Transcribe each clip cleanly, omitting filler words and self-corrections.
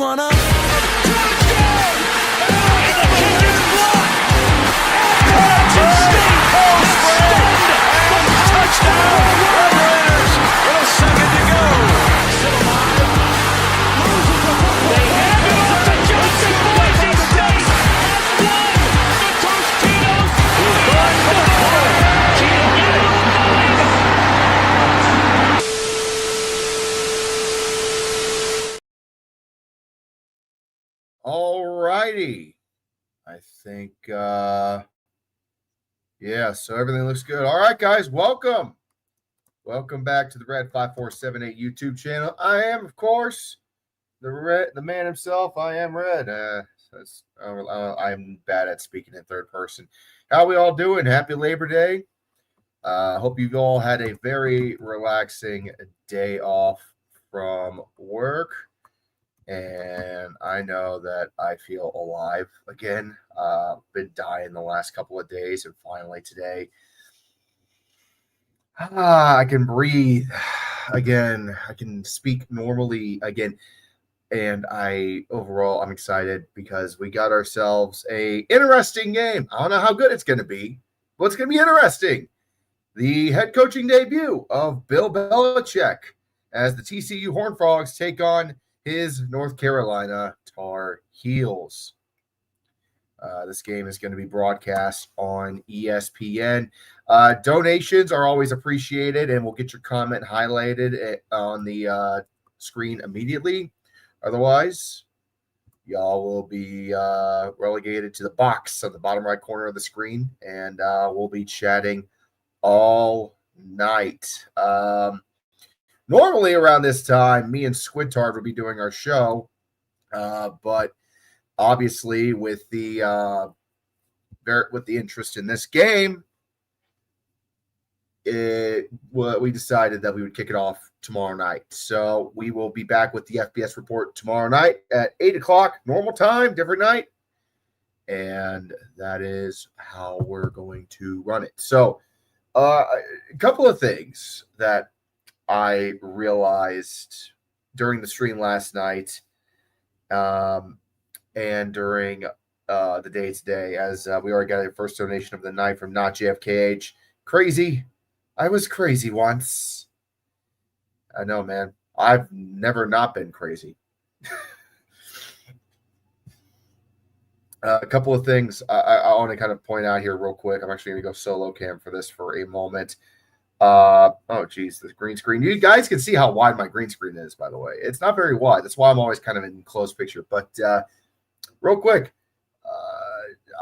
one up. Touchdown! And the kick is blocked. Appalachian State is stunned from the touchdown. Warriors with a second to go. Still alive. Loses the football. They have it off to Johnson. Boise State has won the Tostitos. He's going for the corner. Tito get it. All righty. I think, yeah, so everything looks good. All right, guys, welcome. Welcome back to the Red 5478 YouTube channel. I am, of course, the man himself. I am Red. I'm bad at speaking in third person. How we all doing? Happy Labor Day. Hope you all had a very relaxing day off from work. And I know that I feel alive again. Been dying the last couple of days, and finally today, I can breathe again. I can speak normally again, and I'm excited because we got ourselves a interesting game. I don't know how good it's going to be, but it's going to be interesting. The head coaching debut of Bill Belichick as the TCU Horned Frogs take on his North Carolina Tar Heels. This game is going to be broadcast on ESPN. Donations are always appreciated, and we'll get your comment highlighted on the screen immediately. Otherwise, y'all will be relegated to the box on the bottom right corner of the screen, and we'll be chatting all night. Normally around this time, me and Squidtard would be doing our show, but obviously with the interest in this game, we decided that we would kick it off tomorrow night. So we will be back with the FBS report tomorrow night at 8 o'clock, normal time, different night, and that is how we're going to run it. So a couple of things that I realized during the stream last night and during the day today, as we already got a first donation of the night from Not JFKH. Crazy. I was crazy once. I know, man. I've never not been crazy. A couple of things I want to kind of point out here real quick. I'm actually going to go solo cam for this for a moment. Oh geez, the green screen. You guys can see how wide my green screen is, by the way. It's not very wide. That's why I'm always kind of in close picture. But real quick,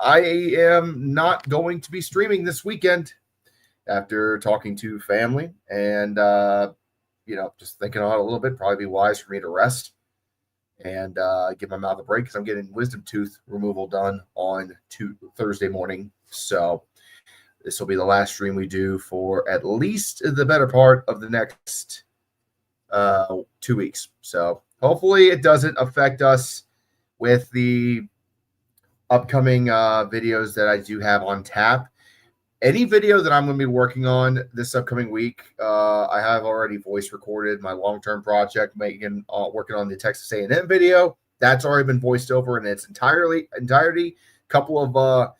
I am not going to be streaming this weekend after talking to family and just thinking on it a little bit. Probably be wise for me to rest and give my mouth a break because I'm getting wisdom tooth removal done on Thursday morning. So this will be the last stream we do for at least the better part of the next 2 weeks. So hopefully it doesn't affect us with the upcoming videos that I do have on tap. Any video that I'm going to be working on this upcoming week, I have already voice recorded my long-term project, working on the Texas A&M video. That's already been voiced over in its entirety. Couple of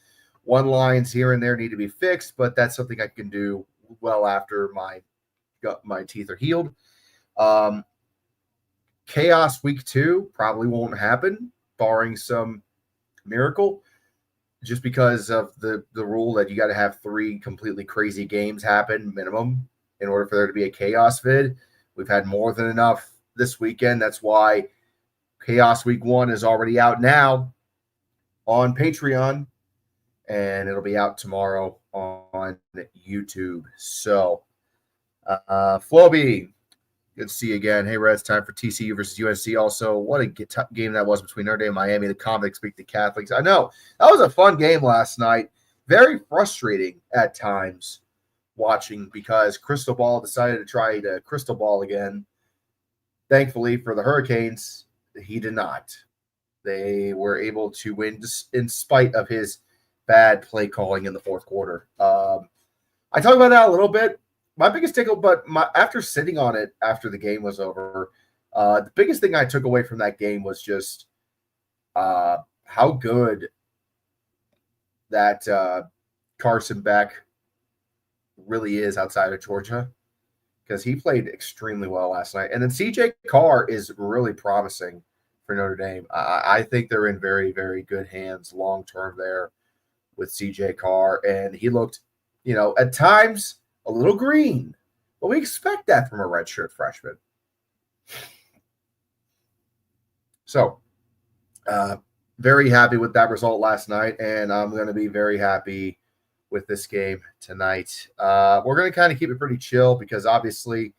one lines here and there need to be fixed, but that's something I can do well after my teeth are healed. Chaos week 2 probably won't happen, barring some miracle, just because of the rule that you got to have 3 completely crazy games happen minimum in order for there to be a chaos vid. We've had more than enough this weekend. That's why Chaos Week 1 is already out now on Patreon, and it'll be out tomorrow on YouTube. So, Floby, good to see you again. Hey, Reds, time for TCU versus UNC. Also, what a game that was between Notre Dame and Miami. The convicts beat the Catholics. I know. That was a fun game last night. Very frustrating at times watching because Crystal Ball decided to try to crystal ball again. Thankfully for the Hurricanes, he did not. They were able to win in spite of his bad play calling in the fourth quarter. I talked about that a little bit. My biggest tickle, but after sitting on it after the game was over, The biggest thing I took away from that game was just how good that Carson Beck really is outside of Georgia, because he played extremely well last night. And then CJ Carr is really promising for Notre Dame. I think they're in very, very good hands long term there with CJ Carr. And he looked, at times a little green, but we expect that from a redshirt freshman. So, very happy with that result last night, and I'm going to be very happy with this game tonight. We're going to kind of keep it pretty chill because obviously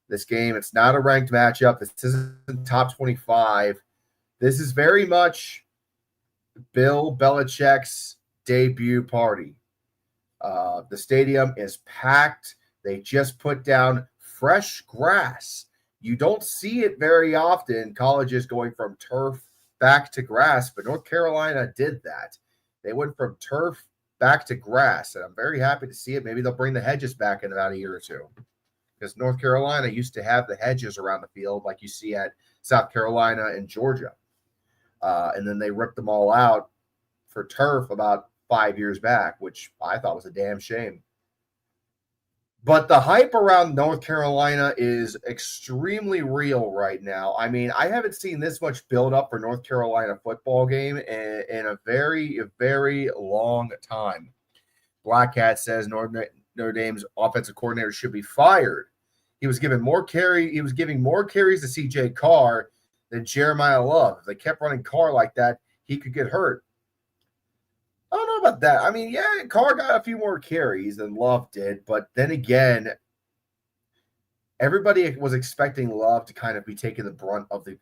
this game, it's not a ranked matchup. This isn't top 25. This is very much Bill Belichick's debut party. The stadium is packed. They just put down fresh grass. You don't see it very often, colleges going from turf back to grass, but North Carolina did that. They went from turf back to grass, and I'm very happy to see it. Maybe they'll bring the hedges back in about a year or two, because North Carolina used to have the hedges around the field like you see at South Carolina and Georgia. And then they ripped them all out for turf about 5 years back, which I thought was a damn shame. But the hype around North Carolina is extremely real right now. I mean, I haven't seen this much build-up for North Carolina football game in a very, very long time. Black Cat says Notre Dame's offensive coordinator should be fired. He was giving more carries to CJ Carr than Jeremiah Love. If they kept running Carr like that, he could get hurt. I don't know about that. I mean, yeah, Carr got a few more carries than Love did, but then again, everybody was expecting Love to kind of be taking the brunt of the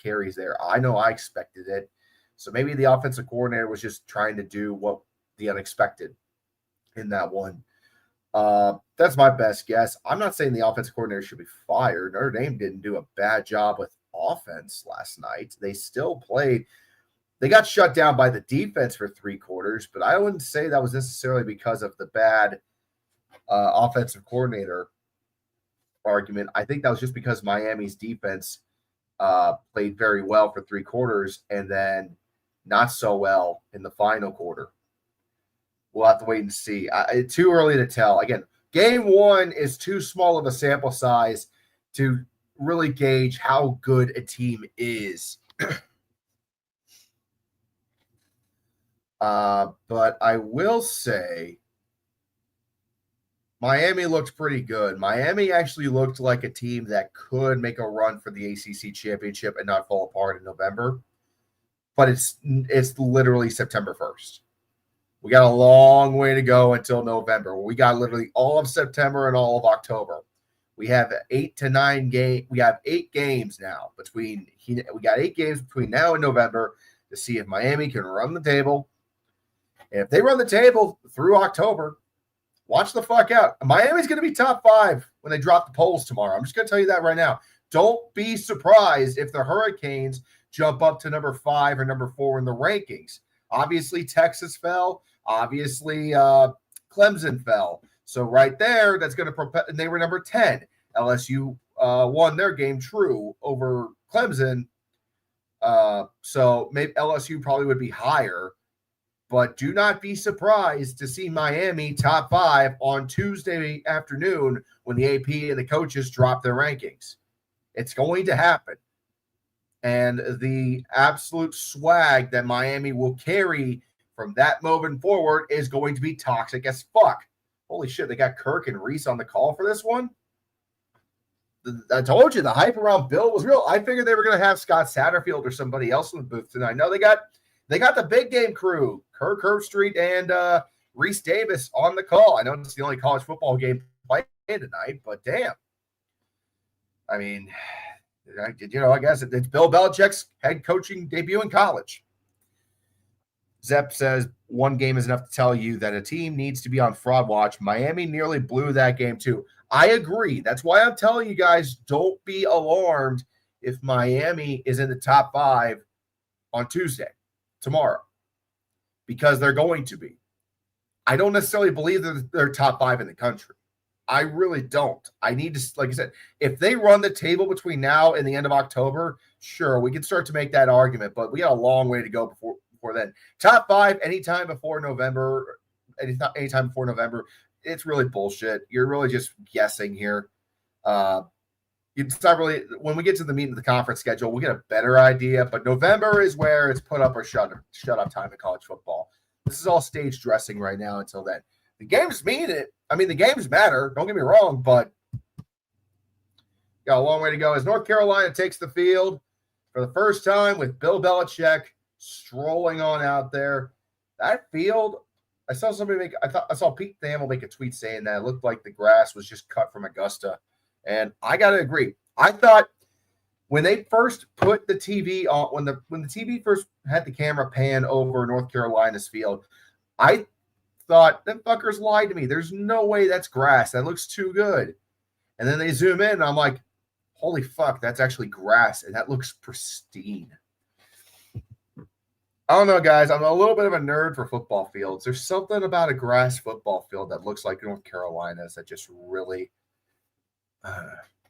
carries there. I know I expected it, so maybe the offensive coordinator was just trying to do what the unexpected in that one. That's my best guess. I'm not saying the offensive coordinator should be fired. Notre Dame didn't do a bad job with offense last night. They still played. They got shut down by the defense for 3 quarters, but I wouldn't say that was necessarily because of the bad offensive coordinator argument. I think that was just because Miami's defense played very well for 3 quarters and then not so well in the final quarter. We'll have to wait and see. It's too early to tell. Again, game 1 is too small of a sample size to really gauge how good a team is. But I will say Miami looked pretty good. Miami actually looked like a team that could make a run for the ACC championship and not fall apart in November. But it's literally September 1st. We got a long way to go until November. We got literally all of September and all of October. We have 8 to 9 games. We have 8 games now between now and November to see if Miami can run the table. And if they run the table through October, watch the fuck out. Miami's going to be top 5 when they drop the polls tomorrow. I'm just going to tell you that right now. Don't be surprised if the Hurricanes jump up to number 5 or number 4 in the rankings. Obviously, Texas fell. Obviously, Clemson fell. So right there, that's going to propel. And they were number 10. LSU won their game true over Clemson. So maybe LSU probably would be higher. But do not be surprised to see Miami top 5 on Tuesday afternoon when the AP and the coaches drop their rankings. It's going to happen. And the absolute swag that Miami will carry from that moment forward is going to be toxic as fuck. Holy shit, they got Kirk and Reese on the call for this one? I told you, the hype around Bill was real. I figured they were going to have Scott Satterfield or somebody else in the booth tonight. No, they got the big game crew, Kirk Herbstreit and Reese Davis on the call. I know it's the only college football game playing tonight, but damn. I mean, I guess it's Bill Belichick's head coaching debut in college. Zepp says, one game is enough to tell you that a team needs to be on fraud watch. Miami nearly blew that game too. I agree. That's why I'm telling you guys, don't be alarmed if Miami is in the top 5 on Tuesday, tomorrow, because they're going to be. I don't necessarily believe that they're top 5 in the country. I really don't. I need to, like I said, if they run the table between now and the end of October, sure, we can start to make that argument, but we got a long way to go before then. Top 5 anytime before November, anytime before November, it's really bullshit. You're really just guessing here. It's not really, when we get to the meat of the conference schedule, we'll get a better idea, but November is where it's put up or shut up time in college football. This is all stage dressing right now until then. The games mean it. I mean, the games matter. Don't get me wrong, but got a long way to go as North Carolina takes the field for the first time with Bill Belichick strolling on out there. That field, I saw Pete Thamel make a tweet saying that it looked like the grass was just cut from Augusta. And I got to agree. I thought when they first put the TV on, when the TV first had the camera pan over North Carolina's field, I thought, them fuckers lied to me. There's no way that's grass. That looks too good. And then they zoom in, and I'm like, holy fuck, that's actually grass, and that looks pristine. I don't know, guys. I'm a little bit of a nerd for football fields. There's something about a grass football field that looks like North Carolina's that just really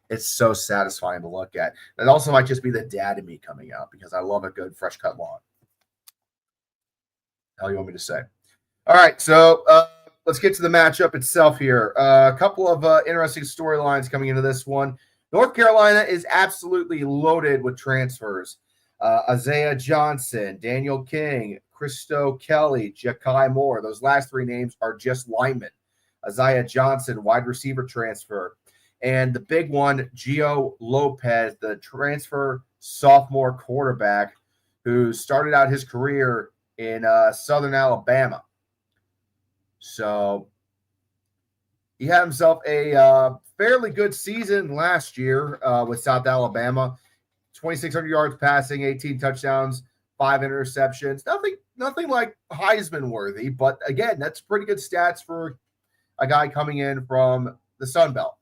it's so satisfying to look at. That also might just be the dad in me coming out because I love a good fresh cut lawn. How you want me to say? All right, so let's get to the matchup itself here. A couple of interesting storylines coming into this one. North Carolina is absolutely loaded with transfers. Isaiah Johnson, Daniel King, Christo Kelly, Ja'Kai Moore. Those last 3 names are just linemen. Isaiah Johnson, wide receiver transfer. And the big one, Gio Lopez, the transfer sophomore quarterback who started out his career in Southern Alabama. So he had himself a fairly good season last year with South Alabama. 2,600 yards passing, 18 touchdowns, 5 interceptions. Nothing like Heisman worthy, but again, that's pretty good stats for a guy coming in from the Sun Belt.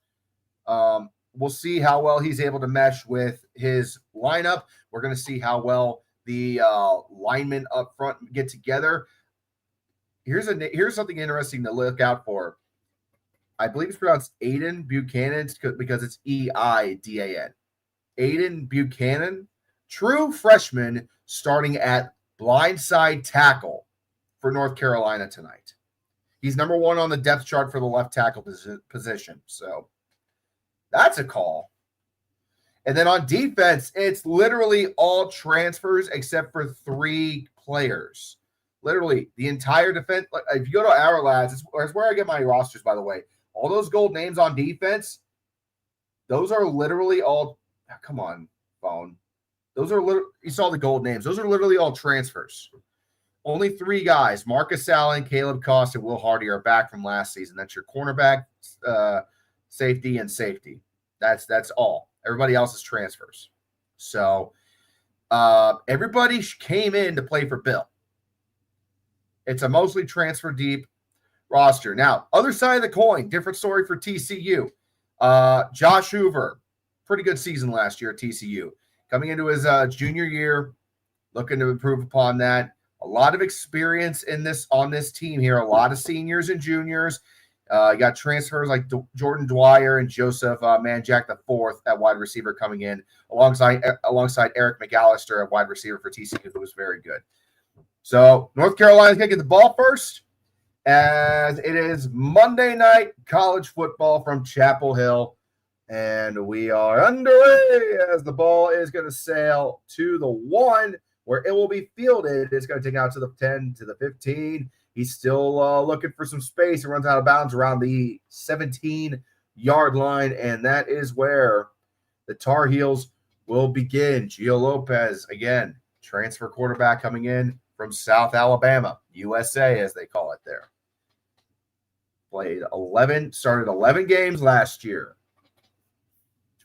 We'll see how well he's able to mesh with his lineup. We're going to see how well the linemen up front get together. Here's something interesting to look out for. I believe it's pronounced Aiden Buchanan because it's E-I-D-A-N. Aiden Buchanan, true freshman, starting at blindside tackle for North Carolina tonight. He's number 1 on the depth chart for the left tackle position. So that's a call. And then on defense, it's literally all transfers except for 3 players. Literally, the entire defense. If you go to our lads, it's where I get my rosters, by the way. All those gold names on defense, those are literally all. Come on, phone. Those are literally. You saw the gold names. Those are literally all transfers. Only 3 guys: Marcus Allen, Caleb Cost, and Will Hardy are back from last season. That's your cornerback, safety, and safety. That's all. Everybody else is transfers. So everybody came in to play for Bill. It's a mostly transfer deep roster. Now, other side of the coin, different story for TCU. Josh Hoover, pretty good season last year at TCU. Coming into his junior year, looking to improve upon that. A lot of experience on this team here. A lot of seniors and juniors. You got transfers like Jordan Dwyer and Joseph Manjack IV at wide receiver coming in, alongside Eric McAllister at wide receiver for TCU, who was very good. So North Carolina's going to get the ball first, as it is Monday night college football from Chapel Hill. And we are underway as the ball is going to sail to the 1, where it will be fielded. It's going to take out to the 10, to the 15. He's still looking for some space and runs out of bounds around the 17-yard line. And that is where the Tar Heels will begin. Gio Lopez, again, transfer quarterback coming in from South Alabama, USA, as they call it there. Started 11 games last year.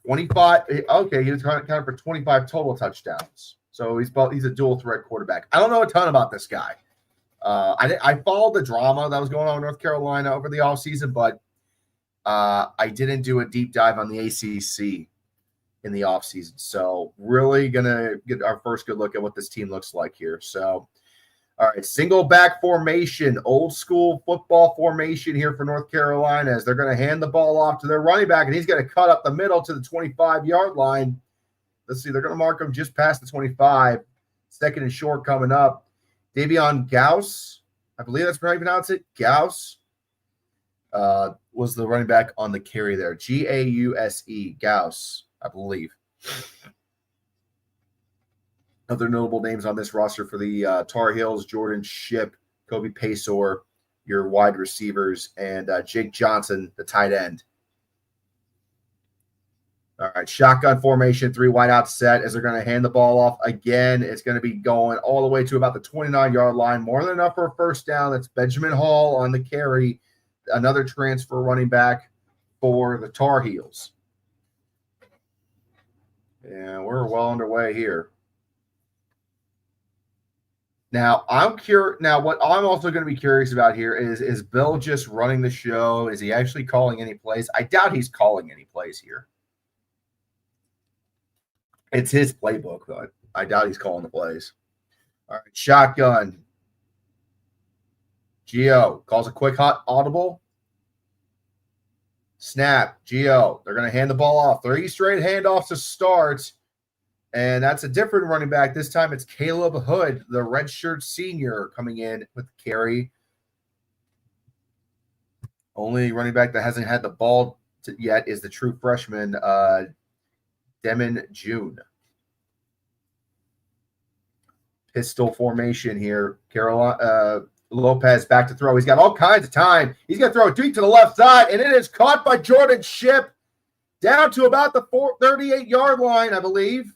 25. Okay, he was counted for 25 total touchdowns. So he's a dual threat quarterback. I don't know a ton about this guy. I followed the drama that was going on in North Carolina over the offseason, but I didn't do a deep dive on the ACC in the offseason. So really going to get our first good look at what this team looks like here. So All right, single back formation, old school football formation here for North Carolina as they're going to hand the ball off to their running back, and he's going to cut up the middle to the 25-yard line. Let's see, they're going to mark him just past the 25. Second and short coming up. Davion Gauss, I believe that's how you pronounce it. Gauss was the running back on the carry there. Gause, Gauss, I believe. Other notable names on this roster for the Tar Heels: Jordan Shipp, Kobe Paysour, your wide receivers, and Jake Johnson, the tight end. All right, shotgun formation, 3 wideout set as they're going to hand the ball off again. It's going to be going all the way to about the 29-yard line. More than enough for a first down. That's Benjamin Hall on the carry, another transfer running back for the Tar Heels. And we're well underway here. Now, I'm curious. Now, what I'm also going to be curious about here is Bill just running the show? Is he actually calling any plays? I doubt he's calling any plays here. It's his playbook, but I doubt he's calling the plays. All right, shotgun. Gio calls a quick hot audible. Snap, Gio. They're going to hand the ball off. 3 straight handoffs to start. And that's a different running back. This time it's Caleb Hood, the redshirt senior, coming in with the carry. Only running back that hasn't had the ball yet is the true freshman, Demon June. Pistol formation here. Lopez back to throw. He's got all kinds of time. He's going to throw it deep to the left side, and it is caught by Jordan Shipp down to about the 38-yard line, I believe.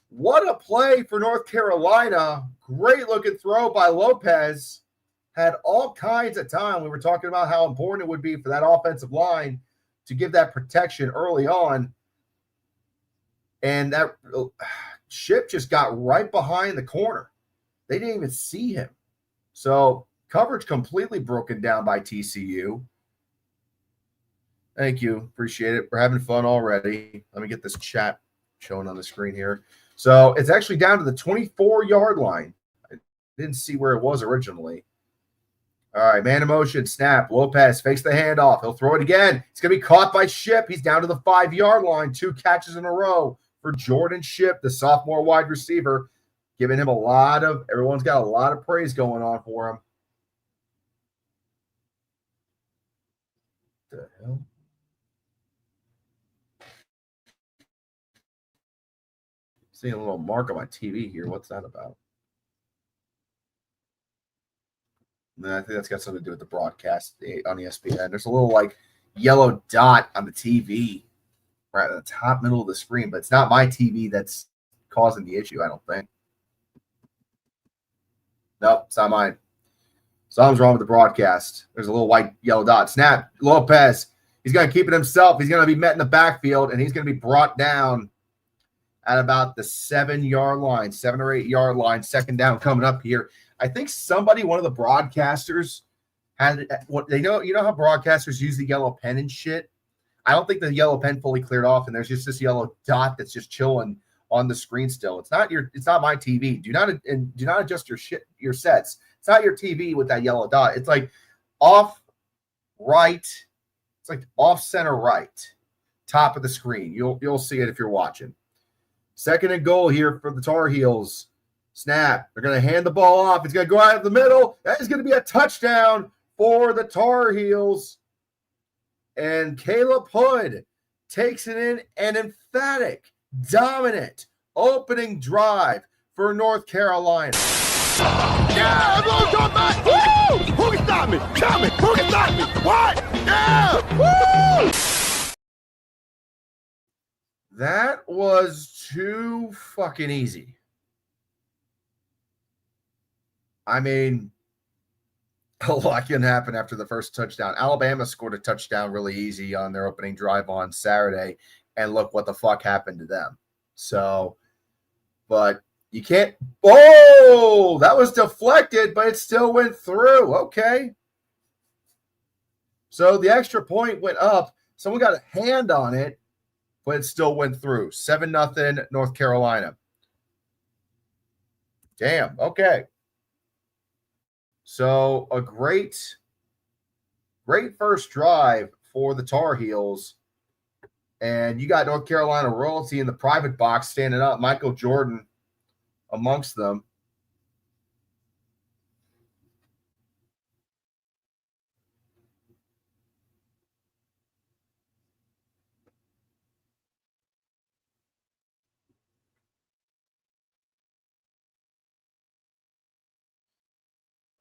What a play for North Carolina. Great looking throw by Lopez. Had all kinds of time. We were talking about how important it would be for that offensive line to give that protection early on. And that Shipp just got right behind the corner. They didn't even see him. So coverage completely broken down by TCU. Thank you. Appreciate it. We're having fun already. Let me get this chat showing on the screen here. So it's actually down to the 24-yard line. I didn't see where it was originally. All right, man in motion, snap. Lopez fakes the handoff. He'll throw it again. It's going to be caught by Shipp. He's down to the 5-yard line. 2 catches in a row for Jordan Shipp, the sophomore wide receiver, giving him everyone's got a lot of praise going on for him. What the hell? Seeing a little mark on my TV here. What's that about? I think that's got something to do with the broadcast on ESPN. There's a little yellow dot on the TV right at the top middle of the screen, but it's not my TV that's causing the issue, I don't think. Nope, it's not mine. Something's wrong with the broadcast. There's a little white yellow dot. Snap, Lopez. He's going to keep it himself. He's going to be met in the backfield, and he's going to be brought down at about the 7-yard line, 7 or 8 yard line. Second down coming up here. I think one of the broadcasters had what they know. You know how broadcasters use the yellow pen and shit? I don't think the yellow pen fully cleared off, and there's just this yellow dot that's just chilling on the screen still. It's not my TV. Do not adjust your sets. It's not your TV with that yellow dot. It's like off right. It's like off center right, top of the screen. You'll see it if you're watching. Second and goal here for the Tar Heels. Snap. They're going to hand the ball off. It's going to go out of the middle. That is going to be a touchdown for the Tar Heels. And Caleb Hood takes it in an emphatic, dominant opening drive for North Carolina. Yeah, everyone's on back. Woo! Who can stop me? Tell me. Who can stop me? What? Yeah! Woo! That was too fucking easy. I mean, a lot can happen after the first touchdown. Alabama scored a touchdown really easy on their opening drive on Saturday, and look what the fuck happened to them. So, but you can't. Oh, that was deflected, but it still went through. Okay. So the extra point went up. Someone got a hand on it, but it still went through. 7-0 North Carolina. Damn. Okay. So a great first drive for the Tar Heels. And you got North Carolina royalty in the private box standing up. Michael Jordan amongst them.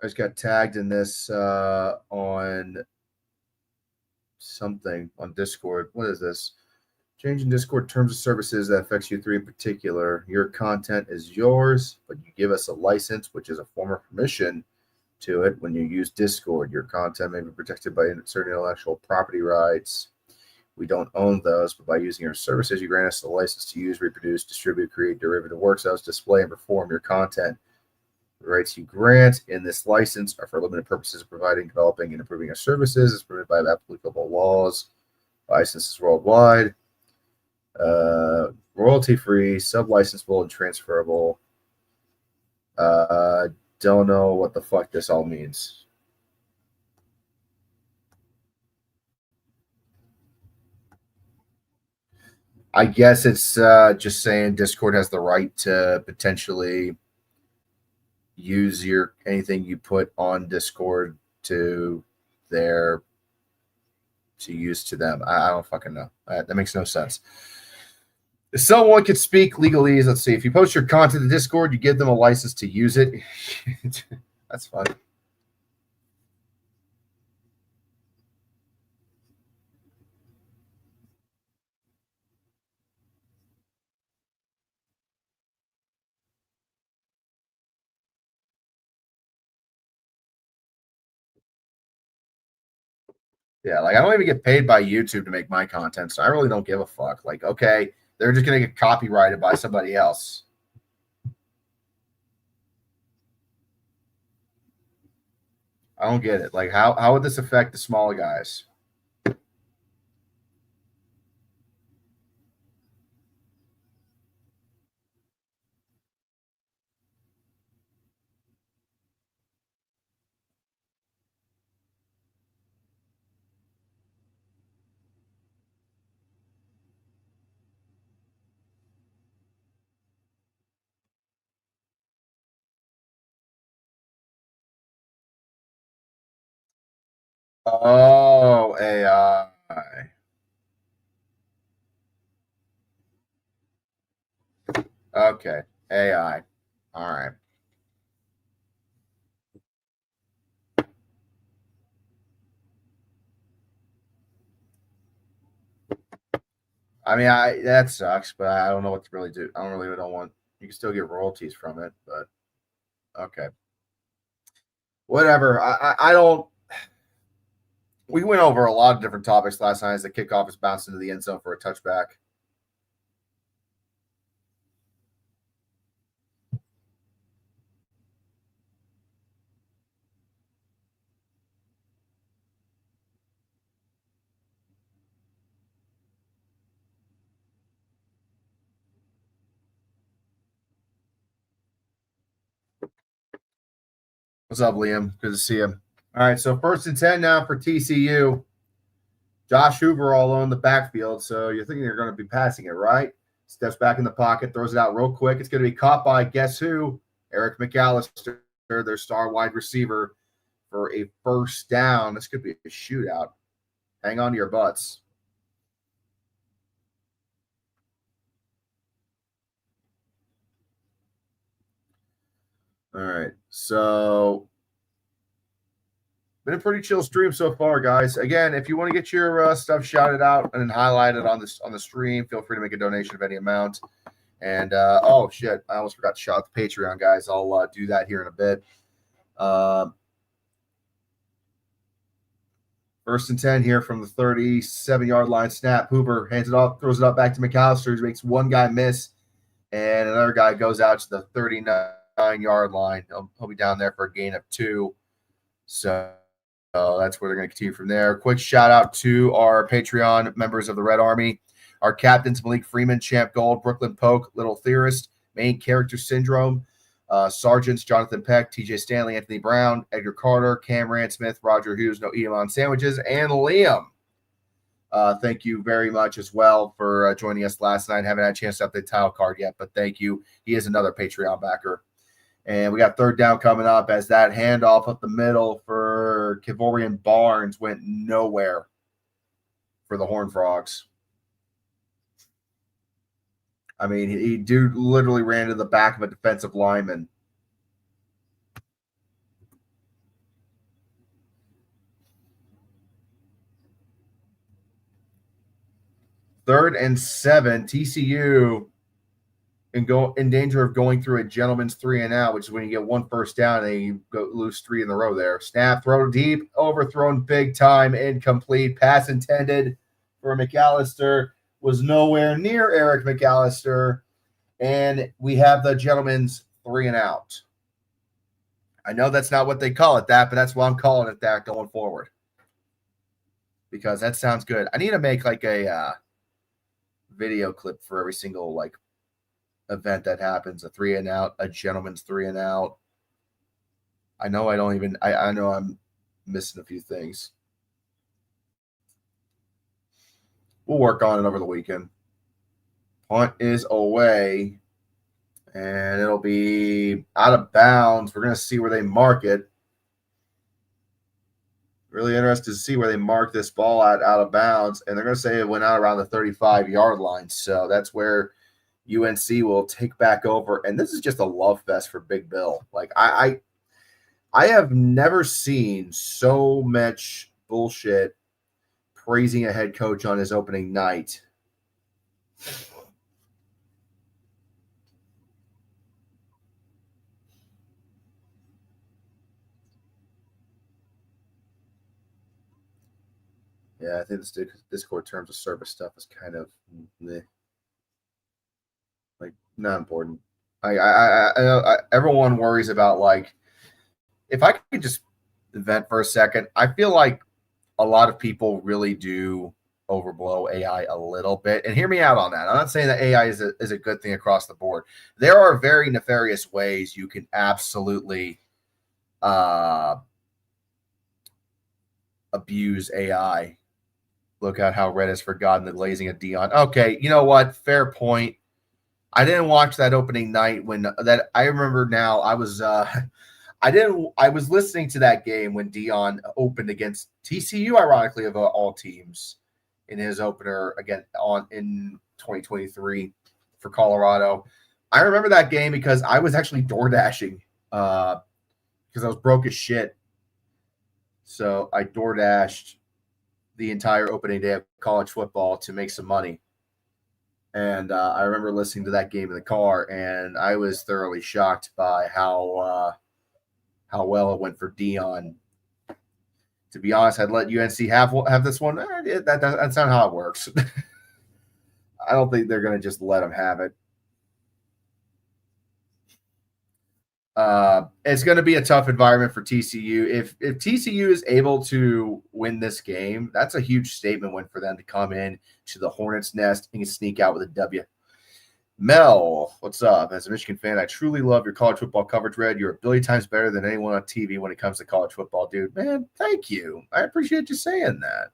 I just got tagged in this on something on Discord. What is this? Changing Discord terms of services that affects you three in particular. Your content is yours, but you give us a license, which is a form of permission to it. When you use Discord, your content may be protected by certain intellectual property rights. We don't own those, but by using your services, you grant us the license to use, reproduce, distribute, create derivative works, as display, and perform your content. The rights you grant in this license are for limited purposes of providing, developing, and improving our services as permitted by applicable laws. Licenses worldwide. Royalty-free, sub-licensable, and transferable. Don't know what the fuck this all means. I guess it's just saying Discord has the right to potentially use anything you put on Discord to use to them. I don't fucking know. That makes no sense. If someone could speak legalese, let's see. If you post your content to Discord, you give them a license to use it. That's fun. Yeah, like I don't even get paid by YouTube to make my content, so I really don't give a fuck. Like, okay, they're just gonna get copyrighted by somebody else. I don't get it. Like, how would this affect the small guys? Oh, AI. Okay, AI. All right. I mean, that sucks, but I don't know what to really do. I don't want. You can still get royalties from it, but okay, whatever. I don't. We went over a lot of different topics last night as the kickoff is bounced into the end zone for a touchback. What's up, Liam? Good to see you. All right, so 1st and 10 now for TCU. Josh Hoover all on the backfield, so you're thinking you're going to be passing it, right? Steps back in the pocket, throws it out real quick. It's going to be caught by guess who? Eric McAllister, their star wide receiver, for a first down. This could be a shootout. Hang on to your butts. All right, so been a pretty chill stream so far, guys. Again, if you want to get your stuff shouted out and highlighted on the stream, feel free to make a donation of any amount. And oh shit, I almost forgot to shout out the Patreon, guys. I'll do that here in a bit. 1st and 10 here from the 37-yard line. Snap. Hoover hands it off, throws it up back to McAllister. He makes one guy miss, and another guy goes out to the 39-yard line. He'll be down there for a gain of 2. So that's where they're going to continue from there. Quick shout out to our Patreon members of the Red Army. Our captains, Malik Freeman, Champ Gold, Brooklyn Poke, Little Theorist, Main Character Syndrome, Sergeants Jonathan Peck, TJ Stanley, Anthony Brown, Edgar Carter, Cam Ransmith, Roger Hughes, no Edamon sandwiches, and Liam. Thank you very much as well for joining us last night. Haven't had a chance to update the title card yet, but thank you. He is another Patreon backer. And we got third down coming up as that handoff up the middle for Kivorian Barnes went nowhere for the Horned Frogs. I mean, he dude literally ran to the back of a defensive lineman. Third and 7, TCU in danger of going through a gentleman's 3 and out, which is when you get one first down and you lose 3 in a row there. Snap, throw deep, overthrown big time, incomplete. Pass intended for McAllister was nowhere near Eric McAllister, and we have the gentleman's 3 and out. I know that's not what they call it that, but that's why I'm calling it that going forward because that sounds good. I need to make like a video clip for every single like event that happens, a 3 and out, a gentleman's 3 and out. I know I know I'm missing a few things. We'll work on it over the weekend. Punt is away, and it'll be out of bounds. We're going to see where they mark it. Really interested to see where they mark this ball out of bounds, and they're going to say it went out around the 35-yard line. So that's where UNC will take back over, and this is just a love fest for Big Bill. Like I have never seen so much bullshit praising a head coach on his opening night. Yeah, I think this Discord terms of service stuff is kind of like not important. I everyone worries about like if I could just vent for a second. I feel like a lot of people really do overblow AI a little bit, and hear me out on that. I'm not saying that AI is a good thing across the board. There are very nefarious ways you can absolutely abuse AI. Look at how Red has forgotten the glazing of Dion. Okay, you know what? Fair point. I didn't watch that opening night when that. I remember now. I was listening to that game when Dion opened against TCU, ironically of all teams, in his opener again in 2023 for Colorado. I remember that game because I was actually door dashing because I was broke as shit. So I door dashed the entire opening day of college football to make some money. And I remember listening to that game in the car, and I was thoroughly shocked by how well it went for Dion. To be honest, I'd let UNC have this one. That's not how it works. I don't think they're going to just let them have it. It's going to be a tough environment for TCU. If TCU is able to win this game, that's a huge statement win for them to come in to the Hornets' nest and sneak out with a W. Mel, what's up? As a Michigan fan, I truly love your college football coverage, Red. You're a billion times better than anyone on TV when it comes to college football, dude. Man, thank you. I appreciate you saying that.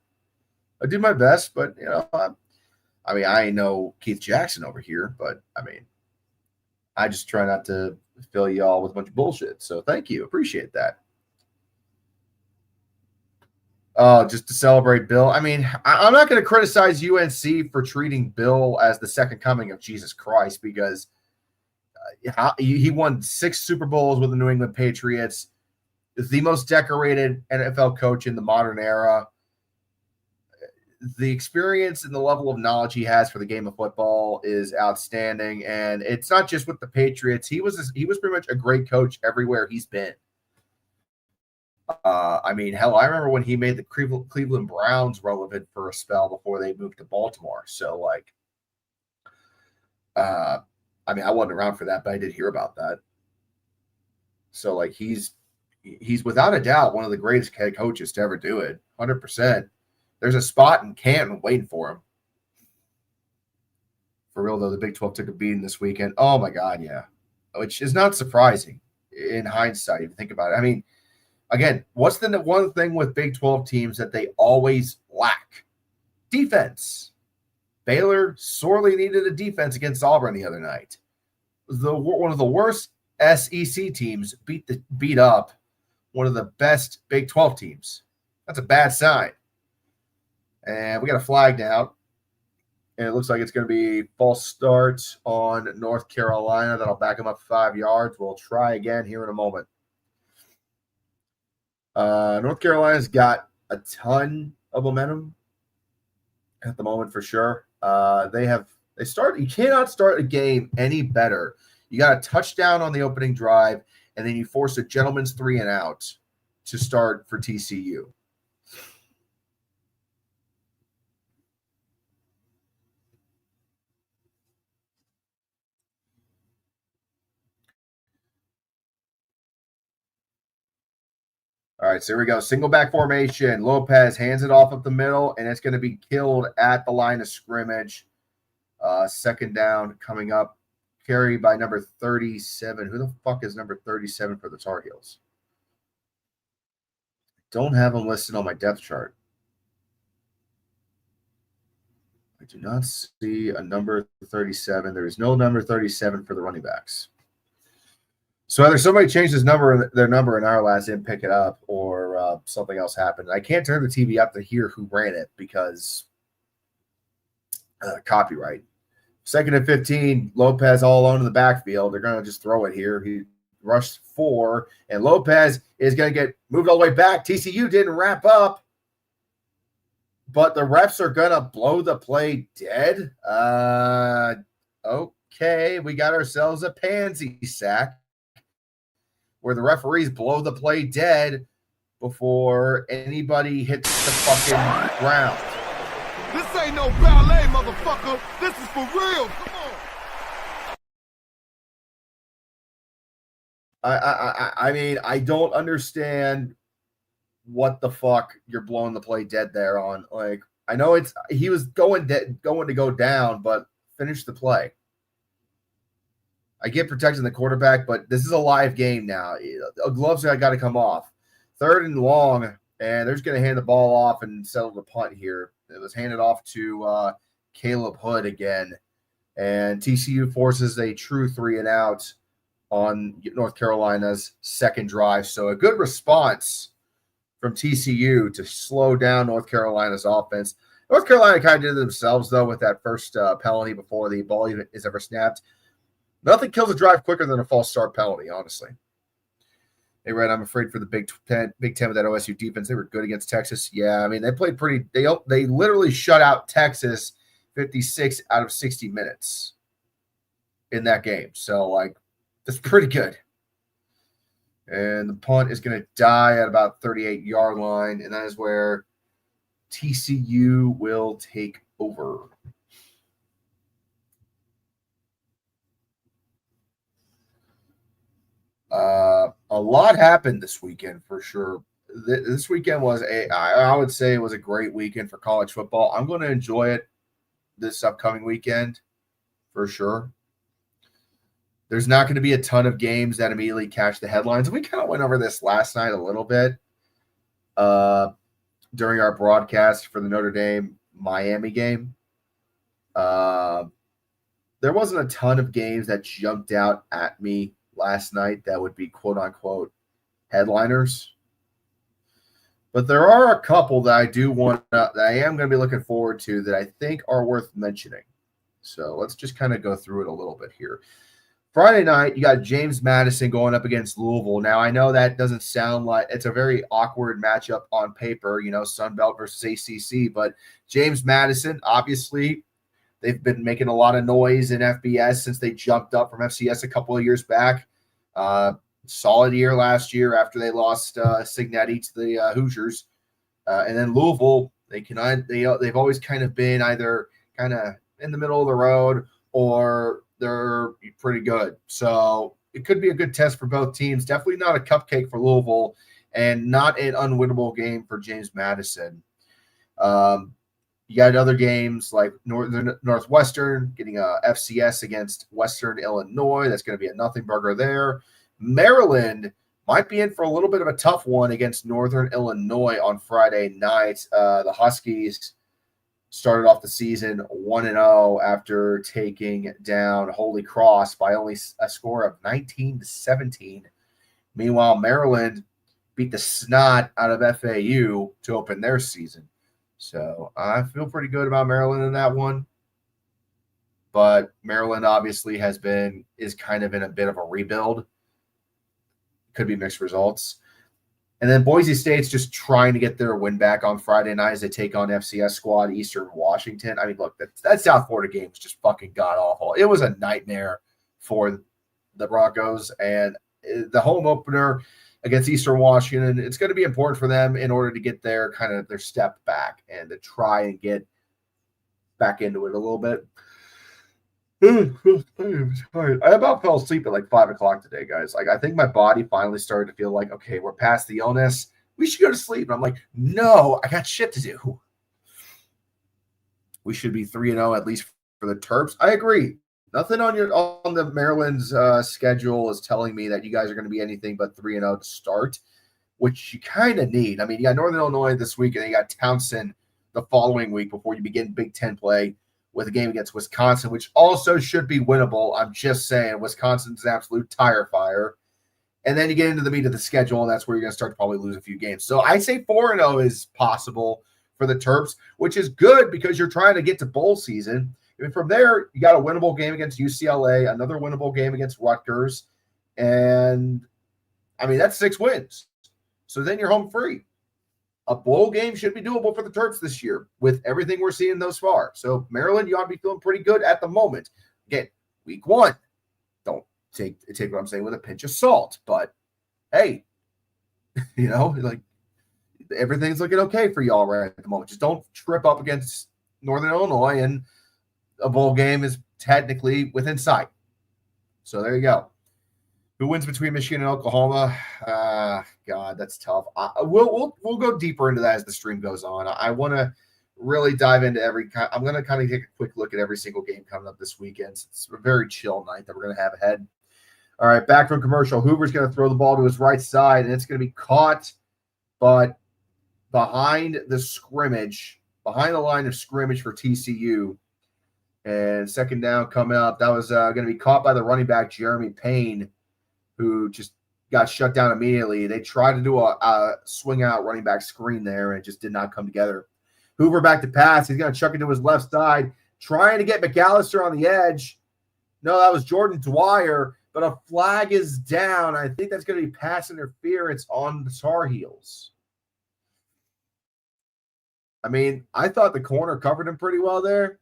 I do my best, but, you know, I mean, I ain't no Keith Jackson over here, but, I mean, I just try not to fill you all with a bunch of bullshit. So thank you. Appreciate that. Just to celebrate Bill. I mean, I'm not going to criticize UNC for treating Bill as the second coming of Jesus Christ because he won 6 Super Bowls with the New England Patriots, is the most decorated NFL coach in the modern era. The experience and the level of knowledge he has for the game of football is outstanding, and it's not just with the Patriots. He was pretty much a great coach everywhere he's been. I mean, hell, I remember when he made the Cleveland Browns relevant for a spell before they moved to Baltimore. So, like, I mean, I wasn't around for that, but I did hear about that. So, like, he's without a doubt one of the greatest head coaches to ever do it, 100%. There's a spot in Canton waiting for him. For real, though, the Big 12 took a beating this weekend. Oh, my God, yeah. which is not surprising in hindsight if you think about it. I mean, again, what's the one thing with Big 12 teams that they always lack? Defense. Baylor sorely needed a defense against Auburn the other night. One of the worst SEC teams beat up one of the best Big 12 teams. That's a bad sign. And we got a flag now. And it looks like it's going to be false start on North Carolina. That'll back them up 5 yards. We'll try again here in a moment. North Carolina's got a ton of momentum at the moment for sure. You cannot start a game any better. You got a touchdown on the opening drive, and then you force a gentleman's 3 and out to start for TCU. All right, so here we go. Single back formation. Lopez hands it off up the middle, and it's going to be killed at the line of scrimmage. Second down coming up. Carry by number 37. Who the fuck is number 37 for the Tar Heels? Don't have him listed on my depth chart. I do not see a number 37. There is no number 37 for the running backs. So either somebody changed their number, and our last didn't pick it up, or something else happened. I can't turn the TV up to hear who ran it because copyright. 2nd and 15, Lopez all alone in the backfield. They're going to just throw it here. He rushed 4, and Lopez is going to get moved all the way back. TCU didn't wrap up, but the refs are going to blow the play dead. Okay, we got ourselves a pansy sack where the referees blow the play dead before anybody hits the fucking ground. This ain't no ballet, motherfucker. This is for real. Come on. I mean, I don't understand what the fuck you're blowing the play dead there on. Like, I know he was going to go down, but finish the play. I get protecting the quarterback, but this is a live game now. Gloves got to come off. 3rd and long, and they're just going to hand the ball off and settle the punt here. It was handed off to Caleb Hood again, and TCU forces a true 3 and out on North Carolina's second drive. So a good response from TCU to slow down North Carolina's offense. North Carolina kind of did it themselves, though, with that first penalty before the ball even is ever snapped. Nothing kills a drive quicker than a false start penalty, honestly. Hey, Red, I'm afraid for the Big Ten with that OSU defense. They were good against Texas. Yeah, I mean, they played pretty – they literally shut out Texas 56 out of 60 minutes in that game. So, like, that's pretty good. And the punt is going to die at about 38-yard line, and that is where TCU will take over. A lot happened this weekend for sure. This weekend was I would say it was a great weekend for college football. I'm going to enjoy it this upcoming weekend for sure. There's not going to be a ton of games that immediately catch the headlines. We kind of went over this last night a little bit during our broadcast for the Notre Dame Miami game. There wasn't a ton of games that jumped out at me last night that would be quote unquote headliners. But there are a couple that I am going to be looking forward to that I think are worth mentioning. So let's just kind of go through it a little bit here. Friday night, you got James Madison going up against Louisville. Now, I know that doesn't sound like it's a very awkward matchup on paper, Sun Belt versus ACC, but James Madison, obviously, they've been making a lot of noise in FBS since they jumped up from FCS a couple of years back. Solid year last year after they lost Signetti to the Hoosiers. And then Louisville, they've always kind of been either kind of in the middle of the road or they're pretty good. So it could be a good test for both teams. Definitely not a cupcake for Louisville and not an unwinnable game for James Madison. You got other games like Northwestern getting a FCS against Western Illinois. That's going to be a nothing burger there. Maryland might be in for a little bit of a tough one against Northern Illinois on Friday night. The Huskies started off the season 1-0 after taking down Holy Cross by only a score of 19-17. Meanwhile, Maryland beat the snot out of FAU to open their season. So I feel pretty good about Maryland in that one. But Maryland obviously is kind of in a bit of a rebuild. Could be mixed results. And then Boise State's just trying to get their win back on Friday night as they take on FCS squad Eastern Washington. I mean, look, that South Florida game was just fucking god-awful. It was a nightmare for the Broncos. And the home opener against Eastern Washington, it's going to be important for them in order to get their step back and to try and get back into it a little bit. I about fell asleep at like 5 o'clock today, guys. Like, I think my body finally started to feel like, okay, we're past the illness. We should go to sleep. And I'm like, no, I got shit to do. We should be 3-0 at least for the Terps. I agree. Nothing on the Maryland's schedule is telling me that you guys are going to be anything but 3-0 to start, which you kind of need. I mean, you got Northern Illinois this week, and then you got Townsend the following week before you begin Big Ten play with a game against Wisconsin, which also should be winnable. I'm just saying, Wisconsin's an absolute tire fire. And then you get into the meat of the schedule, and that's where you're going to start to probably lose a few games. So I say 4-0 is possible for the Terps, which is good because you're trying to get to bowl season. And from there, you got a winnable game against UCLA, another winnable game against Rutgers. And, I mean, that's 6 wins. So then you're home free. A bowl game should be doable for the Terps this year with everything we're seeing thus far. So, Maryland, you ought to be feeling pretty good at the moment. Again, week 1. Don't take what I'm saying with a pinch of salt. But, hey, like everything's looking okay for y'all right at the moment. Just don't trip up against Northern Illinois, and a bowl game is technically within sight. So there you go. Who wins between Michigan and Oklahoma? God, that's tough. We'll go deeper into that as the stream goes on. I want to really dive into I'm going to kind of take a quick look at every single game coming up this weekend. It's a very chill night that we're going to have ahead. All right, back from commercial. Hoover's going to throw the ball to his right side, and it's going to be caught, but behind the line of scrimmage for TCU. And second down coming up. That was going to be caught by the running back, Jeremy Payne, who just got shut down immediately. They tried to do a swing out running back screen there, and it just did not come together. Hoover back to pass. He's going to chuck it to his left side, trying to get McAllister on the edge. No, that was Jordan Dwyer, but a flag is down. I think that's going to be pass interference on the Tar Heels. I mean, I thought the corner covered him pretty well there,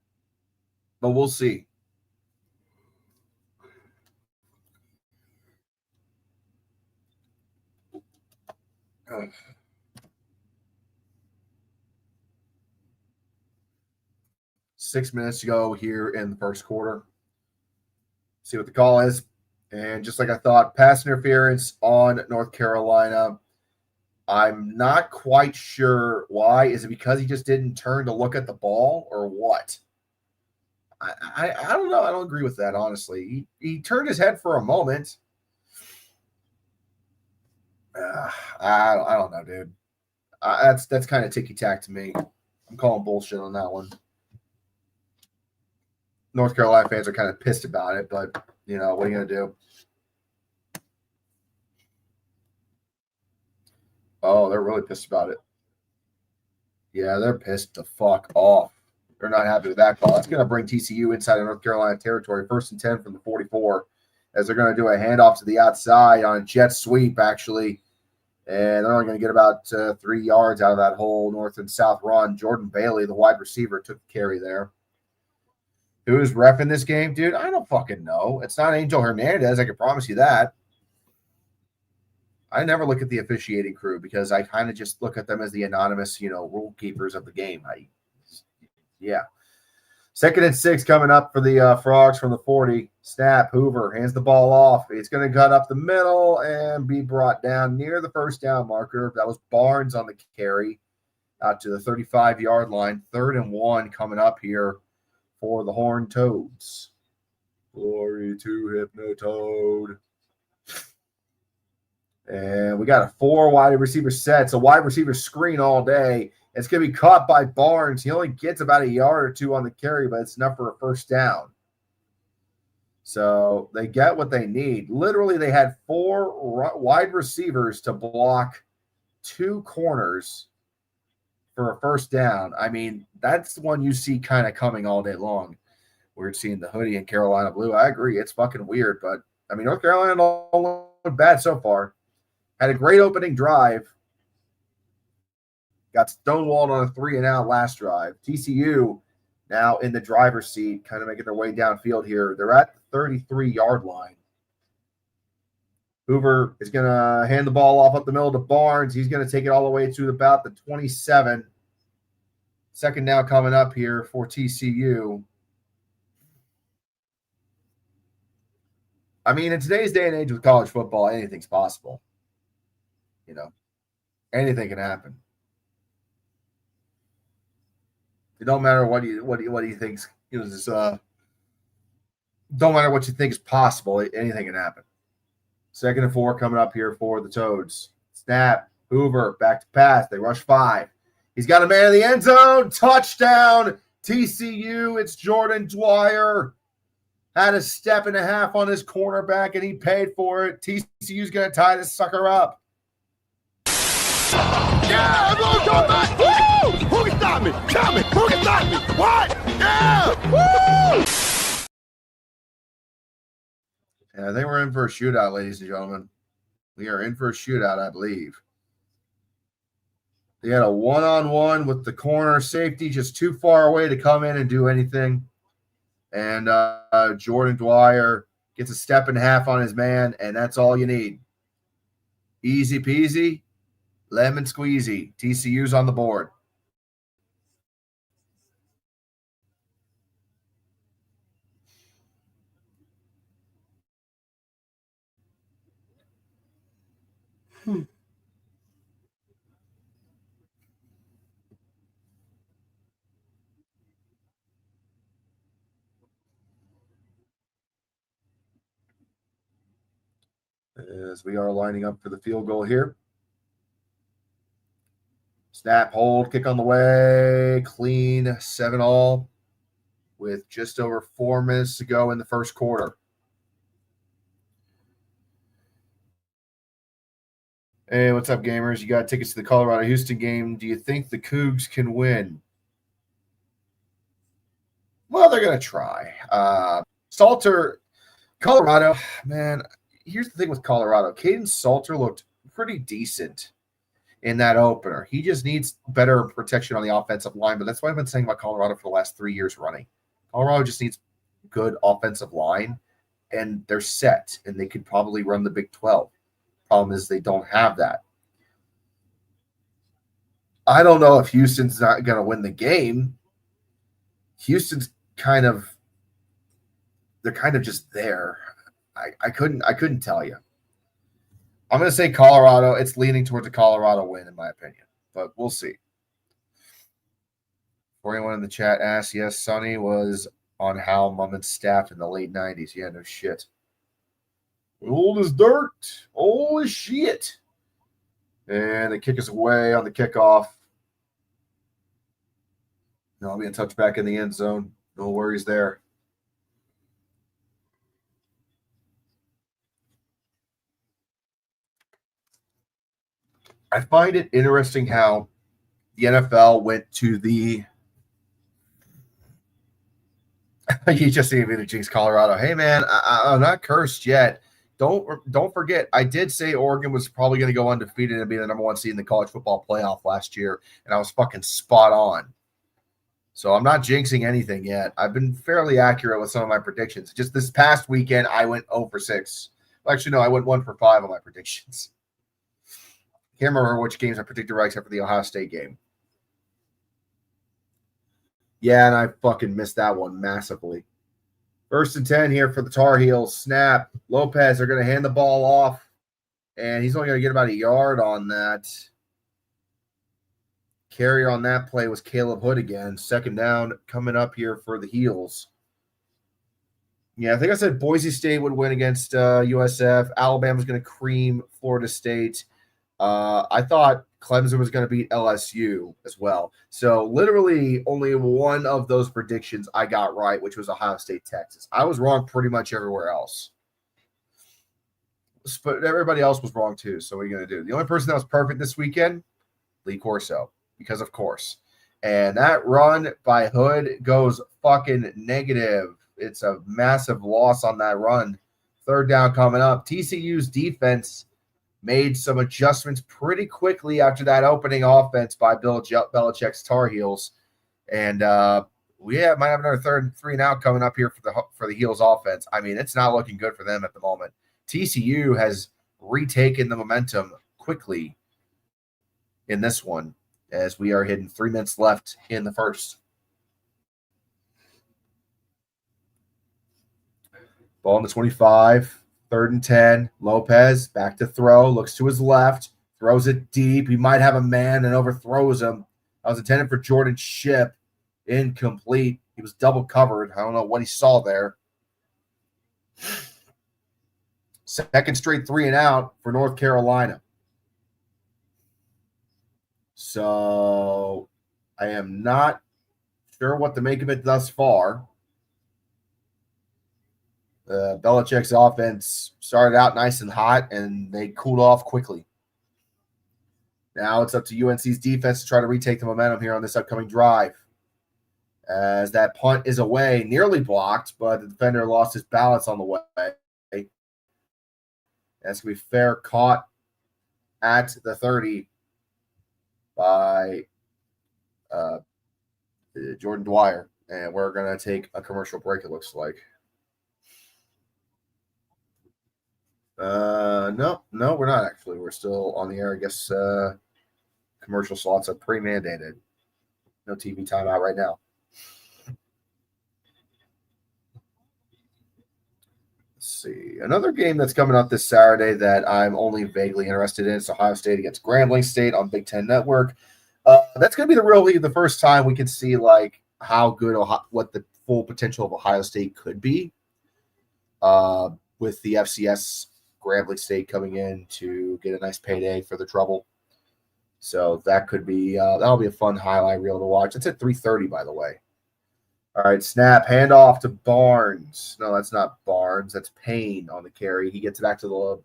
but we'll see. Ugh. 6 minutes to go here in the first quarter. See what the call is. And just like I thought, pass interference on North Carolina. I'm not quite sure why. Is it because he just didn't turn to look at the ball or what? I don't know. I don't agree with that, honestly. He turned his head for a moment. I don't know, dude. That's kind of ticky-tack to me. I'm calling bullshit on that one. North Carolina fans are kind of pissed about it, but, what are you going to do? Oh, they're really pissed about it. Yeah, they're pissed the fuck off. They're not happy with that call. That's going to bring TCU inside of North Carolina territory. 1st and 10 from the 44, as they're going to do a handoff to the outside on a jet sweep, actually. And they're only going to get about 3 yards out of that whole north and south run. Jordan Bailey, the wide receiver, took the carry there. Who is reffing this game, dude? I don't fucking know. It's not Angel Hernandez. I can promise you that. I never look at the officiating crew because I kind of just look at them as the anonymous, rule keepers of the game. Yeah. 2nd and 6 coming up for the Frogs from the 40. Snap. Hoover hands the ball off. It's going to cut up the middle and be brought down near the first down marker. That was Barnes on the carry. out to the 35-yard line. 3rd and 1 coming up here for the Horned Toads. Glory to Hypnotoad. And we got a 4 wide receiver set. It's a wide receiver screen all day. It's going to be caught by Barnes. He only gets about a yard or 2 on the carry, but it's enough for a first down. So they get what they need. Literally, they had 4 wide receivers to block 2 corners for a first down. I mean, that's the one you see kind of coming all day long. We're seeing the hoodie in Carolina blue. I agree. It's fucking weird, but I mean, North Carolina don't look bad so far. Had a great opening drive. Got stonewalled on a 3-and-out last drive. TCU now in the driver's seat, kind of making their way downfield here. They're at the 33-yard line. Hoover is going to hand the ball off up the middle to Barnes. He's going to take it all the way to about the 27. 2nd down coming up here for TCU. I mean, in today's day and age with college football, anything's possible. You know, anything can happen. It don't matter what you think's, you know, just don't matter what you think is possible. Anything can happen. 2nd and 4 coming up here for the Toads. Snap, Hoover, back to pass. They rush 5. He's got a man in the end zone. Touchdown, TCU. It's Jordan Dwyer. Had a 1.5 steps on his cornerback, and he paid for it. TCU's going to tie this sucker up. Yeah, everyone go back. Woo! Who can stop me? Tell me. Who can stop me? What? Yeah! Woo! Yeah, they were in for a shootout, ladies and gentlemen. We are in for a shootout, I believe. They had a one-on-one with the corner safety just too far away to come in and do anything. And Jordan Dwyer gets a 1.5 steps on his man, and that's all you need. Easy peasy, lemon squeezy. TCU's on the board. As we are lining up for the field goal here. Snap, hold, kick on the way, clean, 7-all with just over 4 minutes to go in the first quarter. Hey, what's up, gamers? You got tickets to the Colorado-Houston game. Do you think the Cougs can win? Well, they're going to try. Salter, Colorado, man, here's the thing with Colorado. Caden Salter looked pretty decent in that opener. He just needs better protection on the offensive line, but that's what I've been saying about Colorado for the last 3 years running. Colorado just needs good offensive line, and they're set, and they could probably run the Big 12. Problem is they don't have that. I don't know if Houston's not going to win the game. Houston's they're kind of just there. I couldn't tell you. I'm going to say Colorado. It's leaning towards a Colorado win, in my opinion, but we'll see. For anyone in the chat asked, yes, Sonny was on Hal Mummon's staff in the late 90s. Yeah, no shit. Old as dirt. Old as shit. And the kick is away on the kickoff. No, I'll be in touch back in the end zone. No worries there. I find it interesting how the NFL went to the you just see me to jinx Colorado. Hey man, I'm not cursed yet. Don't forget, I did say Oregon was probably going to go undefeated and be the number 1 seed in the college football playoff last year, and I was fucking spot on. So I'm not jinxing anything yet. I've been fairly accurate with some of my predictions. Just this past weekend, I went 0 for 6. Well, actually, no, I went 1 for 5 on my predictions. Can't remember which games I predicted right except for the Ohio State game. Yeah, and I fucking missed that one massively. 1st and 10 here for the Tar Heels. Snap. Lopez are going to hand the ball off, and he's only going to get about a yard on that. Carrier on that play was Caleb Hood again. Second down coming up here for the Heels. Yeah, I think I said Boise State would win against USF. Alabama's going to cream Florida State. I thought Clemson was going to beat LSU as well. So literally only one of those predictions I got right, which was Ohio State, Texas. I was wrong pretty much everywhere else. But everybody else was wrong too. So what are you going to do? The only person that was perfect this weekend, Lee Corso, because of course. And that run by Hood goes fucking negative. It's a massive loss on that run. Third down coming up. TCU's defense made some adjustments pretty quickly after that opening offense by Bill Belichick's Tar Heels. And we might have another third and 3 and out coming up here for the Heels offense. I mean, it's not looking good for them at the moment. TCU has retaken the momentum quickly in this one as we are hitting 3 minutes left in the first. Ball on the 25, 3rd and 10. Lopez back to throw, looks to his left, throws it deep. He might have a man and overthrows him. That was intended for Jordan Shipp. Incomplete. He was double covered. I don't know what he saw there. Second straight 3 and out for North Carolina. So I am not sure what to make of it thus far. Belichick's offense started out nice and hot, and they cooled off quickly. Now it's up to UNC's defense to try to retake the momentum here on this upcoming drive. As that punt is away, nearly blocked, but the defender lost his balance on the way. That's going to be fair caught at the 30 by Jordan Dwyer. And we're going to take a commercial break, it looks like. No, we're not actually. We're still on the air. I guess commercial slots are pre-mandated. No TV timeout right now. Let's see. Another game that's coming up this Saturday that I'm only vaguely interested in is Ohio State against Grambling State on Big Ten Network. That's going to be the first time we can see like how good what the full potential of Ohio State could be. With the FCS Grambling State coming in to get a nice payday for the trouble. So that could be that'll be a fun highlight reel to watch. It's at 3:30, by the way. All right, snap, handoff to Barnes. No, that's not Barnes. That's Payne on the carry. He gets it back to the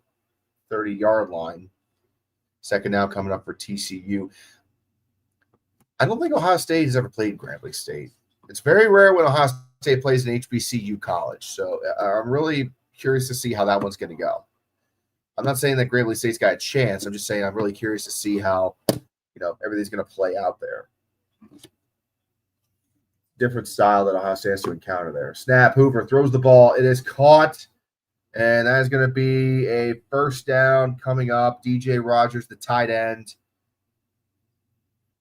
30-yard line. Second down coming up for TCU. I don't think Ohio State has ever played Grambling State. It's very rare when Ohio State plays an HBCU college. So I'm really curious to see how that one's going to go. I'm not saying that Grambling State's got a chance. I'm just saying I'm really curious to see how, everything's going to play out there. Different style that Ohio State has to encounter there. Snap, Hoover throws the ball. It is caught, and that is going to be a first down coming up. DJ Rogers, the tight end,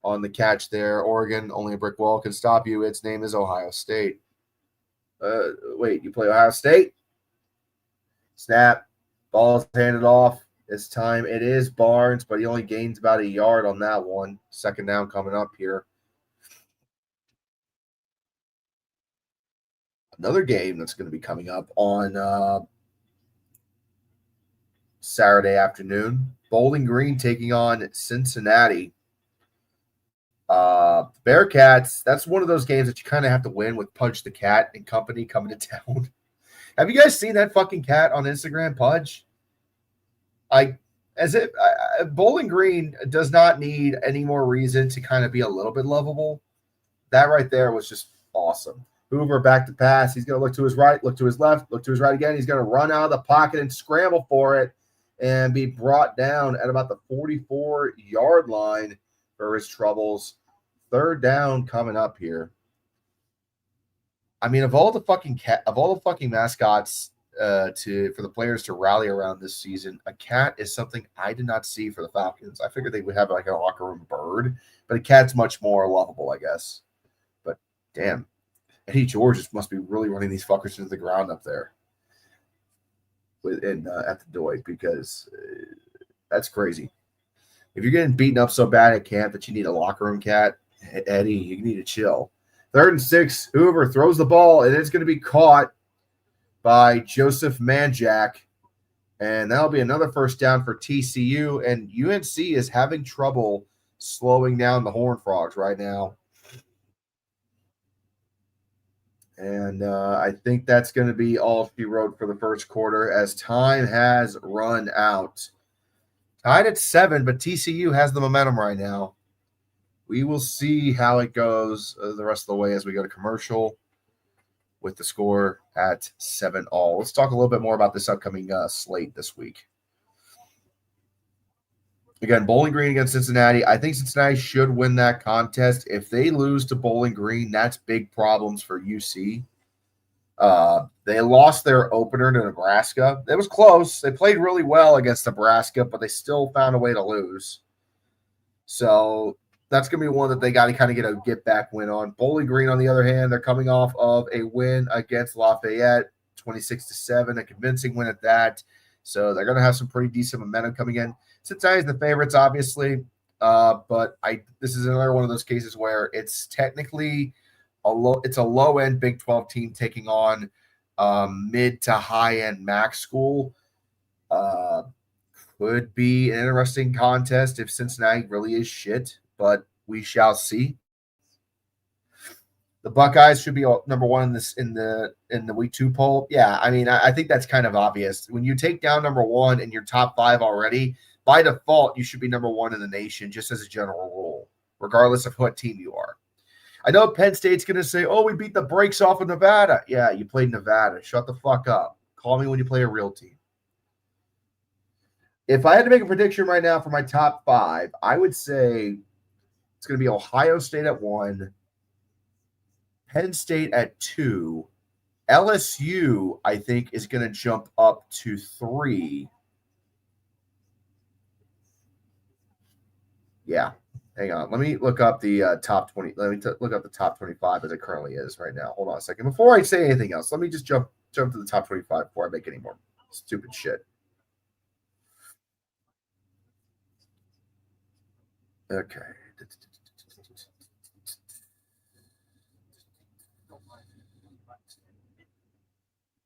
on the catch there. Oregon, only a brick wall can stop you. Its name is Ohio State. Wait, you play Ohio State? Snap. Ball's handed off. This time it is Barnes, but he only gains about a yard on that one. Second down coming up here. Another game that's going to be coming up on Saturday afternoon. Bowling Green taking on Cincinnati. Bearcats, that's one of those games that you kind of have to win with Pudge the Cat and company coming to town. Have you guys seen that fucking cat on Instagram, Pudge? Bowling Green does not need any more reason to kind of be a little bit lovable. That right there was just awesome. Hoover back to pass. He's going to look to his right, look to his left, look to his right again. He's going to run out of the pocket and scramble for it and be brought down at about the 44-yard line for his troubles. Third down coming up here. I mean, of all the fucking mascots for the players to rally around this season, a cat is something I did not see for the Falcons. I figured they would have like a locker room bird, but a cat's much more lovable, I guess. But damn, Eddie George just must be really running these fuckers into the ground up there at the Doy, because that's crazy. If you're getting beaten up so bad at camp that you need a locker room cat, Eddie, you need to chill. 3rd and 6, Hoover throws the ball, and it's going to be caught by Joseph Manjack. And that'll be another first down for TCU. And UNC is having trouble slowing down the Horned Frogs right now. And I think that's going to be all she wrote for the first quarter as time has run out. Tied at 7, but TCU has the momentum right now. We will see how it goes the rest of the way as we go to commercial with the score at 7-all. Let's talk a little bit more about this upcoming slate this week. Again, Bowling Green against Cincinnati. I think Cincinnati should win that contest. If they lose to Bowling Green, that's big problems for UC. They lost their opener to Nebraska. It was close. They played really well against Nebraska, but they still found a way to lose. So that's going to be one that they got to kind of get a get-back win on. Bowling Green, on the other hand, they're coming off of a win against Lafayette, 26-7, a convincing win at that. So they're going to have some pretty decent momentum coming in. Cincinnati's the favorites, obviously, but this is another one of those cases where it's technically a low-end Big 12 team taking on mid to high-end MAC school. Could be an interesting contest if Cincinnati really is shit, but we shall see. The Buckeyes should be number 1 in the week 2 poll. Yeah, I mean, I think that's kind of obvious. When you take down number 1 in your top 5 already, by default, you should be number 1 in the nation, just as a general rule, regardless of what team you are. I know Penn State's going to say, oh, we beat the brakes off of Nevada. Yeah, you played Nevada. Shut the fuck up. Call me when you play a real team. If I had to make a prediction right now for my top 5, I would say it's going to be Ohio State at 1, Penn State at 2, LSU, I think, is going to jump up to 3. Yeah. Hang on. Let me look up the top 20. Let me look up the top 25 as it currently is right now. Hold on a second. Before I say anything else, let me just jump to the top 25 before I make any more stupid shit. Okay.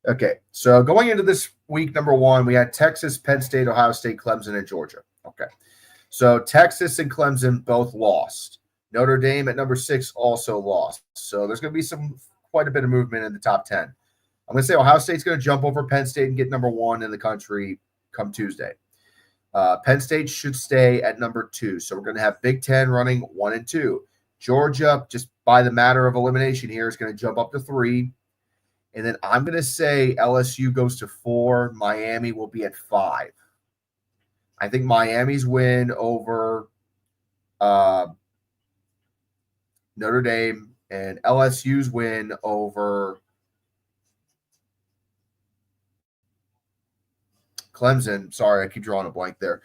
Okay. So going into this week, number 1, we had Texas, Penn State, Ohio State, Clemson, and Georgia. Okay. So Texas and Clemson both lost. Notre Dame at number 6 also lost. So there's going to be quite a bit of movement in the top 10. I'm going to say Ohio State's going to jump over Penn State and get number 1 in the country come Tuesday. Penn State should stay at number 2. So we're going to have Big Ten running 1 and 2. Georgia, just by the matter of elimination here, is going to jump up to 3. And then I'm going to say LSU goes to 4. Miami will be at 5. I think Miami's win over Notre Dame and LSU's win over Clemson. Sorry, I keep drawing a blank there.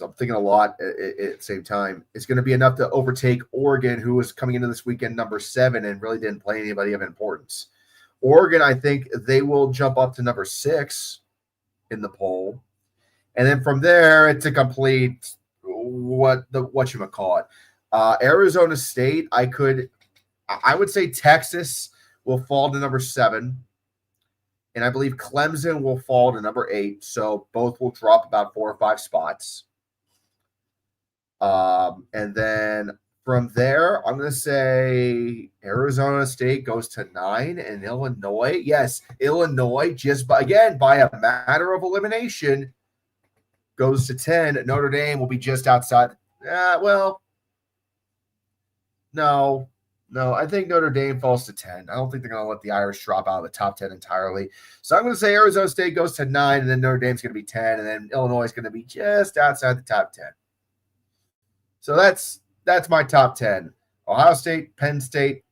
I'm thinking a lot at the same time. It's going to be enough to overtake Oregon, who was coming into this weekend number 7 and really didn't play anybody of importance. Oregon, I think they will jump up to number 6 in the poll. And then from there, it's a complete whatchamacallit. Arizona State, I would say Texas will fall to number 7. And I believe Clemson will fall to number 8. So both will drop about 4 or 5 spots. And then from there, I'm going to say Arizona State goes to 9 and Illinois. Yes, Illinois, just by a matter of elimination, goes to 10. Notre Dame will be just outside. No. I think Notre Dame falls to 10. I don't think they're going to let the Irish drop out of the top 10 entirely. So I'm going to say Arizona State goes to 9, and then Notre Dame's going to be 10, and then Illinois is going to be just outside the top 10. So that's my top 10. Ohio State, Penn State,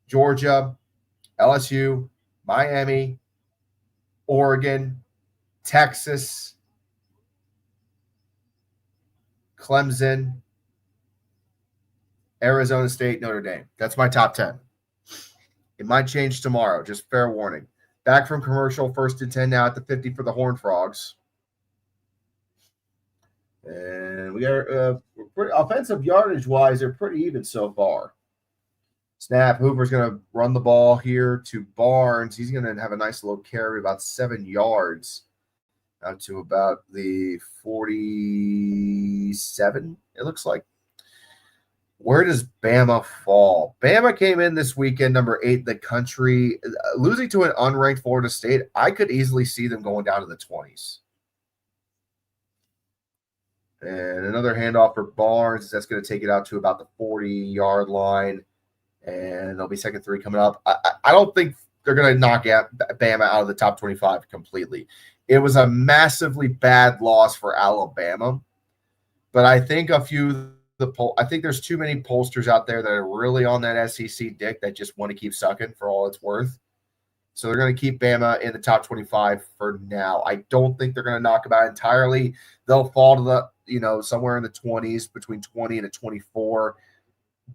Georgia, LSU, Miami, Oregon, Texas, Clemson, Arizona State, Notre Dame. That's my top 10. It might change tomorrow. Just fair warning. Back from commercial, 1st and 10 now at the 50 for the Horned Frogs. And we got offensive yardage wise, they're pretty even so far. Snap. Hoover's going to run the ball here to Barnes. He's going to have a nice little carry, about 7 yards, out to about the 47, it looks like. Where does Bama fall? Bama came in this weekend, number 8 in the country, losing to an unranked Florida State. I could easily see them going down to the 20s. And another handoff for Barnes. That's going to take it out to about the 40-yard line. And there'll be second 3 coming up. I don't think they're going to knock out Bama out of the top 25 completely. It was a massively bad loss for Alabama. But I think I think there's too many pollsters out there that are really on that SEC dick that just want to keep sucking for all it's worth. So they're going to keep Bama in the top 25 for now. I don't think they're going to knock them out entirely. They'll fall to the, somewhere in the 20s, between 20 and a 24.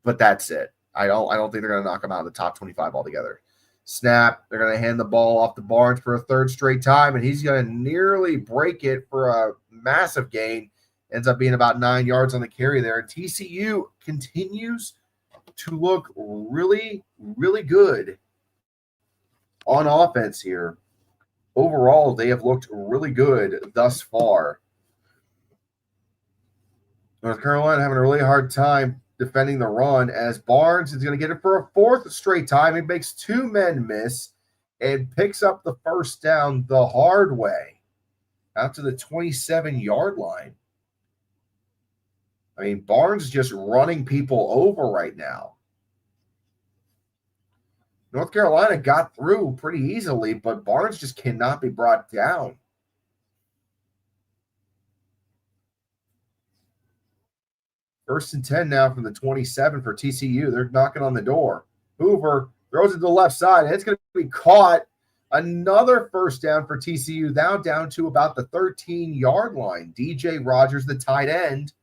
But that's it. I don't think they're going to knock them out of the top 25 altogether. Snap. They're going to hand the ball off to Barnes for a 3rd straight time, and he's going to nearly break it for a massive gain. Ends up being about 9 yards on the carry there. And TCU continues to look really, really good on offense here. Overall, they have looked really good thus far. North Carolina having a really hard time defending the run, as Barnes is going to get it for a 4th straight time. He makes 2 men miss and picks up the first down the hard way out to the 27-yard line. I mean, Barnes is just running people over right now. North Carolina got through pretty easily, but Barnes just cannot be brought down. First and 10 now from the 27 for TCU. They're knocking on the door. Hoover throws it to the left side, and it's going to be caught. Another first down for TCU, now down to about the 13-yard line. DJ Rogers, the tight end,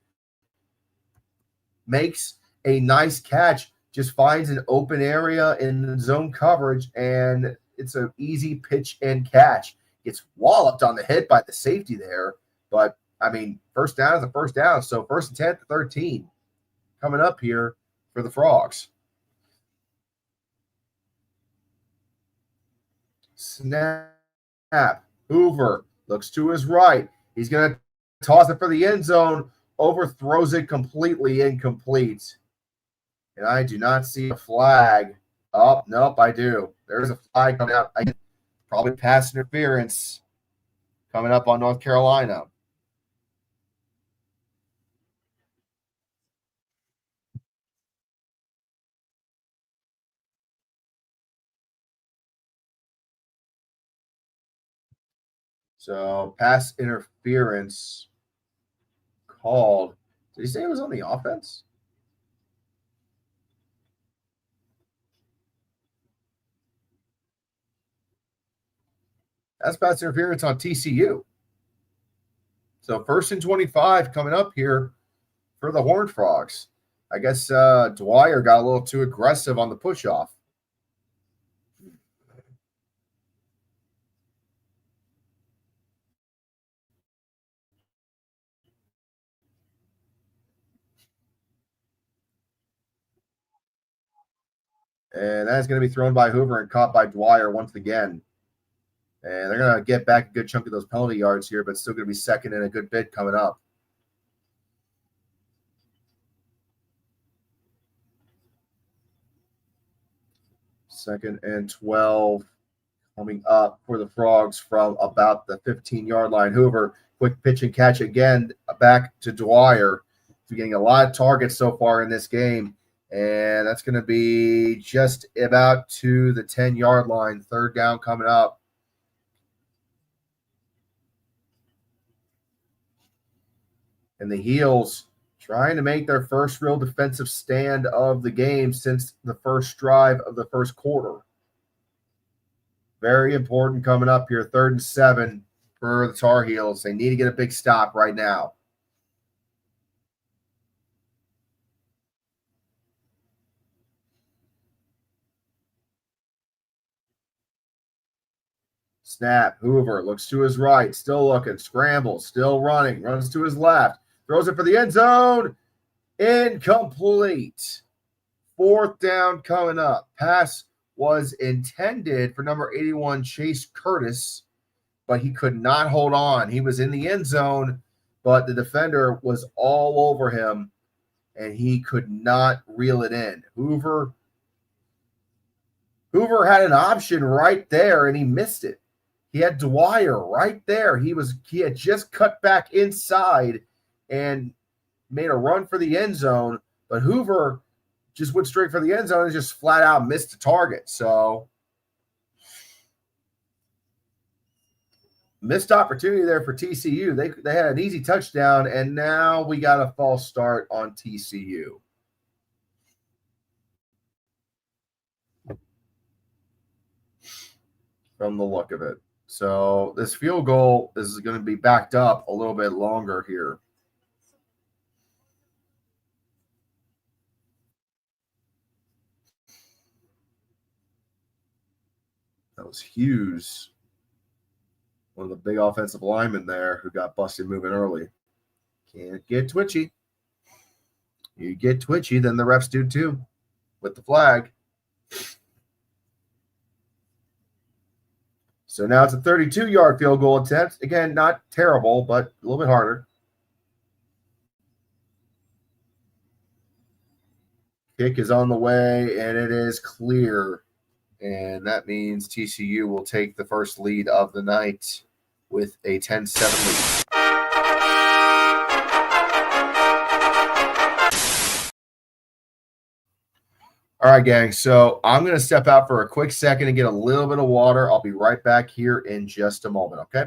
makes a nice catch, just finds an open area in the zone coverage, and it's an easy pitch and catch. Gets walloped on the head by the safety there, but I mean, first down is a first down. So 1st and 10 to 13 coming up here for the Frogs. Snap. Hoover looks to his right. He's going to toss it for the end zone. Overthrows it completely, incomplete. And I do not see a flag. Oh, nope, I do. There's a flag coming out. Probably pass interference coming up on North Carolina. So pass interference called. Did he say it was on the offense? That's pass interference on TCU. So 1st and 25 coming up here for the Horned Frogs. I guess Dwyer got a little too aggressive on the push-off. And that's going to be thrown by Hoover and caught by Dwyer once again. And they're going to get back a good chunk of those penalty yards here, but still going to be second and a good bit coming up. Second and 12 coming up for the Frogs from about the 15-yard line. Hoover, quick pitch and catch again, back to Dwyer. He's getting a lot of targets so far in this game. And that's going to be just about to the 10-yard line. 3rd down coming up. And the Heels trying to make their first real defensive stand of the game since the first drive of the first quarter. Very important coming up here. 3rd and 7 for the Tar Heels. They need to get a big stop right now. Snap. Hoover looks to his right, still looking, scrambles, still running, runs to his left, Throws it for the end zone. Incomplete. 4th down coming up. Pass was intended for number 81, Chase Curtis, but he could not hold on. He was in the end zone, but the defender was all over him, and he could not reel it in. Hoover had an option right there, and he missed it. He had Dwyer right there. He had just cut back inside and made a run for the end zone, but Hoover just went straight for the end zone and just flat out missed the target. So missed opportunity there for TCU. They had an easy touchdown, and now we got a false start on TCU. From the look of it. So this field goal is going to be backed up a little bit longer here. That was Hughes, one of the big offensive linemen there who got busted moving early. Can't get twitchy. You get twitchy, then the refs do too with the flag. So now it's a 32-yard field goal attempt. Again, not terrible, but a little bit harder. Kick is on the way, and it is clear. And that means TCU will take the first lead of the night with a 10-7 lead. All right, gang. So I'm going to step out for a quick second and get a little bit of water. I'll be right back here in just a moment, okay?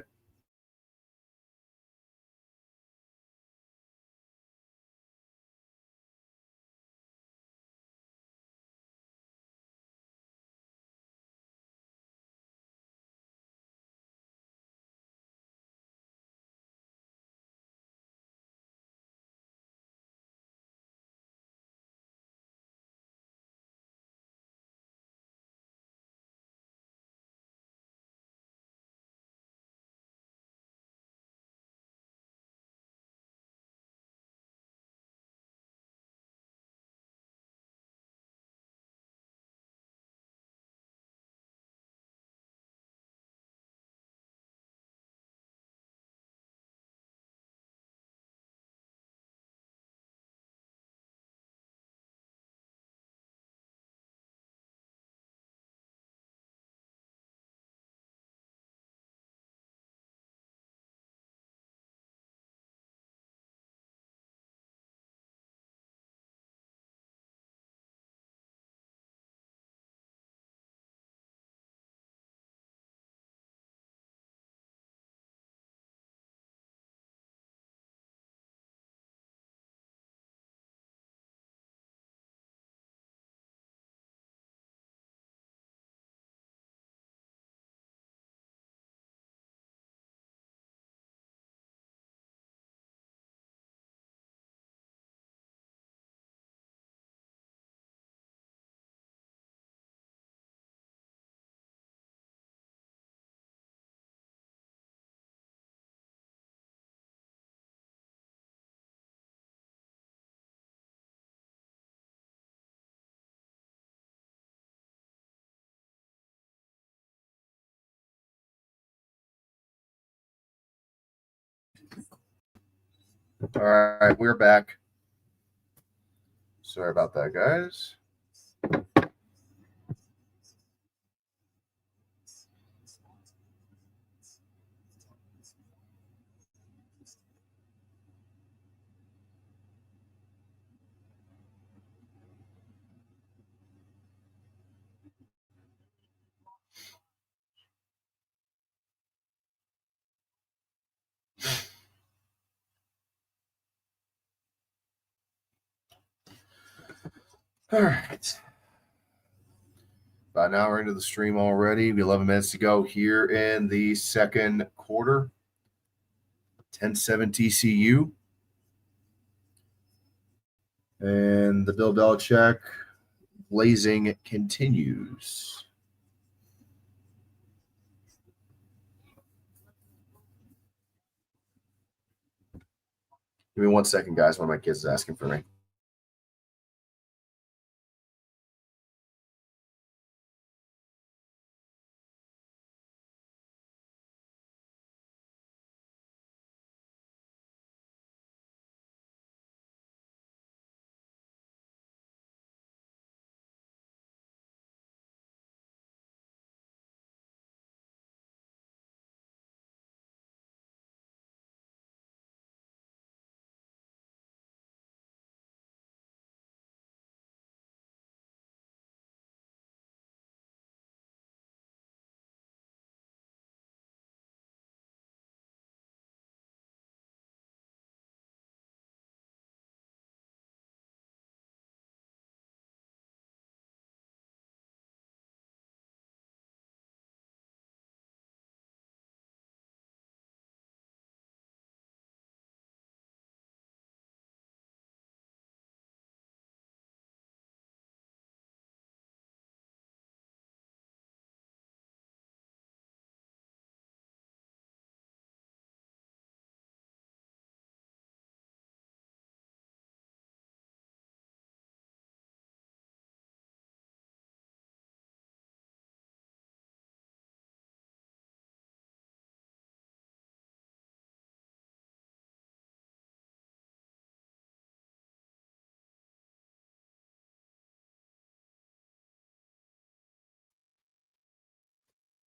All right, we're back. Sorry about that, guys. All right. About an hour into the stream already. 11 minutes to go here in the second quarter. 10-7 TCU. And the Bill Belichick blazing continues. Give me 1 second, guys. One of my kids is asking for me.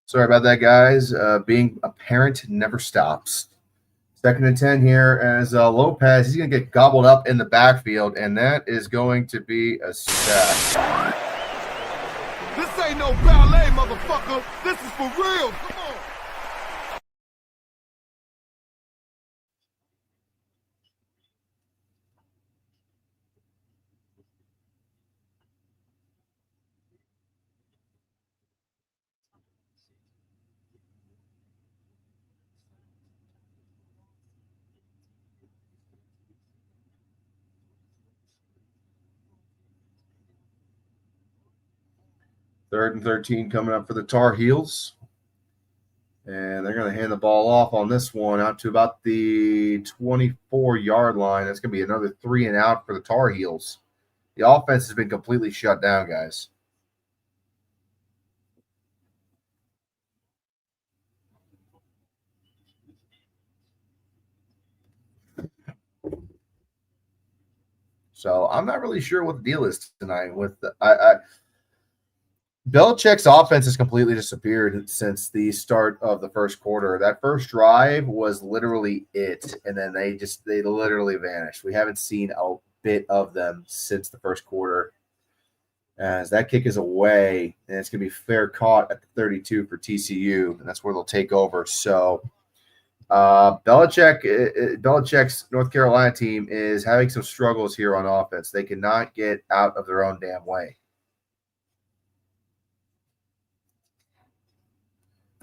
Sorry about that, guys. Being a parent never stops. 2nd and 10 here as Lopez. He's going to get gobbled up in the backfield, and that is going to be a sack. This ain't no ballet, motherfucker. This is for real. Come on. Third and 13 coming up for the Tar Heels. And they're going to hand the ball off on this one out to about the 24-yard line. That's going to be another 3 and out for the Tar Heels. The offense has been completely shut down, guys. So I'm not really sure what the deal is tonight with Belichick's offense has completely disappeared since the start of the first quarter. That first drive was literally it, and then they literally vanished. We haven't seen a bit of them since the first quarter. As that kick is away, and it's going to be fair caught at the 32 for TCU, and that's where they'll take over. So Belichick's North Carolina team is having some struggles here on offense. They cannot get out of their own damn way.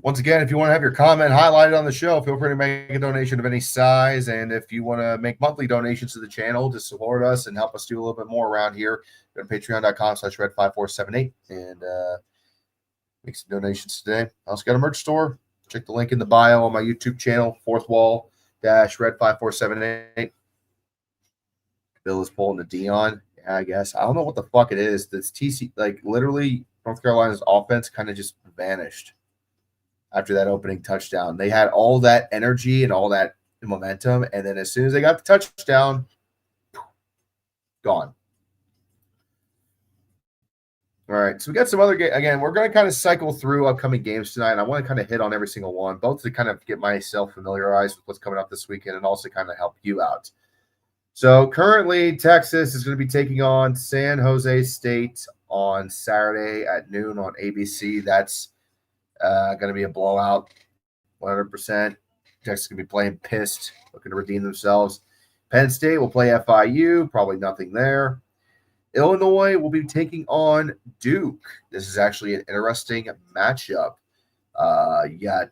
Once again, if you want to have your comment highlighted on the show, feel free to make a donation of any size. And if you want to make monthly donations to the channel to support us and help us do a little bit more around here, go to patreon.com/red5478 and make some donations today. I also got a merch store. Check the link in the bio on my YouTube channel, Fourth Wall -red5478. Bill is pulling the Dion. Yeah, I guess. I don't know what the fuck it is. This TC, like literally North Carolina's offense kind of just vanished after that opening touchdown. They had all that energy and all that momentum, and then as soon as they got the touchdown, gone. All right, so we got some other games. Again, we're going to kind of cycle through upcoming games tonight, and I want to kind of hit on every single one, both to kind of get myself familiarized with what's coming up this weekend and also kind of help you out. So currently, Texas is going to be taking on San Jose State on Saturday at noon on ABC. That's going to be a blowout, 100%. Texas is going to be playing pissed, looking to redeem themselves. Penn State will play FIU, probably nothing there. Illinois will be taking on Duke. This is actually an interesting matchup. You got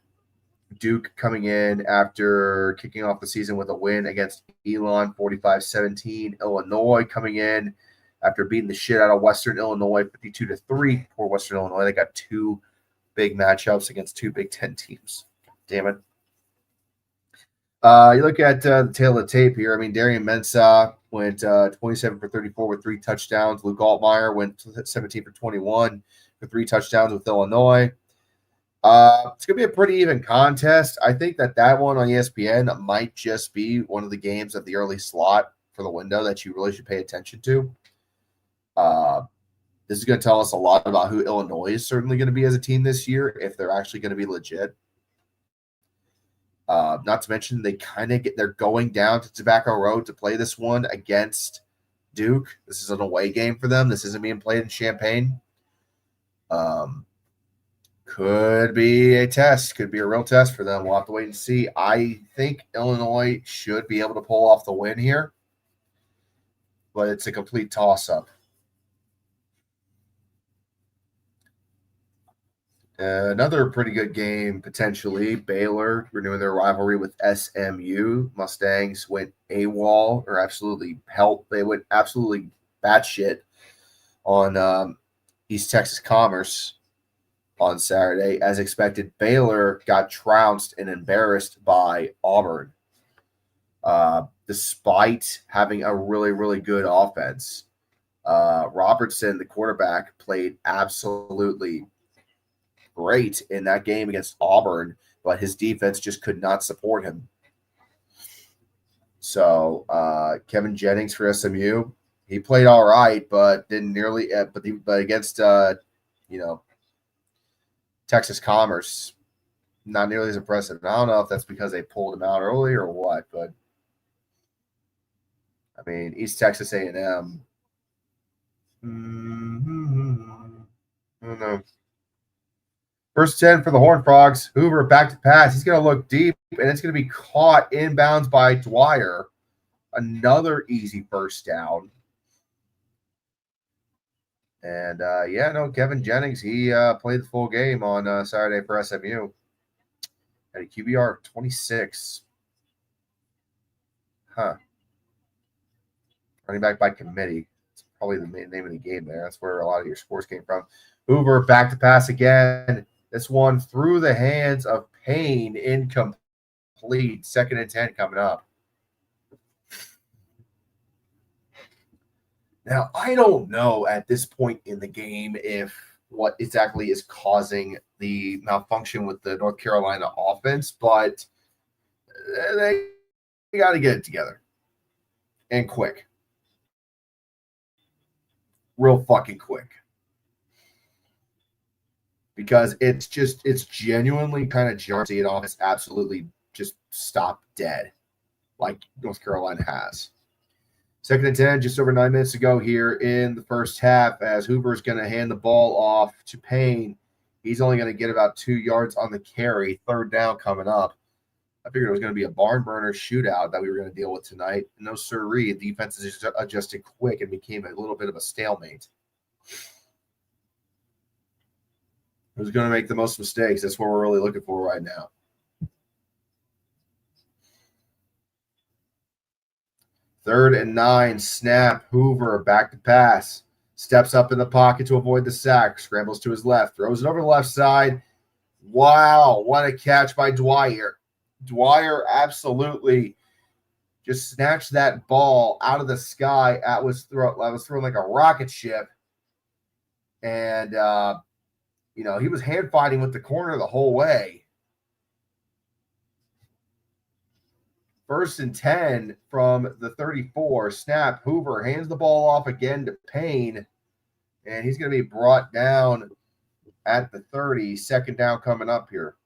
Duke coming in after kicking off the season with a win against Elon, 45-17. Illinois coming in after beating the shit out of Western Illinois, 52-3 for Western Illinois. They got two big matchups against two Big Ten teams. Damn it. You look at the tail of the tape here. I mean, Darian Mensah went 27 for 34 with 3 touchdowns. Luke Altmaier went 17 for 21 for 3 touchdowns with Illinois. It's going to be a pretty even contest. I think that one on ESPN might just be one of the games of the early slot for the window that you really should pay attention to. This is going to tell us a lot about who Illinois is certainly going to be as a team this year, if they're actually going to be legit. Not to mention they're going down to Tobacco Road to play this one against Duke. This is an away game for them. This isn't being played in Champaign. Could be a test. Could be a real test for them. We'll have to wait and see. I think Illinois should be able to pull off the win here, but it's a complete toss-up. Another pretty good game, potentially. Baylor renewing their rivalry with SMU. Mustangs went AWOL, or absolutely help. They went absolutely batshit on East Texas Commerce on Saturday. As expected, Baylor got trounced and embarrassed by Auburn, despite having a really, really good offense. Robertson, the quarterback, played absolutely great in that game against Auburn, but his defense just could not support him. So Kevin Jennings for SMU, he played all right, but didn't nearly. But against Texas Commerce, not nearly as impressive. And I don't know if that's because they pulled him out early or what, but I mean, East Texas A&M. I don't know. First 10 for the Horned Frogs. Hoover back to pass. He's going to look deep, and it's going to be caught inbounds by Dwyer. Another easy first down. And, Kevin Jennings, he played the full game on Saturday for SMU. At a QBR of 26. Running back by committee. It's probably the main name of the game there. That's where a lot of your scores came from. Hoover back to pass again. This one through the hands of Payne, incomplete. 2nd and 10 coming up. Now, I don't know at this point in the game if what exactly is causing the malfunction with the North Carolina offense, but they got to get it together. And quick. Real fucking quick. Because it's genuinely kind of jarring. It offense absolutely just stopped dead, like North Carolina has. 2nd and 10, just over 9 minutes to go here in the first half, as Hoover's going to hand the ball off to Payne. He's only going to get about 2 yards on the carry. 3rd down coming up. I figured it was going to be a barn burner shootout that we were going to deal with tonight. No sirree. The defense is adjusted quick and became a little bit of a stalemate. Who's going to make the most mistakes? That's what we're really looking for right now. Third and 9, snap. Hoover back to pass. Steps up in the pocket to avoid the sack. Scrambles to his left. Throws it over the left side. Wow, what a catch by Dwyer. Dwyer absolutely just snatched that ball out of the sky. I was thrown like a rocket ship. And, he was hand fighting with the corner the whole way. 1st and 10 from the 34. Snap. Hoover hands the ball off again to Payne. And he's going to be brought down at the 30. 2nd down coming up here.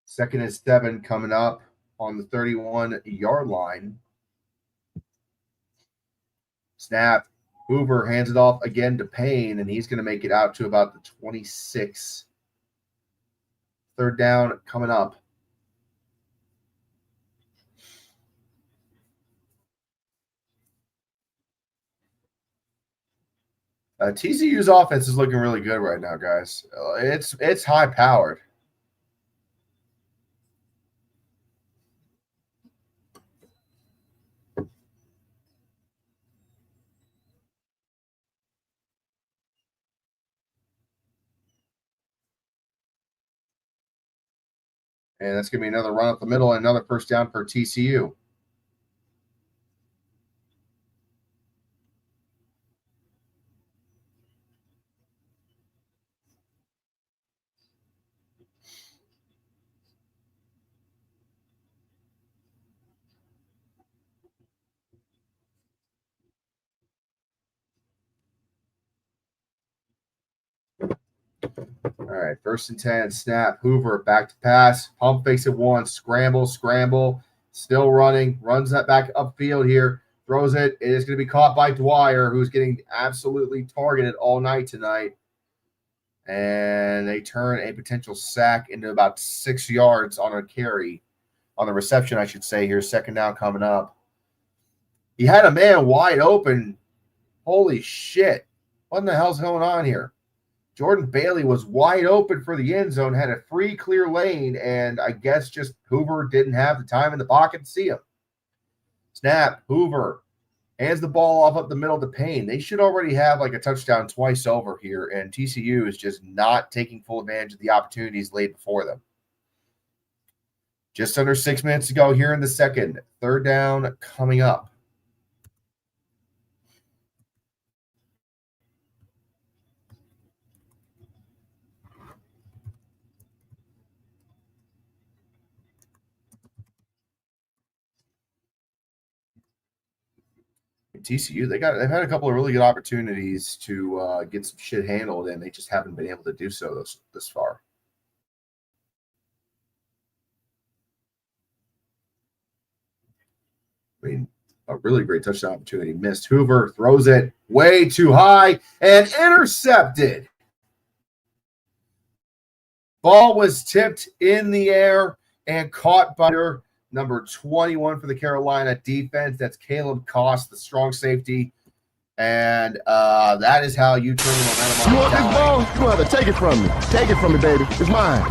Second and 7 coming up on the 31-yard line. Snap. Hoover hands it off again to Payne, and he's going to make it out to about the 26. 3rd down coming up. TCU's offense is looking really good right now, guys. It's high-powered. And that's going to be another run up the middle and another first down for TCU. All right, 1st and 10, snap, Hoover, back to pass, pump fakes it once, scramble, still running, runs that back upfield here, throws it. It is going to be caught by Dwyer, who's getting absolutely targeted all night tonight. And they turn a potential sack into about 6 yards on a carry, on the reception, I should say, here, 2nd down coming up. He had a man wide open. Holy shit. What in the hell's going on here? Jordan Bailey was wide open for the end zone, had a free clear lane, and I guess just Hoover didn't have the time in the pocket to see him. Snap, Hoover hands the ball off up the middle to Payne. They should already have like a touchdown twice over here, and TCU is just not taking full advantage of the opportunities laid before them. Just under 6 minutes to go here in the second. 3rd down coming up. TCU, they've had a couple of really good opportunities to get some shit handled, and they just haven't been able to do so this far. I mean, a really great touchdown opportunity missed. Hoover throws it way too high and intercepted. Ball was tipped in the air and caught by number 21 for the Carolina defense. That's Caleb Koss, the strong safety. And that is how you turn the momentum on. You want this ball? You want to take it from me. Take it from me, baby. It's mine.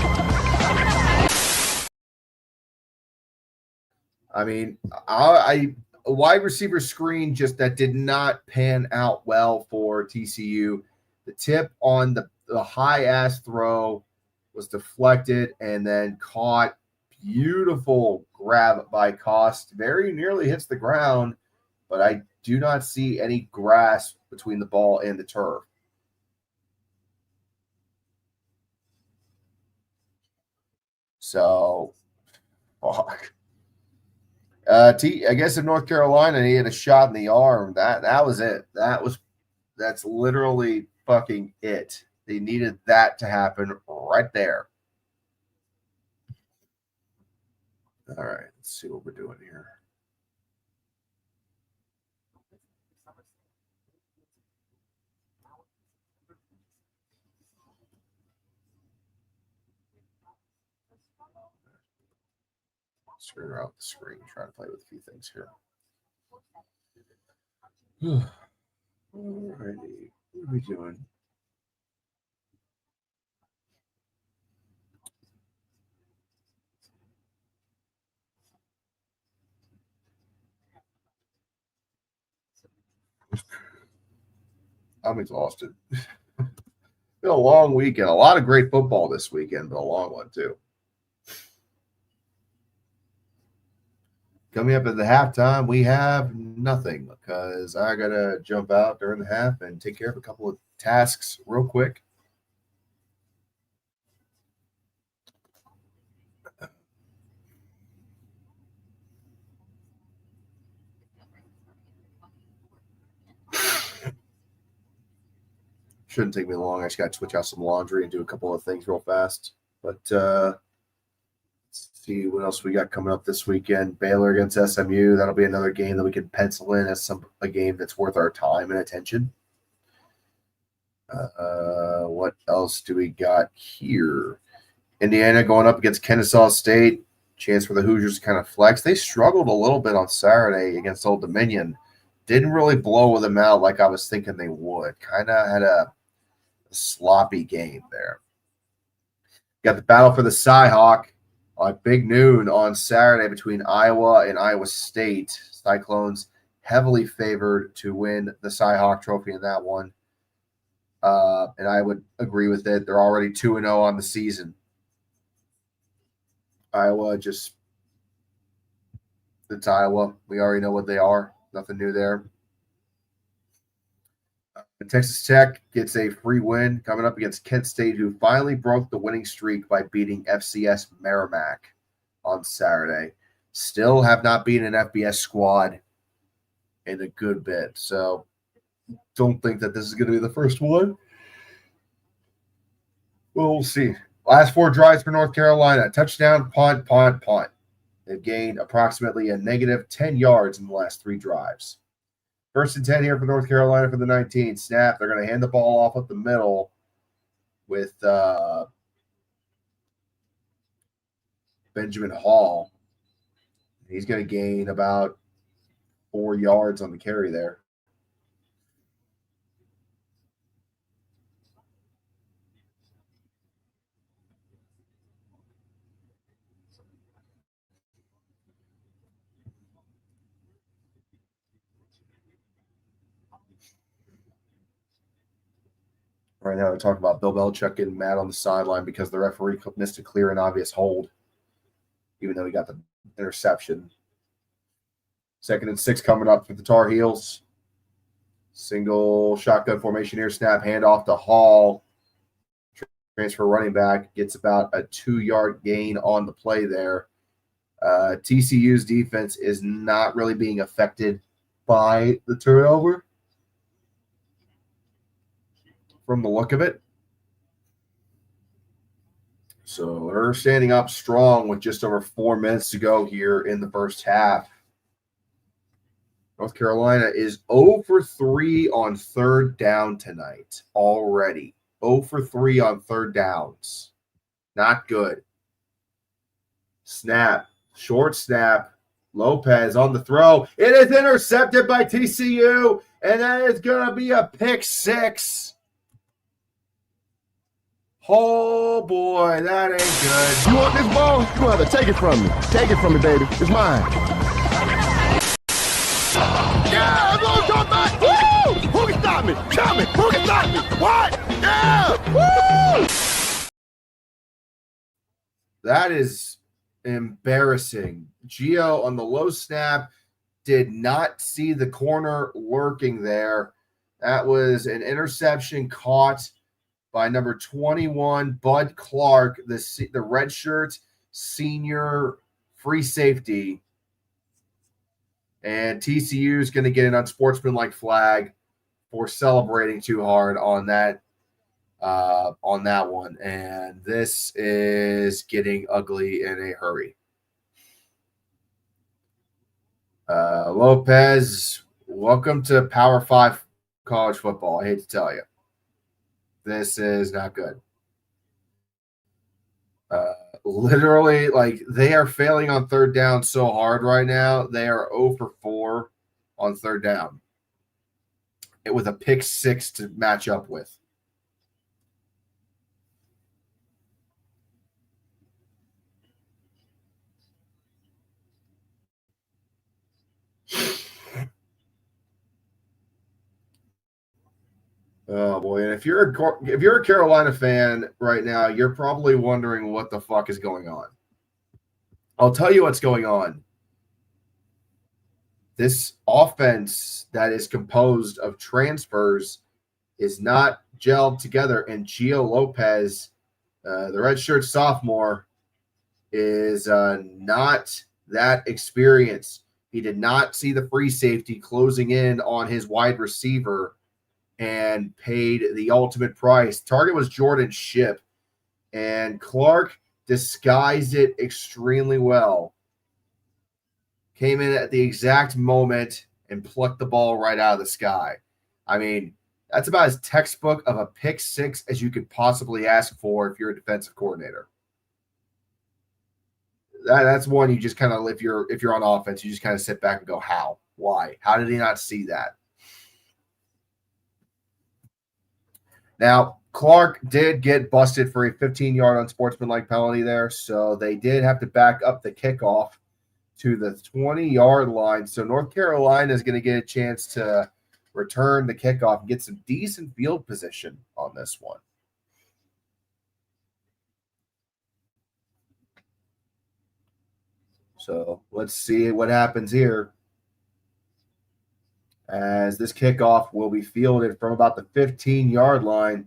I mean, a wide receiver screen just that did not pan out well for TCU. The tip on the high-ass throw was deflected and then caught. Beautiful grab by Koss. Very nearly hits the ground, but I do not see any grass between the ball and the turf. So, fuck. I guess in North Carolina, he had a shot in the arm. That was it. That's literally fucking it. They needed that to happen right there. All right, let's see what we're doing here. Screen out the screen, trying to play with a few things here. Alrighty, what are we doing? I'm exhausted. Been a long weekend. A lot of great football this weekend, but a long one too. Coming up at the halftime, we have nothing because I got to jump out during the half and take care of a couple of tasks real quick. Shouldn't take me long. I just got to switch out some laundry and do a couple of things real fast. But let's see what else we got coming up this weekend. Baylor against SMU. That'll be another game that we can pencil in as a game that's worth our time and attention. What else do we got here? Indiana going up against Kennesaw State. Chance for the Hoosiers to kind of flex. They struggled a little bit on Saturday against Old Dominion. Didn't really blow them out like I was thinking they would. Kind of had a sloppy game there. Got the battle for the Cyhawk on big noon on Saturday between Iowa and Iowa State. Cyclones heavily favored to win the Cyhawk trophy in that one. And I would agree with it. They're already 2-0 on the season. Iowa it's Iowa. We already know what they are. Nothing new there. Texas Tech gets a free win coming up against Kent State, who finally broke the winning streak by beating FCS Merrimack on Saturday. Still have not beaten an FBS squad in a good bit. So don't think that this is going to be the first one. Well, we'll see. Last 4 drives for North Carolina. Touchdown, punt, punt, punt. They've gained approximately a negative 10 yards in the last 3 drives. 1st and 10 here for North Carolina for the 19. Snap. They're going to hand the ball off up the middle with Benjamin Hall. He's going to gain about 4 yards on the carry there. Right now, they're talking about Bill Belichick getting mad on the sideline because the referee missed a clear and obvious hold, even though he got the interception. 2nd and 6 coming up for the Tar Heels. Single shotgun formation here. Snap, handoff to Hall. Transfer running back. Gets about a 2-yard gain on the play there. TCU's defense is not really being affected by the turnover from the look of it. So they're standing up strong with just over 4 minutes to go here in the first half. North Carolina is 0 for 3 on 3rd down tonight already. 0 for 3 on 3rd downs. Not good. Snap. Short snap. Lopez on the throw. It is intercepted by TCU, and that is going to be a pick 6. Oh, boy, that ain't good. You want this ball? You gonna have to take it from me. Take it from me, baby. It's mine. Yeah, I'm gonna come back. Woo! Who can stop me? Tell me. Who can stop me? What? Yeah! Woo! That is embarrassing. Gio on the low snap did not see the corner lurking there. That was an interception caught by number 21, Bud Clark, the redshirt senior free safety. And TCU is going to get an unsportsmanlike flag for celebrating too hard on that one. And this is getting ugly in a hurry. Lopez, welcome to Power 5 college football. I hate to tell you. This is not good. Literally, like, they are failing on 3rd down so hard right now. They are 0 for 4 on 3rd down. With a pick 6 to match up with. Oh boy! And if you're a Carolina fan right now, you're probably wondering what the fuck is going on. I'll tell you what's going on. This offense that is composed of transfers is not gelled together, and Gio Lopez, the redshirt sophomore, is not that experienced. He did not see the free safety closing in on his wide receiver and paid the ultimate price. Target was Jordan Shipp, and Clark disguised it extremely well. Came in at the exact moment and plucked the ball right out of the sky. I mean, that's about as textbook of a pick 6 as you could possibly ask for if you're a defensive coordinator. That's one you just kind of, if you're on offense, you just kind of sit back and go, how? Why? How did he not see that? Now, Clark did get busted for a 15-yard unsportsmanlike penalty there, so they did have to back up the kickoff to the 20-yard line. So North Carolina is going to get a chance to return the kickoff and get some decent field position on this one. So let's see what happens here. As this kickoff will be fielded from about the 15-yard line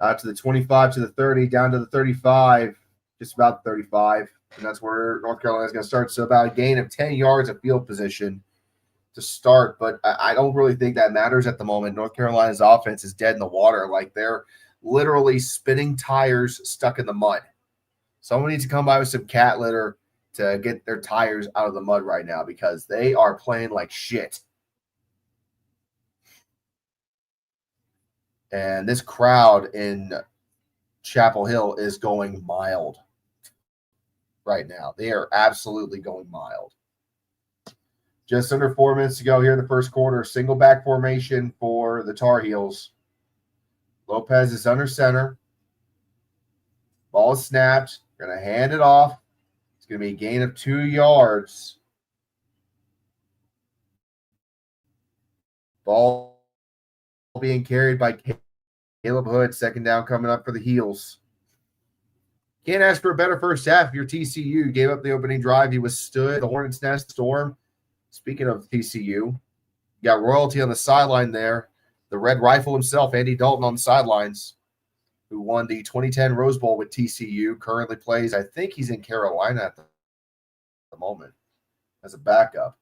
out to the 25, to the 30, down to the 35, just about 35. And that's where North Carolina is going to start. So about a gain of 10 yards of field position to start. But I don't really think that matters at the moment. North Carolina's offense is dead in the water. Like, they're literally spinning tires stuck in the mud. Someone needs to come by with some cat litter to get their tires out of the mud right now, because they are playing like shit. And this crowd in Chapel Hill is going mild right now. They are absolutely going mild. Just under 4 minutes to go here in the first quarter. Single back formation for the Tar Heels. Lopez is under center. Ball is snapped. Going to hand it off. It's going to be a gain of 2 yards. Ball being carried by Caleb Hood. Second down coming up for the Heels. Can't ask for a better first half if you're TCU. Gave up the opening drive. He withstood the Hornets' Nest storm. Speaking of TCU, you got royalty on the sideline there. The Red Rifle himself, Andy Dalton, on the sidelines, who won the 2010 Rose Bowl with TCU, currently plays, I think he's in Carolina at the moment as a backup.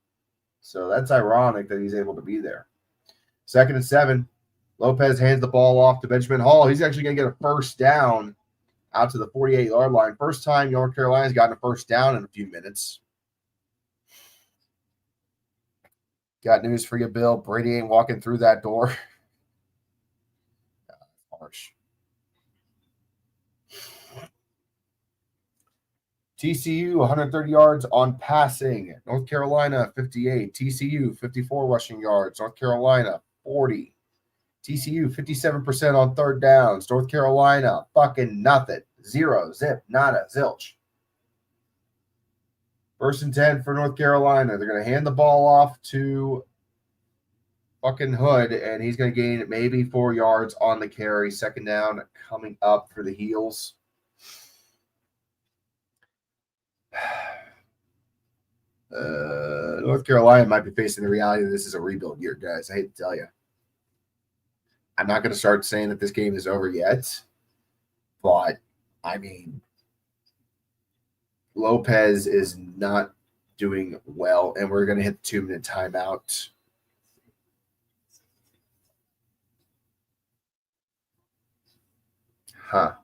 So that's ironic that he's able to be there. 2nd and 7. Lopez hands the ball off to Benjamin Hall. He's actually going to get a first down out to the 48-yard line. First time North Carolina's gotten a first down in a few minutes. Got news for you, Bill. Brady ain't walking through that door. Harsh. TCU, 130 yards on passing. North Carolina, 58. TCU, 54 rushing yards. North Carolina, 40. TCU, 57% on third downs. North Carolina, fucking nothing. 0, zip, nada, zilch. 1st and 10 for North Carolina. They're going to hand the ball off to fucking Hood, and he's going to gain maybe 4 yards on the carry. 2nd down coming up for the Heels. North Carolina might be facing the reality that this is a rebuild year, guys. I hate to tell you. I'm not going to start saying that this game is over yet, but, I mean, Lopez is not doing well, and we're going to hit the 2-minute timeout. Huh.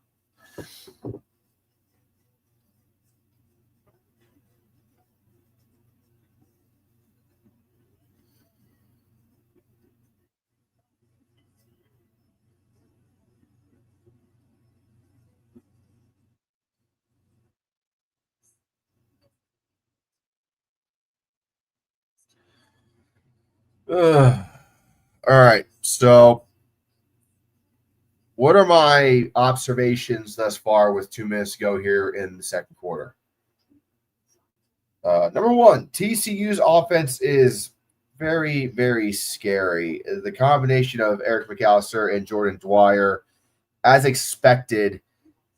All right, so what are my observations thus far with 2 minutes to go here in the second quarter? Number one, TCU's offense is very, very scary. The combination of Eric McAllister and Jordan Dwyer, as expected,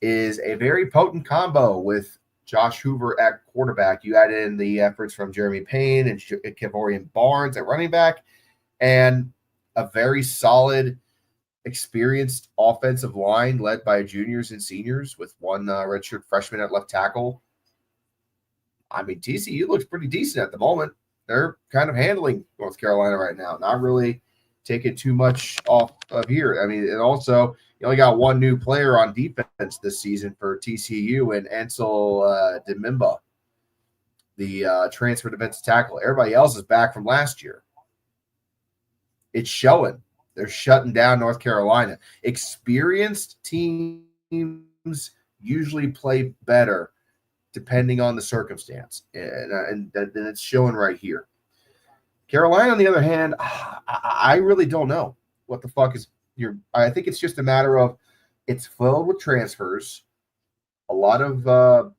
is a very potent combo with Josh Hoover at quarterback. You add in the efforts from Jeremy Payne and Kevorian Barnes at running back, and a very solid, experienced offensive line led by juniors and seniors with one redshirt freshman at left tackle. I mean, TCU looks pretty decent at the moment. They're kind of handling North Carolina right now, not really taking too much off of here. I mean, and also you only got one new player on defense this season for TCU, and Ansel Demimba, the transfer defensive tackle. Everybody else is back from last year. It's showing. They're shutting down North Carolina. Experienced teams usually play better depending on the circumstance, and it's showing right here. Carolina, on the other hand, I really don't know what the fuck is your. I think it's just a matter of it's filled with transfers, a lot of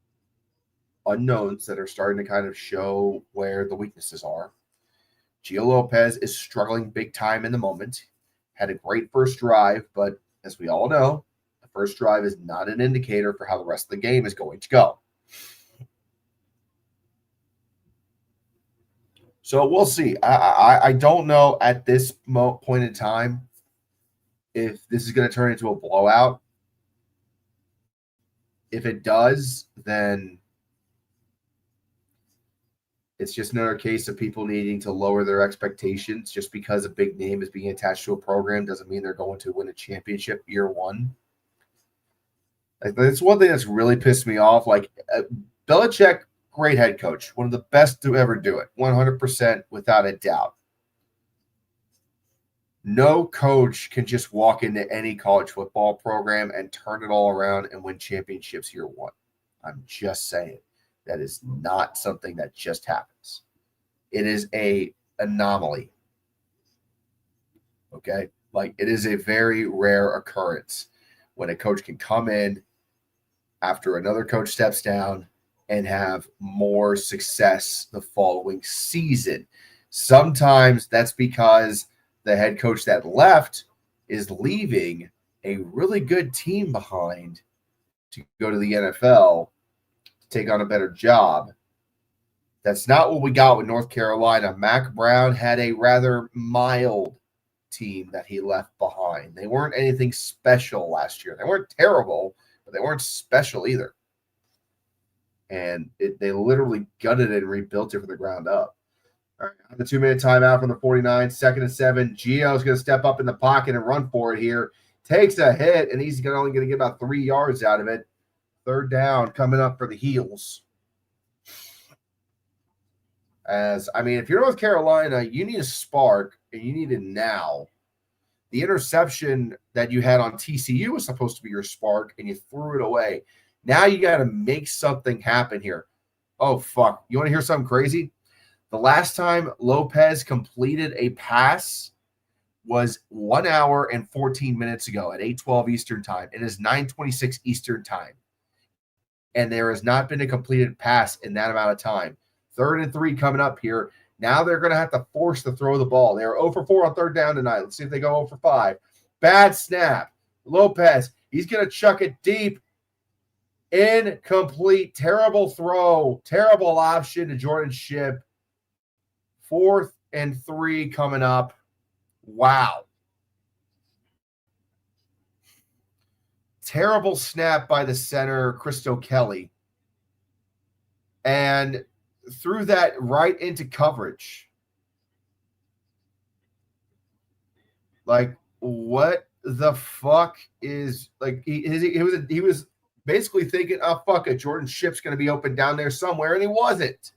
unknowns that are starting to kind of show where the weaknesses are. Gio Lopez is struggling big time in the moment. Had a great first drive, but as we all know, the first drive is not an indicator for how the rest of the game is going to go. So we'll see. I don't know at this point in time if this is going to turn into a blowout. If it does, then it's just another case of people needing to lower their expectations. Just because a big name is being attached to a program doesn't mean they're going to win a championship year one. Like, that's one thing that's really pissed me off. Like, Belichick, great head coach, one of the best to ever do it, 100% without a doubt. No coach can just walk into any college football program and turn it all around and win championships year one. I'm just saying. That is not something that just happens. It is an anomaly. Okay? Like, it is a very rare occurrence when a coach can come in after another coach steps down and have more success the following season. Sometimes that's because the head coach that left is leaving a really good team behind to go to the NFL, take on a better job. That's not what we got with North Carolina. Mac Brown had a rather mild team that he left behind. They weren't anything special last year. They weren't terrible, but they weren't special either. And they literally gutted it and rebuilt it from the ground up. All right, the 2-minute timeout from the 49, 2nd and 7. Gio's going to step up in the pocket and run for it here. Takes a hit, and he's only going to get about 3 yards out of it. 3rd down coming up for the Heels. If you're North Carolina, you need a spark, and you need it now. The interception that you had on TCU was supposed to be your spark, and you threw it away. Now you got to make something happen here. Oh, fuck. You want to hear something crazy? The last time Lopez completed a pass was 1 hour and 14 minutes ago at 8:12 Eastern time. It is 9:26 Eastern time. And there has not been a completed pass in that amount of time. 3rd and 3 coming up here. Now they're going to have to force to throw the ball. They are 0 for 4 on 3rd down tonight. Let's see if they go 0 for 5. Bad snap. Lopez, he's going to chuck it deep. Incomplete. Terrible throw. Terrible option to Jordan Shipp. 4th and 3 coming up. Wow. Terrible snap by the center, Christo Kelly. And threw that right into coverage. Like, what the fuck is, like, he was basically thinking, oh, fuck it, Jordan Shipp's going to be open down there somewhere, and he wasn't.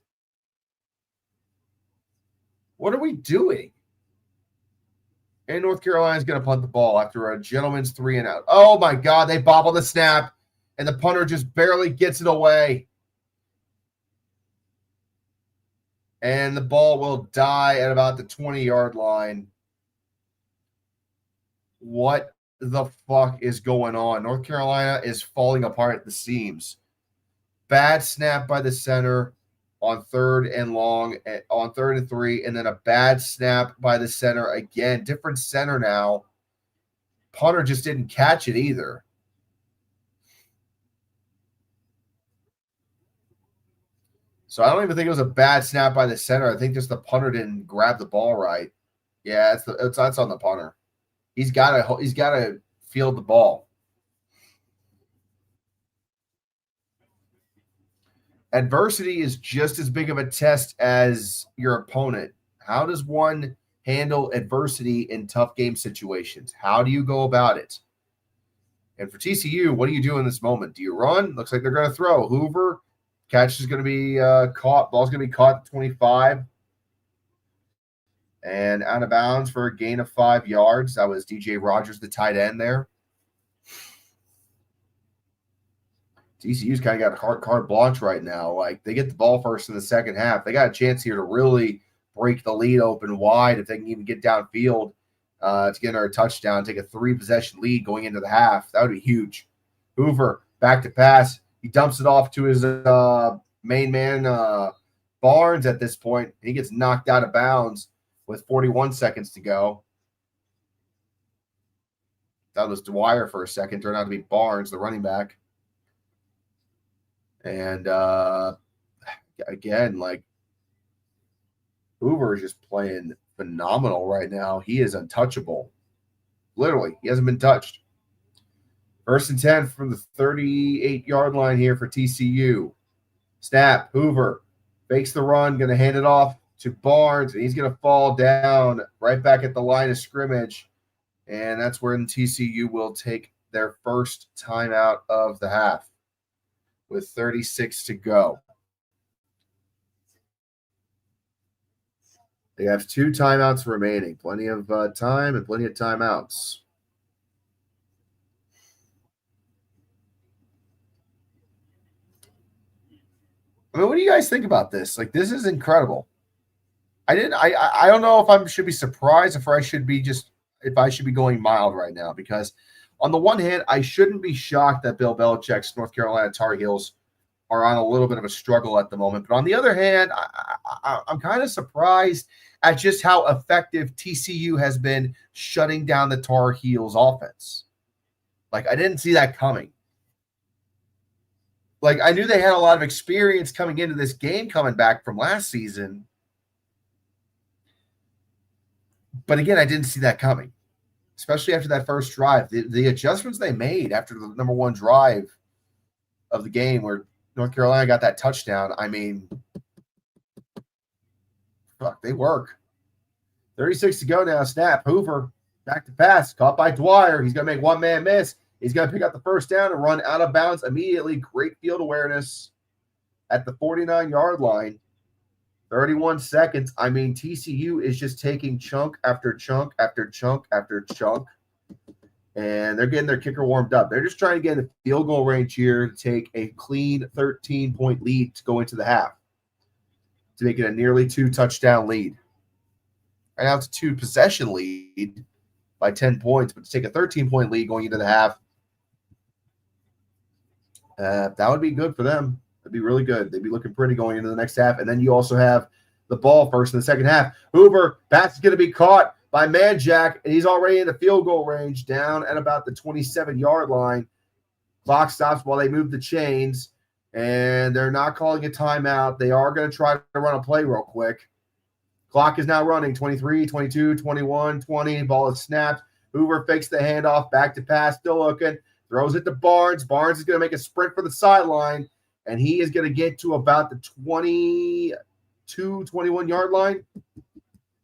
What are we doing? And North Carolina's going to punt the ball after a gentleman's 3 and out. Oh, my God. They bobble the snap, and the punter just barely gets it away. And the ball will die at about the 20-yard line. What the fuck is going on? North Carolina is falling apart at the seams. Bad snap by the center on 3rd and long, on 3rd and 3, and then a bad snap by the center again. Different center now. Punter just didn't catch it either. So I don't even think it was a bad snap by the center. I think just the punter didn't grab the ball right. Yeah, that's on the punter. He's got to field the ball. Adversity is just as big of a test as your opponent. How does one handle adversity in tough game situations? How do you go about it? And for TCU, what do you do in this moment? Do you run? Looks like they're going to throw. Hoover, catch is going to be caught. Ball's going to be caught at 25. And out of bounds for a gain of 5 yards. That was DJ Rogers, the tight end there. TCU's kind of got carte blanche right now. Like, they get the ball first in the second half. They got a chance here to really break the lead open wide if they can even get downfield to get another touchdown, take a 3-possession lead going into the half. That would be huge. Hoover, back to pass. He dumps it off to his main man, Barnes, at this point. He gets knocked out of bounds with 41 seconds to go. That was Dwyer for a second. Turned out to be Barnes, the running back. And again, like, Hoover is just playing phenomenal right now. He is untouchable. Literally, he hasn't been touched. 1st and 10 from the 38-yard line here for TCU. Snap, Hoover fakes the run, going to hand it off to Barnes, and he's going to fall down right back at the line of scrimmage. And that's where TCU will take their first timeout of the half with 36 to go. They have 2 timeouts remaining. Plenty of time and plenty of timeouts. I mean, what do you guys think about this? Like, this is incredible. I don't know if I should be surprised if I should be going mild right now, because on the one hand, I shouldn't be shocked that Bill Belichick's North Carolina Tar Heels are on a little bit of a struggle at the moment. But on the other hand, I'm kind of surprised at just how effective TCU has been shutting down the Tar Heels offense. Like, I didn't see that coming. Like, I knew they had a lot of experience coming into this game, coming back from last season. But again, I didn't see that coming, especially after that first drive. The adjustments they made after the number 1 drive of the game where North Carolina got that touchdown, I mean, fuck, they work. 36 to go now. Snap. Hoover back to pass. Caught by Dwyer. He's going to make one-man miss. He's going to pick up the first down and run out of bounds immediately. Great field awareness at the 49-yard line. 31 seconds. I mean, TCU is just taking chunk after chunk after chunk after chunk. And they're getting their kicker warmed up. They're just trying to get in the field goal range here to take a clean 13-point lead to go into the half, to make it a nearly 2-touchdown lead. Right now it's a 2-possession lead by 10 points, but to take a 13-point lead going into the half, that would be good for them. That'd be really good. They'd be looking pretty going into the next half. And then you also have the ball first in the second half. Hoover, pass is going to be caught by Manjack, and he's already in the field goal range, down at about the 27-yard line. Clock stops while they move the chains, and they're not calling a timeout. They are going to try to run a play real quick. Clock is now running. 23, 22, 21, 20. Ball is snapped. Hoover fakes the handoff, back to pass, still looking. Throws it to Barnes. Barnes is going to make a sprint for the sideline, and he is going to get to about the 22, 21-yard line.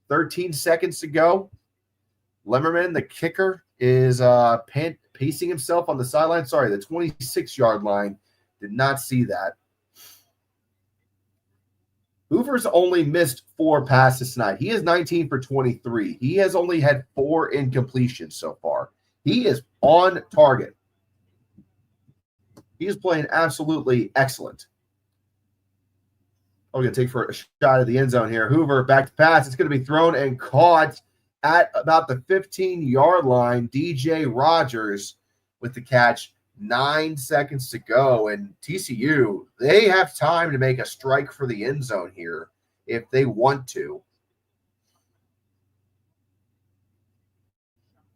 13 seconds to go. Lemmerman, the kicker, is pacing himself on the sideline. Sorry, the 26-yard line. Did not see that. Hoover's only missed 4 passes tonight. He is 19 for 23. He has only had 4 incompletions so far. He is on target. He is playing absolutely excellent. I'm going to take for a shot at the end zone here. Hoover back to pass. It's going to be thrown and caught at about the 15-yard line. DJ Rogers with the catch. 9 seconds to go. And TCU, they have time to make a strike for the end zone here if they want to.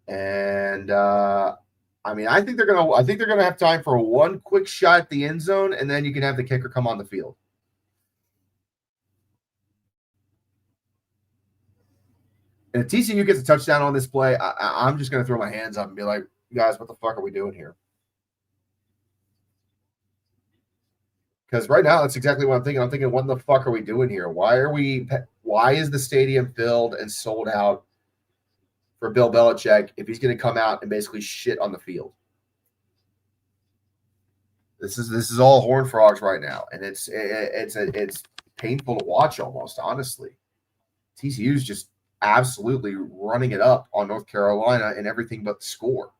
And I mean, I think they're gonna have time for one quick shot at the end zone, and then you can have the kicker come on the field. And if TCU gets a touchdown on this play, I'm just going to throw my hands up and be like, guys, what the fuck are we doing here? Because right now, that's exactly what I'm thinking. I'm thinking, what the fuck are we doing here? Why is the stadium filled and sold out for Bill Belichick if he's going to come out and basically shit on the field? This is all Horned Frogs right now, and it's painful to watch almost, honestly. TCU's just absolutely running it up on North Carolina and everything but the score.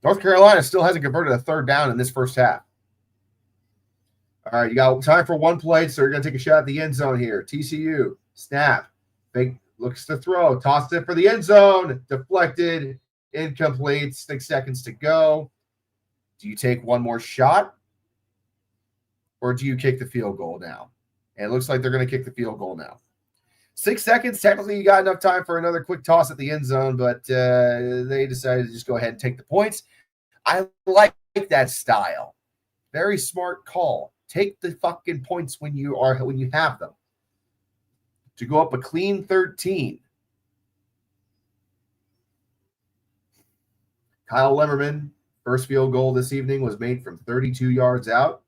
North Carolina still hasn't converted a third down in this first half. All right, you got time for one play, so you're going to take a shot at the end zone here. TCU, snap, big looks to throw, tossed it for the end zone, deflected, incomplete, 6 seconds to go. Do you take one more shot, or do you kick the field goal now? And it looks like they're going to kick the field goal now. 6 seconds. Technically, you got enough time for another quick toss at the end zone, but they decided to just go ahead and take the points. I like that style. Very smart call. Take the fucking points when you have them. To go up a clean 13. Kyle Lemmerman, first field goal this evening was made from 32 yards out.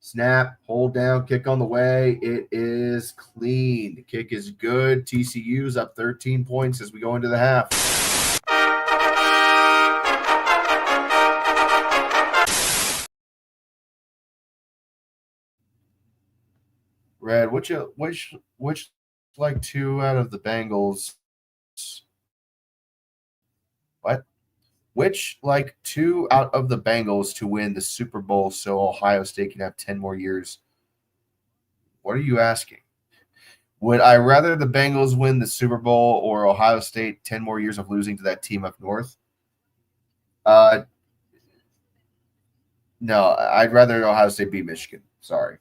Snap, hold down, kick on the way. It is clean. The kick is good. TCU's up 13 points as we go into the half. Red, which like two out of the Bengals? What? Which like two out of the Bengals to win the Super Bowl so Ohio State can have 10 more years? What are you asking? Would I rather the Bengals win the Super Bowl or Ohio State 10 more years of losing to that team up north? No, I'd rather Ohio State beat Michigan. Sorry.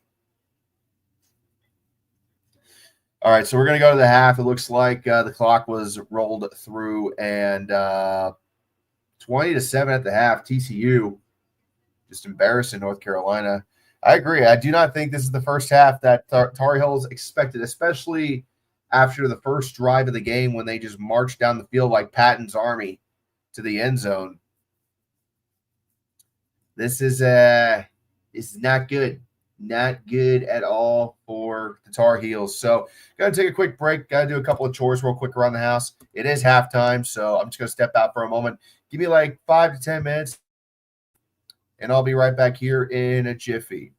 All right, so we're going to go to the half. It looks like the clock was rolled through, and 20-7 at the half. TCU just embarrassing North Carolina. I agree. I do not think this is the first half that Tar Heels expected, especially after the first drive of the game when they just marched down the field like Patton's Army to the end zone. This is not good. Not good at all for the Tar Heels. So, got to take a quick break. Got to do a couple of chores real quick around the house. It is halftime, so I'm just going to step out for a moment. Give me like 5 to 10 minutes, and I'll be right back here in a jiffy.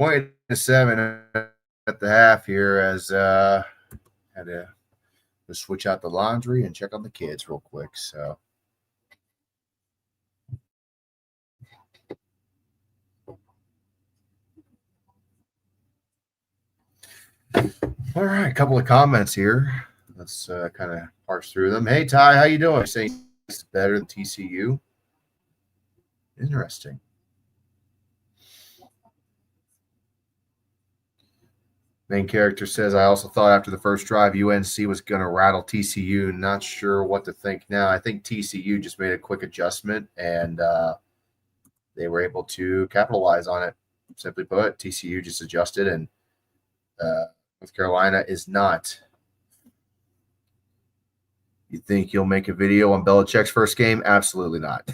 20-7 at the half here as had to switch out the laundry and check on the kids real quick. So all right, a couple of comments here. Let's kind of parse through them. Hey Ty, how you doing? You're saying it's better than TCU. Interesting. Main character says, I also thought after the first drive, UNC was going to rattle TCU. Not sure what to think now. I think TCU just made a quick adjustment, and they were able to capitalize on it. Simply put, TCU just adjusted, and North Carolina is not. You think you'll make a video on Belichick's first game? Absolutely not.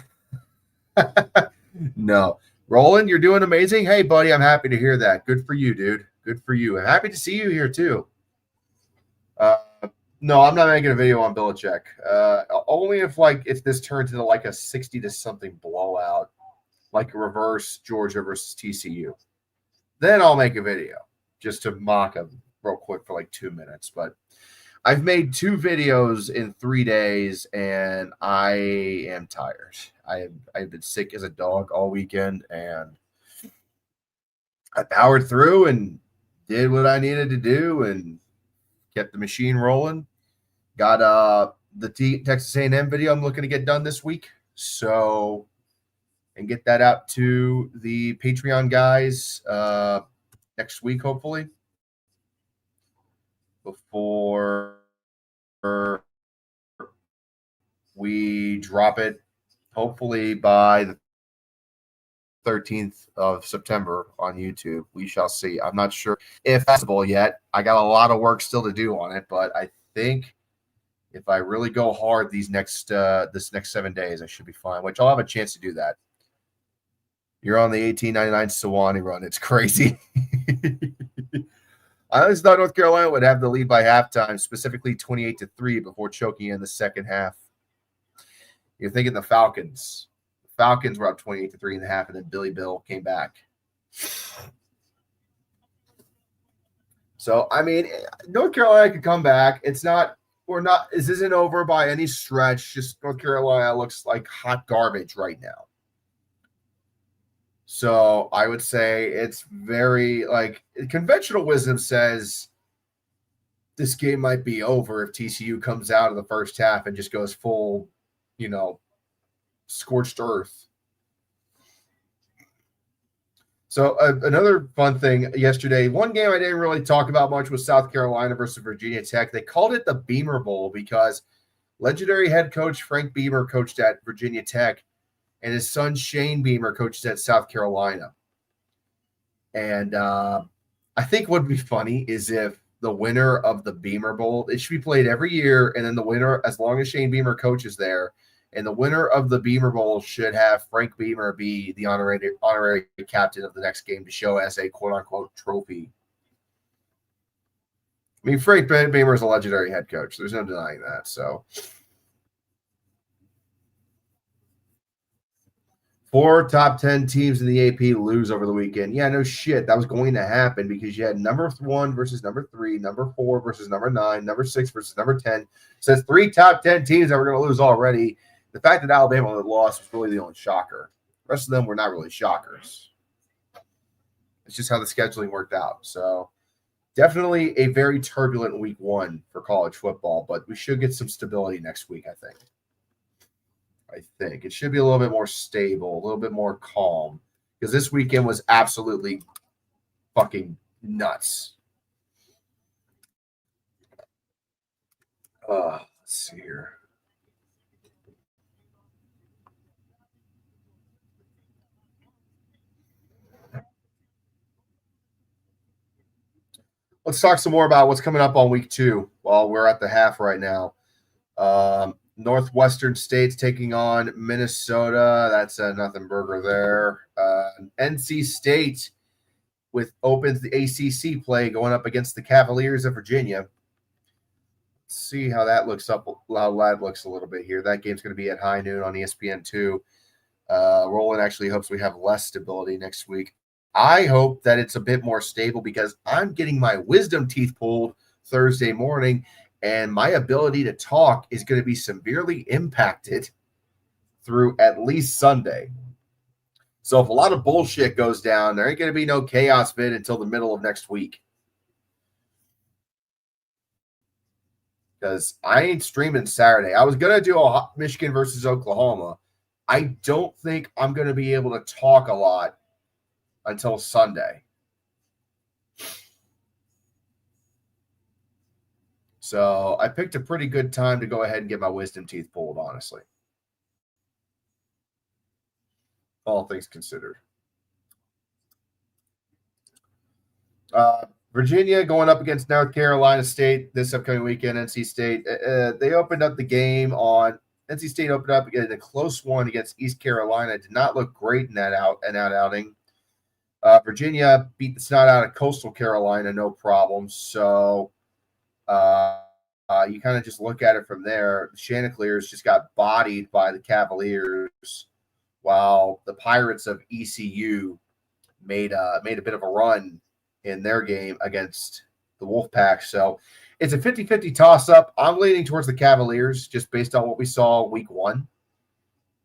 No. Roland, you're doing amazing. Hey, buddy, I'm happy to hear that. Good for you, dude. Good for you. I'm happy to see you here, too. No, I'm not making a video on Belichick. Only if this turns into like a 60-something blowout, like a reverse Georgia versus TCU. Then I'll make a video just to mock him real quick for like 2 minutes. But I've made 2 videos in 3 days, and I am tired. I've been sick as a dog all weekend, and I powered through and did what I needed to do and kept the machine rolling. Got the Texas A&M video I'm looking to get done this week, so and get that out to the Patreon guys next week, hopefully, before we drop it, hopefully by the 13th of September on YouTube. We shall see. I'm not sure if that's possible yet. I got a lot of work still to do on it, but I think if I really go hard this next 7 days, I should be fine, which I'll have a chance to do that. You're on the 1899 Sewanee run. It's crazy. I always thought North Carolina would have the lead by halftime, specifically 28-3 before choking in the second half. You're thinking the Falcons. The Falcons were up 28-3 in the half, and then Billy Bill came back. So, I mean, North Carolina could come back. This isn't over by any stretch. Just North Carolina looks like hot garbage right now. So I would say it's very conventional wisdom says this game might be over if TCU comes out of the first half and just goes full, scorched earth. So another fun thing yesterday, one game I didn't really talk about much was South Carolina versus Virginia Tech. They called it the Beamer Bowl because legendary head coach Frank Beamer coached at Virginia Tech, and his son Shane Beamer coaches at South Carolina. And I think what would be funny is if the winner of the Beamer Bowl, it should be played every year, and then the winner, as long as Shane Beamer coaches there, and the winner of the Beamer Bowl should have Frank Beamer be the honorary captain of the next game to show as a quote-unquote trophy. I mean, Frank Beamer is a legendary head coach. There's no denying that, so... 4 top 10 teams in the AP lose over the weekend. Yeah, no shit. That was going to happen because you had number 1 versus number 3, number 4 versus number 9, number 6 versus number 10. So it's 3 top 10 teams that were going to lose already. The fact that Alabama lost was really the only shocker. The rest of them were not really shockers. It's just how the scheduling worked out. So definitely a very turbulent week 1 for college football, but we should get some stability next week, I think. It should be a little bit more stable, a little bit more calm, because this weekend was absolutely fucking nuts. Let's see here. Let's talk some more about what's coming up on week 2 while we're at the half right now. Northwestern State's taking on Minnesota. That's a nothing burger there. NC State opens the ACC play going up against the Cavaliers of Virginia. Let's see how that looks a little bit here. That game's going to be at high noon on ESPN2. Roland actually hopes we have less stability next week. I hope that it's a bit more stable because I'm getting my wisdom teeth pulled Thursday morning, and my ability to talk is going to be severely impacted through at least Sunday. So if a lot of bullshit goes down, there ain't going to be no chaos vid until the middle of next week. Because I ain't streaming Saturday. I was going to do a Michigan versus Oklahoma. I don't think I'm going to be able to talk a lot until Sunday. So I picked a pretty good time to go ahead and get my wisdom teeth pulled, honestly. All things considered. Virginia going up against North Carolina State this upcoming weekend. NC State, they opened up the game on NC State opened up in a close one against East Carolina. Did not look great in that outing. Virginia beat the snot out of Coastal Carolina, no problem. So you kind of just look at it from there. The Chanticleers just got bodied by the Cavaliers, while the Pirates of ECU made a bit of a run in their game against the Wolfpack. So it's a 50-50 toss-up. I'm leaning towards the Cavaliers just based on what we saw week 1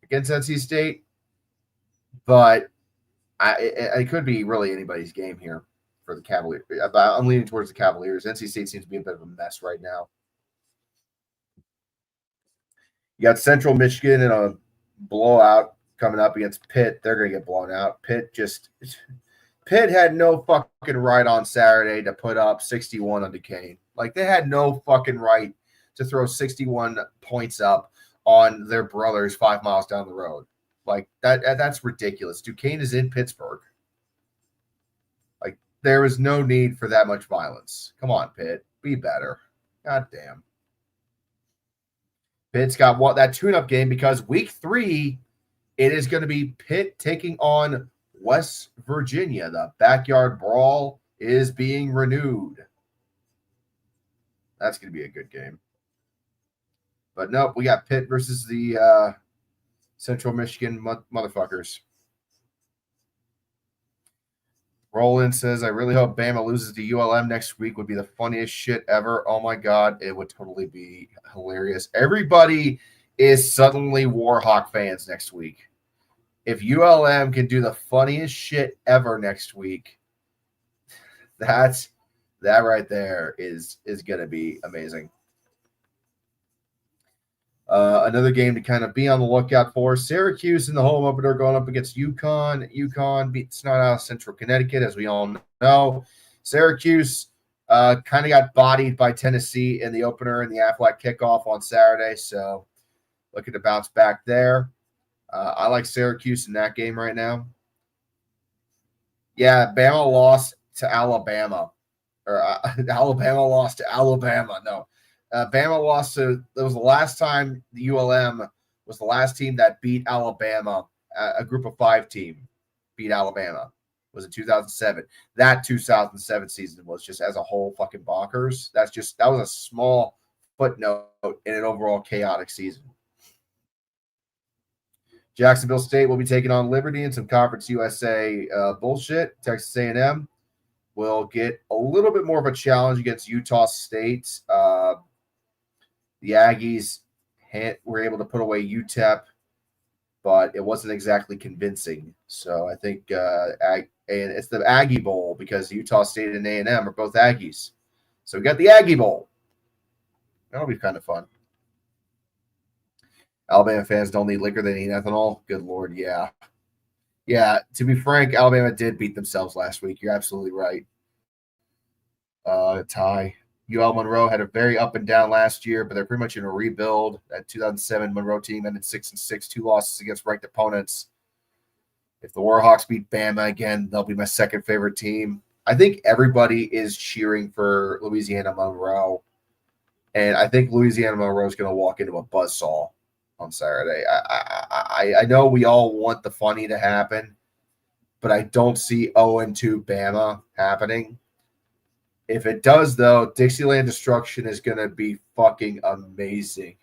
against NC State. But it could be really anybody's game here for the Cavaliers. I'm leaning towards the Cavaliers. NC State seems to be a bit of a mess right now. You got Central Michigan in a blowout coming up against Pitt. They're going to get blown out. Pitt had no fucking right on Saturday to put up 61 on Duquesne. Like, they had no fucking right to throw 61 points up on their brothers 5 miles down the road. Like, that's ridiculous. Duquesne is in Pittsburgh. Like, there is no need for that much violence. Come on, Pitt. Be better. God damn. Pitt's got that tune-up game because week 3, it is going to be Pitt taking on West Virginia. The backyard brawl is being renewed. That's going to be a good game. But nope, we got Pitt versus the Central Michigan motherfuckers. Roland says, I really hope Bama loses to ULM next week. Would be the funniest shit ever. Oh my God, it would totally be hilarious. Everybody is suddenly Warhawk fans next week. If ULM can do the funniest shit ever next week, that right there is going to be amazing. Another game to kind of be on the lookout for. Syracuse in the home opener going up against UConn. UConn beat the snot out of Central Connecticut, as we all know. Syracuse kind of got bodied by Tennessee in the opener in the Aflac kickoff on Saturday, so looking to bounce back there. I like Syracuse in that game right now. Yeah, Bama lost to Alabama. Or Alabama lost to Alabama. No. Bama lost to – that was the last time the ULM was the last team that beat Alabama. A group of 5 team beat Alabama. It was in 2007. That 2007 season was just as a whole fucking bonkers. That was a small footnote in an overall chaotic season. Jacksonville State will be taking on Liberty in some Conference USA bullshit. Texas A&M will get a little bit more of a challenge against Utah State. The Aggies were able to put away UTEP, but it wasn't exactly convincing. So I think and it's the Aggie Bowl because Utah State and A&M are both Aggies. So we got the Aggie Bowl. That'll be kind of fun. Alabama fans don't need liquor, they need ethanol. Good Lord, yeah. Yeah, to be frank, Alabama did beat themselves last week. You're absolutely right. Ty. UL Monroe had a very up and down last year, but they're pretty much in a rebuild. That 2007 Monroe team ended 6-6, 2 losses against ranked opponents. If the Warhawks beat Bama again, they'll be my second favorite team. I think everybody is cheering for Louisiana Monroe, and I think Louisiana Monroe is going to walk into a buzzsaw on Saturday. I know we all want the funny to happen, but I don't see 0-2 Bama happening. If it does, though, Dixieland Destruction is going to be fucking amazing.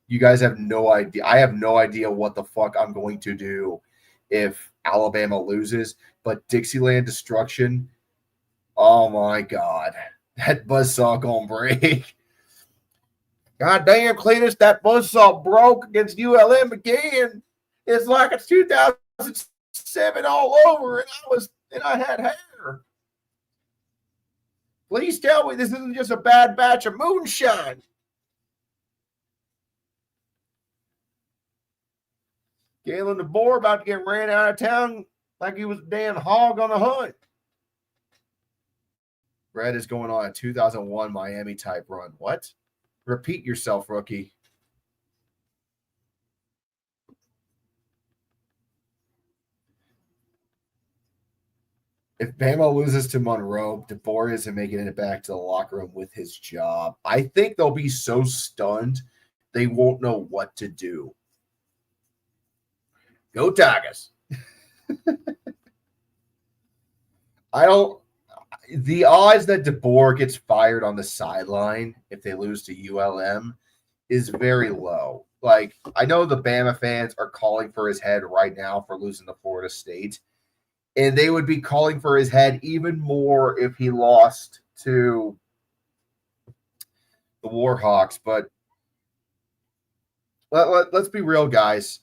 You guys have no idea. I have no idea what the fuck I'm going to do if Alabama loses, but Dixieland destruction. Oh my God. That buzzsaw gonna break. God damn, Cletus, that buzzsaw broke against ULM again. It's like it's 2007 all over, and I had hair. Please tell me this isn't just a bad batch of moonshine. Galen DeBoer about to get ran out of town like he was a damn hog on a hunt. Red is going on a 2001 Miami type run. What? Repeat yourself, rookie. If Bama loses to Monroe, DeBoer isn't making it back to the locker room with his job. I think they'll be so stunned they won't know what to do. Go Tigers. The odds that DeBoer gets fired on the sideline if they lose to ULM is very low. Like, I know the Bama fans are calling for his head right now for losing to Florida State, and they would be calling for his head even more if he lost to the Warhawks. But let's be real, guys.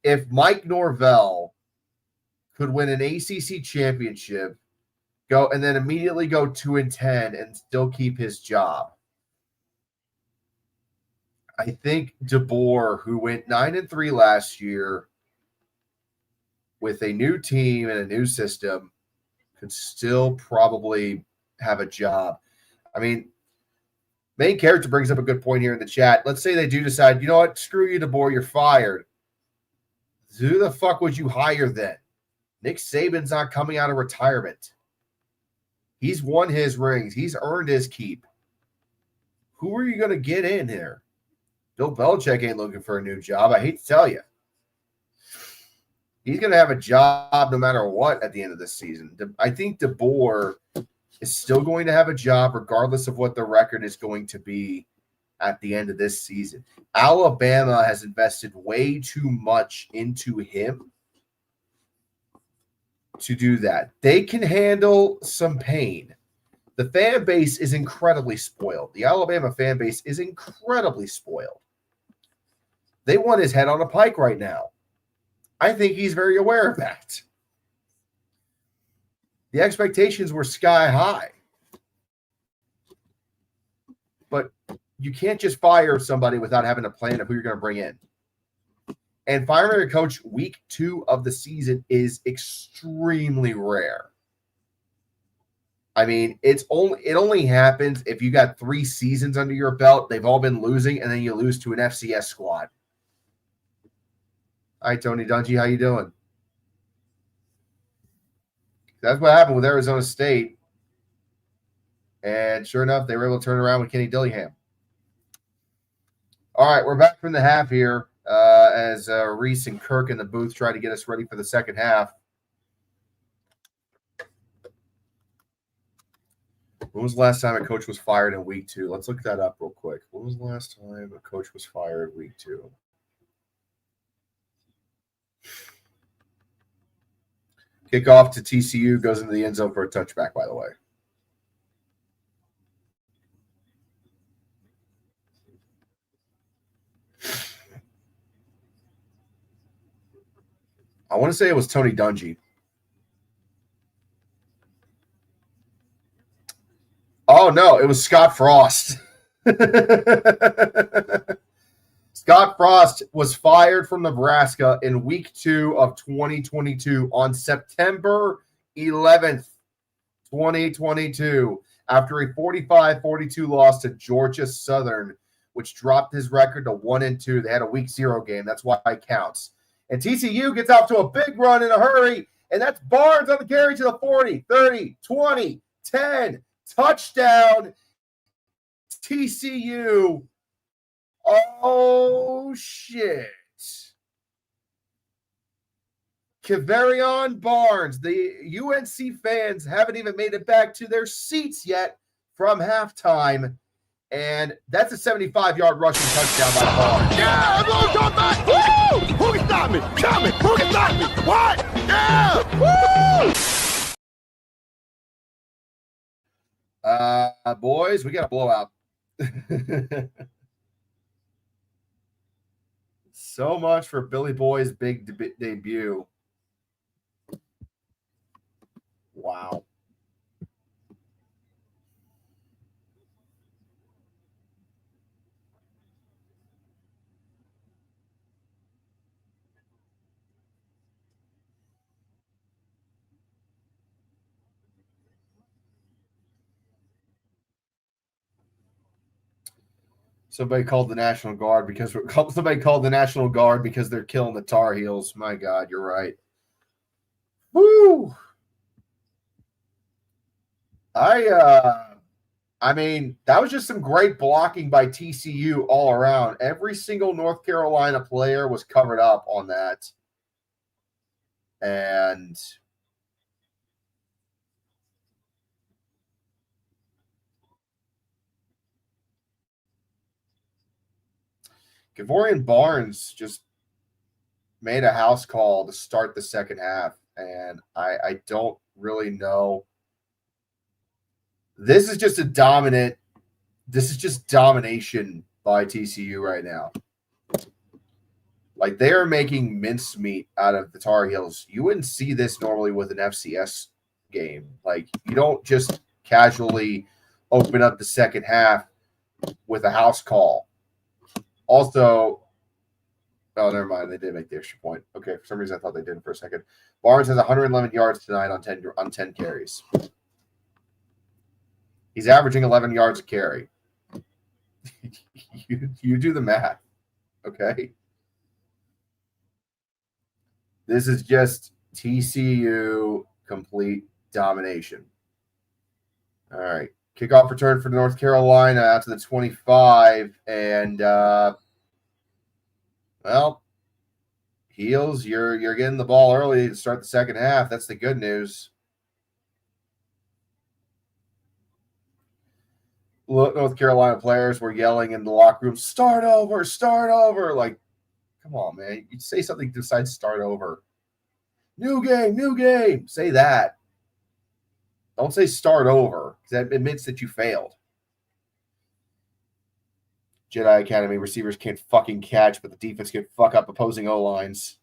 If Mike Norvell could win an ACC championship, go and then immediately go 2-10 and still keep his job, I think DeBoer, who went 9-3 last year with a new team and a new system, could still probably have a job. I mean, main character brings up a good point here in the chat. Let's say they do decide, you know what, screw you, DeBoer, you're fired. Who the fuck would you hire then? Nick Saban's not coming out of retirement. He's won his rings. He's earned his keep. Who are you going to get in here? Bill Belichick ain't looking for a new job. I hate to tell you. He's going to have a job no matter what at the end of this season. I think DeBoer is still going to have a job regardless of what the record is going to be at the end of this season. Alabama has invested way too much into him to do that. They can handle some pain. The fan base is incredibly spoiled. The Alabama fan base is incredibly spoiled. They want his head on a pike right now. I think he's very aware of that. The expectations were sky high. But you can't just fire somebody without having a plan of who you're going to bring in. And firing a coach week 2 of the season is extremely rare. I mean, it only happens if you got 3 seasons under your belt, they've all been losing, and then you lose to an FCS squad. All right, Tony Dungy, how you doing? That's what happened with Arizona State. And sure enough, they were able to turn around with Kenny Dillingham. All right, we're back from the half here as Reese and Kirk in the booth try to get us ready for the second half. When was the last time a coach was fired in week 2? Let's look that up real quick. When was the last time a coach was fired week 2? Kickoff to TCU, goes into the end zone for a touchback, by the way. I want to say it was Tony Dungy. Oh, no, it was Scott Frost. Scott Frost was fired from Nebraska in week 2 of 2022 on September 11th, 2022, after a 45-42 loss to Georgia Southern, which dropped his record to 1-2. They had a week 0 game. That's why it counts. And TCU gets off to a big run in a hurry, and that's Barnes on the carry to the 40, 30, 20, 10, touchdown, TCU. Oh, shit. Kevarion Barnes. The UNC fans haven't even made it back to their seats yet from halftime. And that's a 75-yard rushing touchdown by Barnes. Yeah, everyone's on back. Woo! Who can stop me? Tell me. Who can stop me? What? Yeah! Woo! Boys, we got a blowout. So much for Billy Boy's big debut. Wow. Somebody called the National Guard because they're killing the Tar Heels. My God, you're right. Woo! I mean, that was just some great blocking by TCU all around. Every single North Carolina player was covered up on that. And Gavorian Barnes just made a house call to start the second half. And I don't really know. This is just domination by TCU right now. Like, they are making mincemeat out of the Tar Heels. You wouldn't see this normally with an FCS game. Like, you don't just casually open up the second half with a house call. Also, oh, never mind. They did make the extra point. Okay, for some reason I thought they didn't for a second. Barnes has 111 yards tonight on 10 carries. He's averaging 11 yards a carry. you do the math, okay? This is just TCU complete domination. All right. Kickoff return for North Carolina out to the 25. And, well, Heels, you're getting the ball early to start the second half. That's the good news. North Carolina players were yelling in the locker room, start over, start over. Like, come on, man. You say something besides start over. New game, new game. Say that. Don't say start over, because that admits that you failed. Jedi Academy receivers can't fucking catch, but the defense can fuck up opposing O-lines.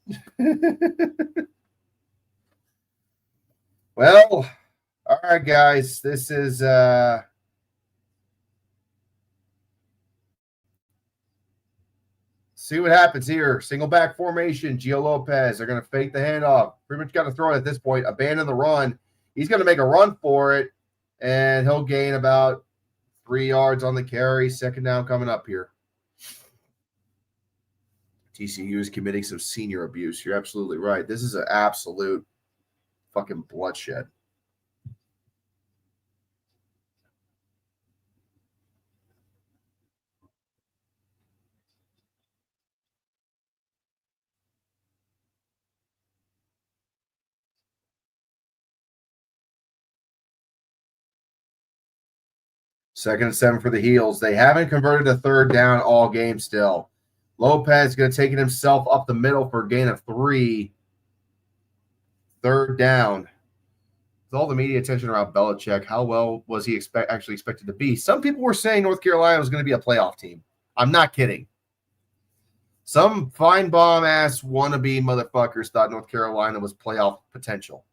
Well, all right, guys. This is see what happens here. Single back formation. Gio Lopez. They're going to fake the handoff. Pretty much got to throw it at this point. Abandon the run. He's going to make a run for it, and he'll gain about 3 yards on the carry. Second down coming up here. TCU is committing some senior abuse. You're absolutely right. This is an absolute fucking bloodshed. Second and 7 for the Heels. They haven't converted a third down all game still. Lopez is going to take it himself up the middle for a gain of 3. Third down. With all the media attention around Belichick, how well was he actually expected to be? Some people were saying North Carolina was going to be a playoff team. I'm not kidding. Some fine bomb-ass wannabe motherfuckers thought North Carolina was playoff potential.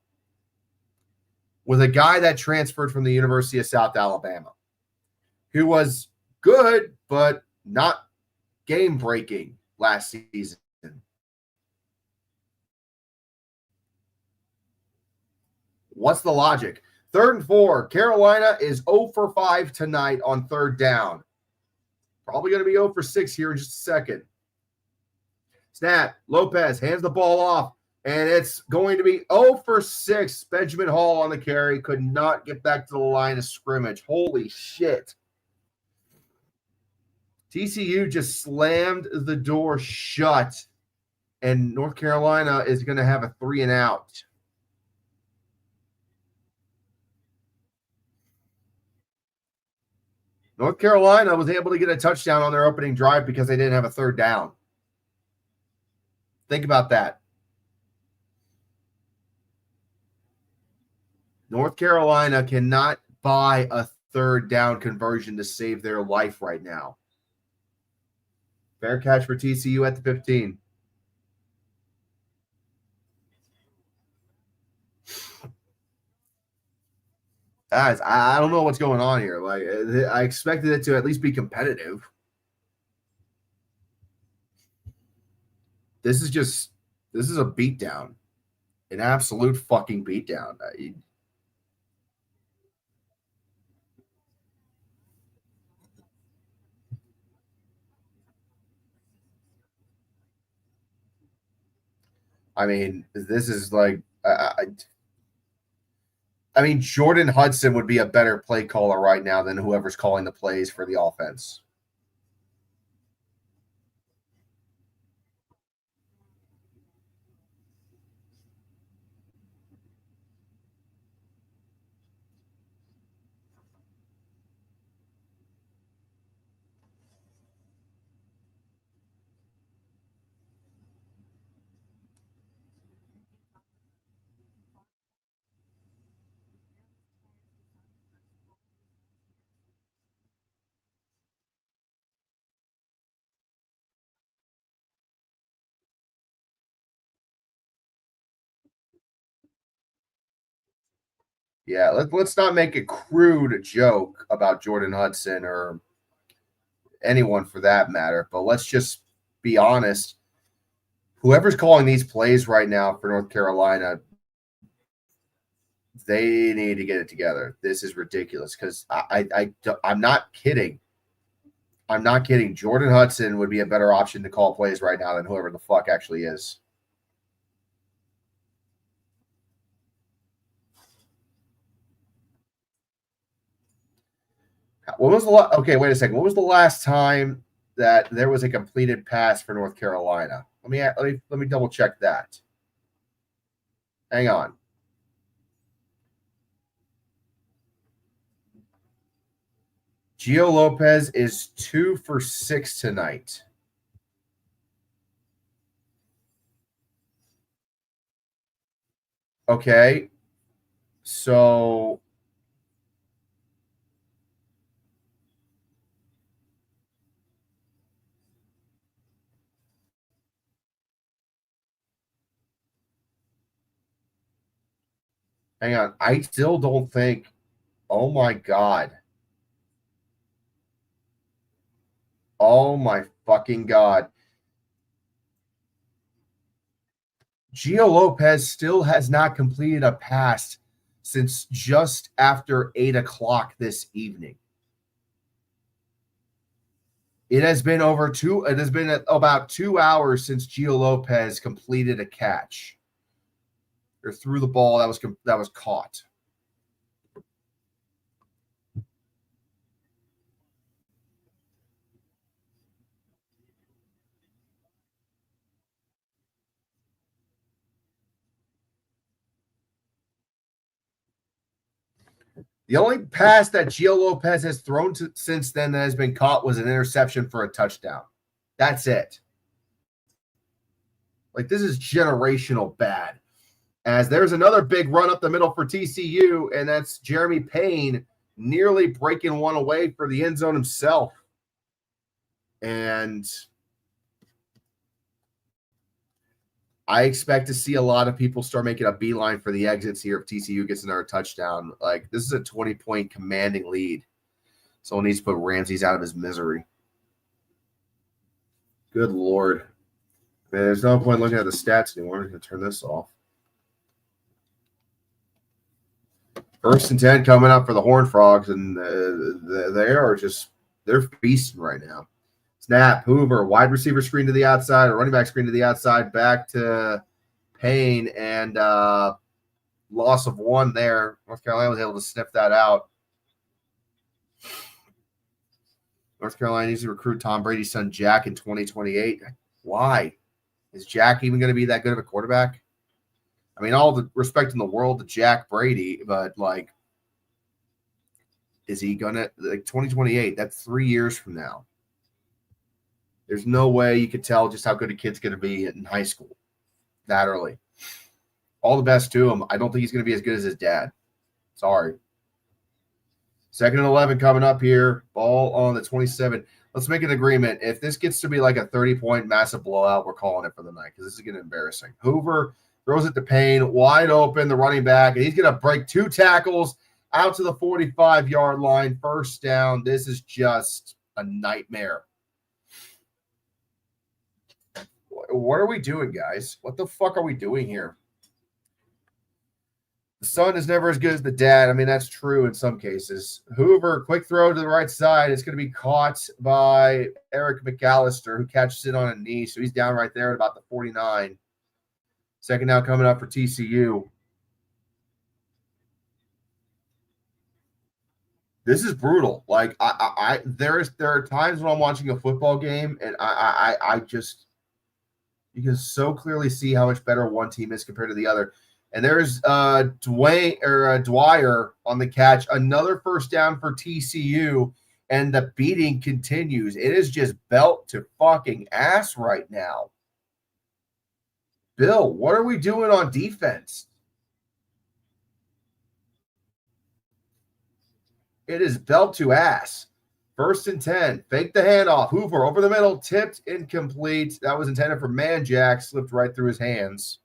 With a guy that transferred from the University of South Alabama, who was good, but not game-breaking last season. What's the logic? 3rd and 4. Carolina is 0 for 5 tonight on third down. Probably going to be 0 for 6 here in just a second. Snap. Lopez hands the ball off, and it's going to be 0 for 6. Benjamin Hall on the carry. Could not get back to the line of scrimmage. Holy shit. TCU just slammed the door shut, and North Carolina is going to have a 3 and out. North Carolina was able to get a touchdown on their opening drive because they didn't have a third down. Think about that. North Carolina cannot buy a third down conversion to save their life right now. Fair catch for TCU at the 15. Guys, I don't know what's going on here. Like, I expected it to at least be competitive. This is a beatdown, an absolute fucking beatdown. I mean, this is like, I mean, Jordan Hudson would be a better play caller right now than whoever's calling the plays for the offense. Yeah, let's not make a crude joke about Jordan Hudson or anyone for that matter, but let's just be honest. Whoever's calling these plays right now for North Carolina, they need to get it together. This is ridiculous because I'm not kidding. I'm not kidding. Jordan Hudson would be a better option to call plays right now than whoever the fuck actually is. When was the okay? Wait a second. What was the last time that there was a completed pass for North Carolina? Let me double check that. Hang on. Gio Lopez is 2 for 6 tonight. Okay. So hang on. I still don't think. Oh my God. Oh my fucking God. Gio Lopez still has not completed a pass since just after 8 o'clock this evening. It has been about 2 hours since Gio Lopez completed a catch or threw the ball that was caught. The only pass that Gio Lopez has thrown since then that has been caught was an interception for a touchdown. That's it. Like, this is generational bad. As there's another big run up the middle for TCU, and that's Jeremy Payne nearly breaking one away for the end zone himself. And I expect to see a lot of people start making a beeline for the exits here if TCU gets another touchdown. Like, this is a 20-point commanding lead. Someone needs to put Ramses out of his misery. Good Lord. Man, there's no point looking at the stats anymore. I'm going to turn this off. 1st and 10 coming up for the Horned Frogs, and they're feasting right now. Snap, Hoover, wide receiver screen to the outside, or running back screen to the outside, back to Payne, and loss of 1 there. North Carolina was able to sniff that out. North Carolina needs to recruit Tom Brady's son Jack in 2028. Why? Is Jack even going to be that good of a quarterback? I mean, all the respect in the world to Jack Brady, but, like, is he going to, like, 2028? That's 3 years from now. There's no way you could tell just how good a kid's going to be in high school that early. All the best to him. I don't think he's going to be as good as his dad. Sorry. 2nd and 11 coming up here. Ball on the 27. Let's make an agreement. If this gets to be like a 30-point massive blowout, we're calling it for the night because this is getting embarrassing. Hoover throws it to Payne, wide open, the running back, and he's going to break 2 tackles out to the 45-yard line. First down. This is just a nightmare. What are we doing, guys? What the fuck are we doing here? The son is never as good as the dad. I mean, that's true in some cases. Hoover, quick throw to the right side. It's going to be caught by Eric McAllister, who catches it on a knee. So he's down right there at about the 49. 2nd down coming up for TCU. This is brutal. Like there are times when I'm watching a football game and I just, you can so clearly see how much better one team is compared to the other. And there's Dwyer on the catch. Another first down for TCU, and the beating continues. It is just belt to fucking ass right now. Bill, what are we doing on defense? It is belt to ass. 1st and 10. Fake the handoff. Hoover over the middle. Tipped, incomplete. That was intended for Manjack. Slipped right through his hands.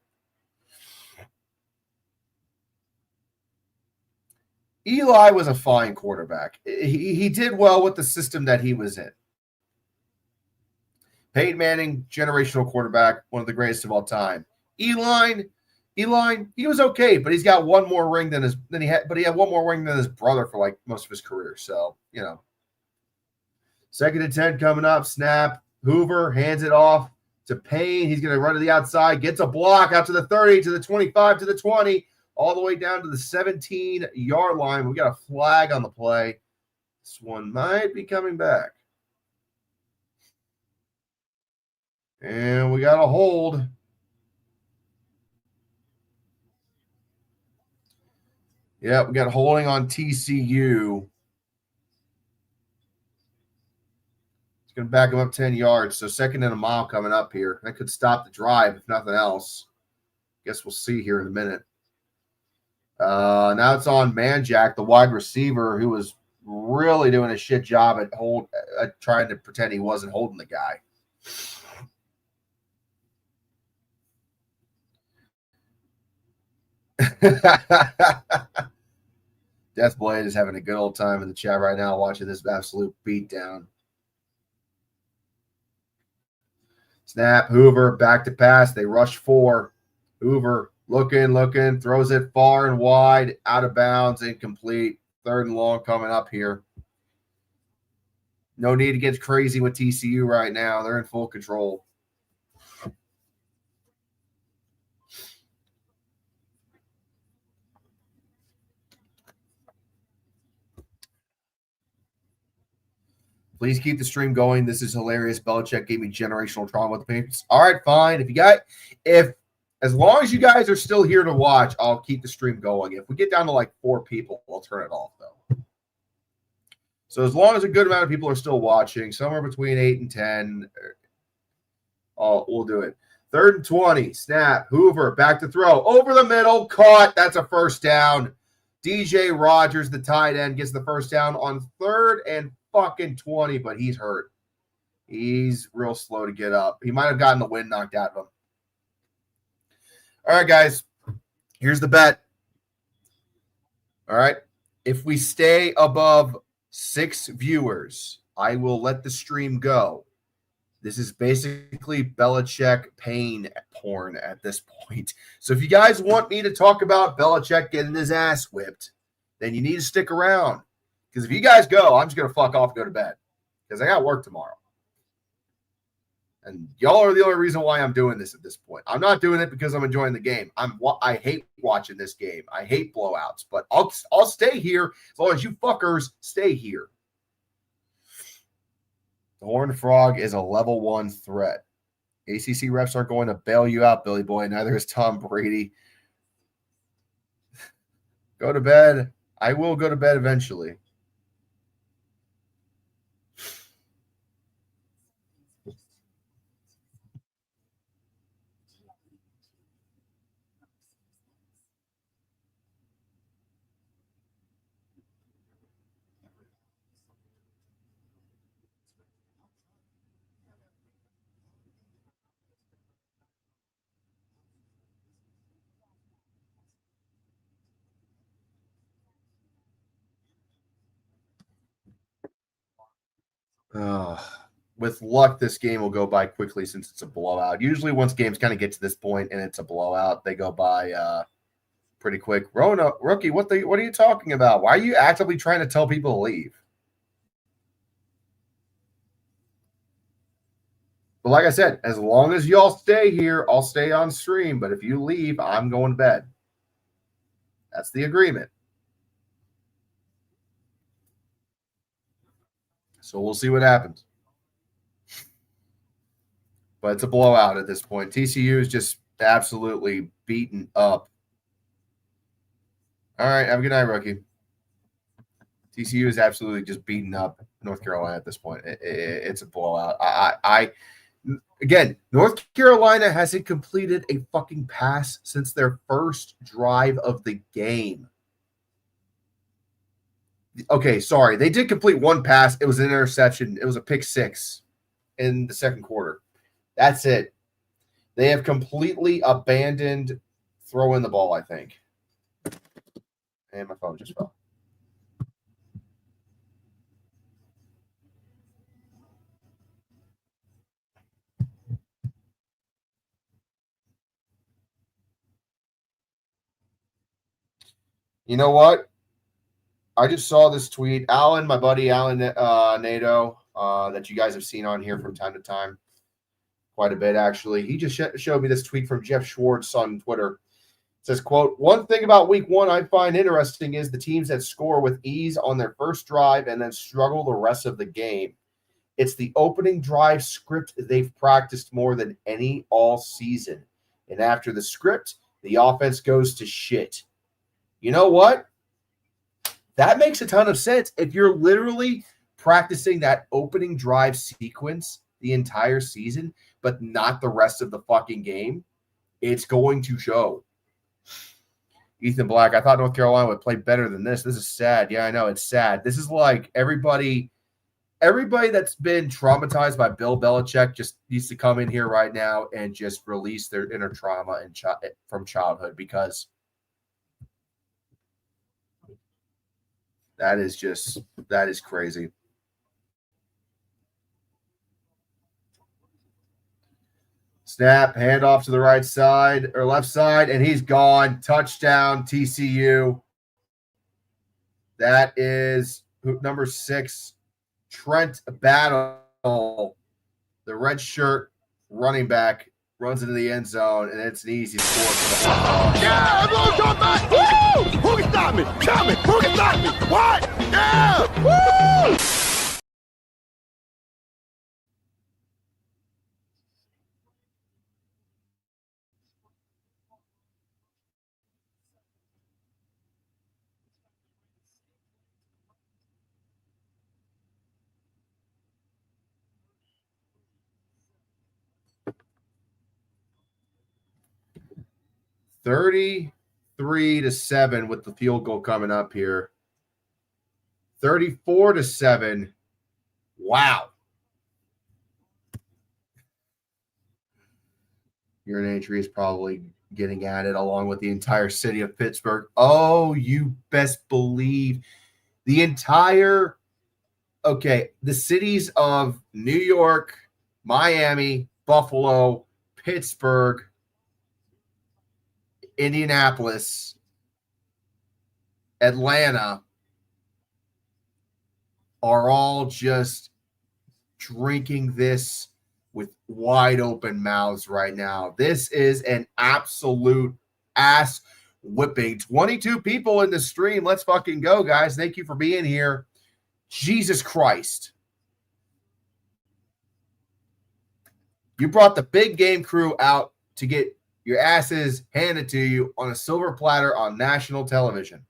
Eli was a fine quarterback. He did well with the system that he was in. Peyton Manning, generational quarterback, one of the greatest of all time. Eli, he was okay, but he's got one more ring than he had one more ring than his brother for like most of his career. So, 2nd and 10 coming up. Snap. Hoover hands it off to Payne. He's going to run to the outside, gets a block out to the 30, to the 25, to the 20. All the way down to the 17-yard line. We got a flag on the play. This one might be coming back. And we got a hold. Yeah, we got holding on TCU. It's going to back them up 10 yards. So 2nd and a mile coming up here. That could stop the drive, if nothing else. Guess we'll see here in a minute. Now it's on Manjack, the wide receiver, who was really doing a shit job at trying to pretend he wasn't holding the guy. Deathblade is having a good old time in the chat right now watching this absolute beatdown. Snap, Hoover, back to pass. They rush 4. Hoover looking, throws it far and wide, out of bounds, incomplete. 3rd and long coming up here. No need to get crazy with TCU right now. They're in full control. Please keep the stream going. This is hilarious. Belichick gave me generational trauma with the Patriots. All right, fine. As long as you guys are still here to watch, I'll keep the stream going. If we get down to like 4 people, I'll turn it off, though. So as long as a good amount of people are still watching, somewhere between 8 and 10, we'll do it. 3rd and 20. Snap. Hoover, back to throw. Over the middle. Caught. That's a first down. DJ Rogers, the tight end, gets the first down on 3rd and fucking 20, but he's hurt. He's real slow to get up. He might have gotten the wind knocked out of him. All right, guys, here's the bet. All right, if we stay above 6 viewers, I will let the stream go. This is basically Belichick pain porn at this point. So if you guys want me to talk about Belichick getting his ass whipped, then you need to stick around. Because if you guys go, I'm just going to fuck off and go to bed. Because I got work tomorrow. And y'all are the only reason why I'm doing this at this point. I'm not doing it because I'm enjoying the game. I hate watching this game. I hate blowouts. But I'll stay here as long as you fuckers stay here. The Horned Frog is a level 1 threat. ACC refs aren't going to bail you out, Billy Boy. Neither is Tom Brady. Go to bed. I will go to bed eventually. With luck, this game will go by quickly since it's a blowout. Usually once games kind of get to this point and it's a blowout, they go by pretty quick. Rona, rookie, what are you talking about? Why are you actively trying to tell people to leave? But like I said, as long as y'all stay here, I'll stay on stream. But if you leave, I'm going to bed. That's the agreement. So we'll see what happens. But it's a blowout at this point. TCU is just absolutely beaten up. All right, have a good night, rookie. TCU is absolutely just beating up North Carolina at this point. It's a blowout. Again, North Carolina hasn't completed a fucking pass since their first drive of the game. Okay, sorry. They did complete one pass. It was an interception. It was a pick six in the second quarter. That's it. They have completely abandoned throwing the ball, I think. And my phone just fell. You know what? I just saw this tweet. Alan, my buddy Alan Nato, that you guys have seen on here from time to time. Quite a bit, actually. He just showed me this tweet from Jeff Schwartz on Twitter. It says, quote, "One thing about week one I find interesting is the teams that score with ease on their first drive and then struggle the rest of the game. It's the opening drive script they've practiced more than any all season. And after the script, the offense goes to shit." You know what? That makes a ton of sense. If you're literally practicing that opening drive sequence the entire season, but not the rest of the fucking game, it's going to show. Ethan Black, I thought North Carolina would play better than this. This is sad. Yeah, I know. It's sad. This is like everybody that's been traumatized by Bill Belichick just needs to come in here right now and just release their inner trauma and from childhood, because that is crazy. Snap, handoff to the right side or left side, and he's gone. Touchdown, TCU. That is number 6, Trent Battle, the red shirt running back, runs into the end zone, and it's an easy score for the whole. Yeah, everyone come back. Woo! Who can stop me? Tell me. Who can stop me? What? Yeah! Woo! 33-7 with the field goal coming up here. 34-7. Wow. Urinary tree is probably getting at it along with the entire city of Pittsburgh. Oh, you best believe the entire, the cities of New York, Miami, Buffalo, Pittsburgh, Indianapolis, Atlanta are all just drinking this with wide open mouths right now. This is an absolute ass whipping. 22 people in the stream. Let's fucking go, guys. Thank you for being here. Jesus Christ. You brought the big game crew out to get your asses handed to you on a silver platter on national television.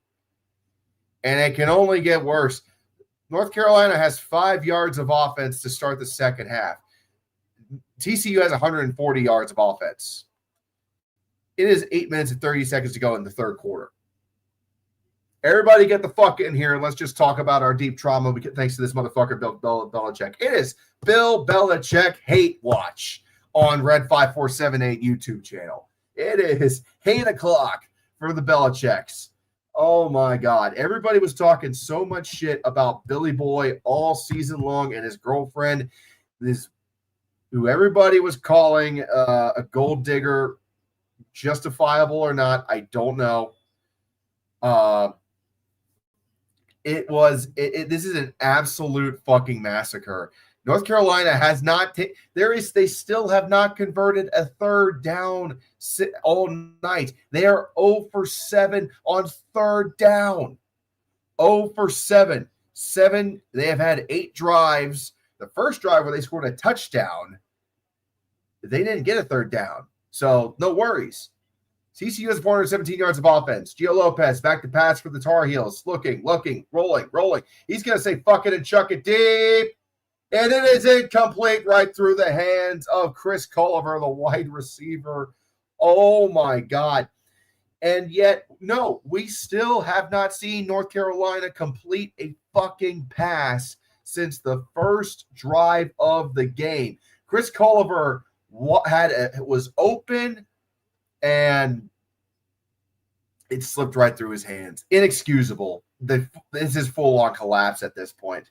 And it can only get worse. North Carolina has 5 yards of offense to start the second half. TCU has 140 yards of offense. It is 8 minutes and 30 seconds to go in the third quarter. Everybody get the fuck in here and let's just talk about our deep trauma thanks to this motherfucker, Bill Belichick. It is Bill Belichick Hate Watch on Red 5478 YouTube channel. It is 8 o'clock for the Belichicks. Oh my God. Everybody was talking so much shit about Billy Boy all season long and his girlfriend, this who everybody was calling a gold digger, justifiable or not, I don't know. This is an absolute fucking massacre. North Carolina has not they still have not converted a third down all night. They are 0 for 7 on third down. 0 for 7. They have had 8 drives. The first drive where they scored a touchdown, they didn't get a third down. So no worries. TCU has 417 yards of offense. Gio Lopez back to pass for the Tar Heels. Looking, rolling. He's going to say fuck it and chuck it deep. And it is incomplete right through the hands of Chris Culliver, the wide receiver. Oh, my God. And yet, no, we still have not seen North Carolina complete a fucking pass since the first drive of the game. Chris Culliver was open, and it slipped right through his hands. Inexcusable. This is full-on collapse at this point.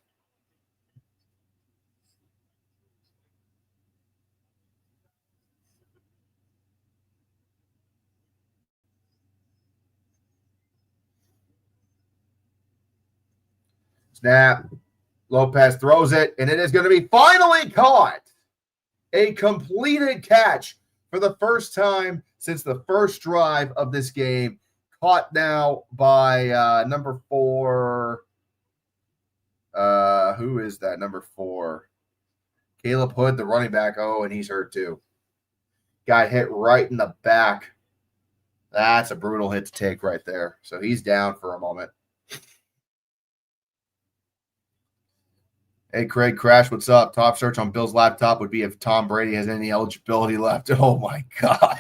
Snap. Lopez throws it, and it is going to be finally caught. A completed catch for the first time since the first drive of this game. Caught now by number 4. Who is that? Number 4. Caleb Hood, the running back. Oh, and he's hurt too. Got hit right in the back. That's a brutal hit to take right there. So he's down for a moment. Hey, Craig Crash, what's up? Top search on Bill's laptop would be if Tom Brady has any eligibility left. Oh, my God.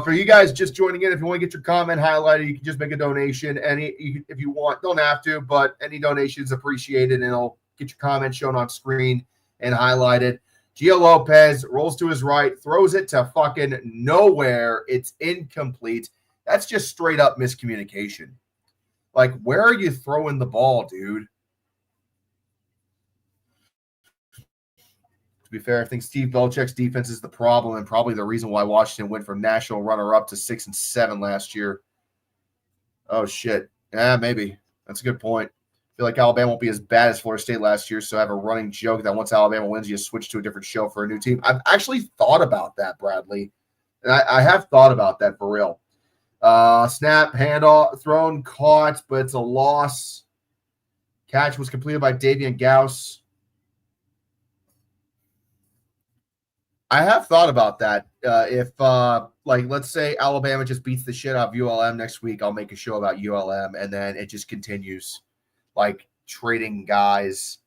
For you guys just joining in, if you want to get your comment highlighted, you can just make a donation. If you want, don't have to, but any donation is appreciated, and it'll get your comment shown on screen and highlighted. Gio Lopez rolls to his right, throws it to fucking nowhere. It's incomplete. That's just straight up miscommunication. Like, where are you throwing the ball, dude? To be fair, I think Steve Belichick's defense is the problem and probably the reason why Washington went from national runner-up to 6-7 last year. Oh, shit. Yeah, maybe. That's a good point. I feel like Alabama won't be as bad as Florida State last year, so I have a running joke that once Alabama wins, you switch to a different show for a new team. I've actually thought about that, Bradley. And I have thought about that for real. Snap, handoff, thrown, caught, but it's a loss. Catch was completed by Davian Gauss. I have thought about that. If let's say Alabama just beats the shit out of ULM next week, I'll make a show about ULM, and then it just continues, like trading guys,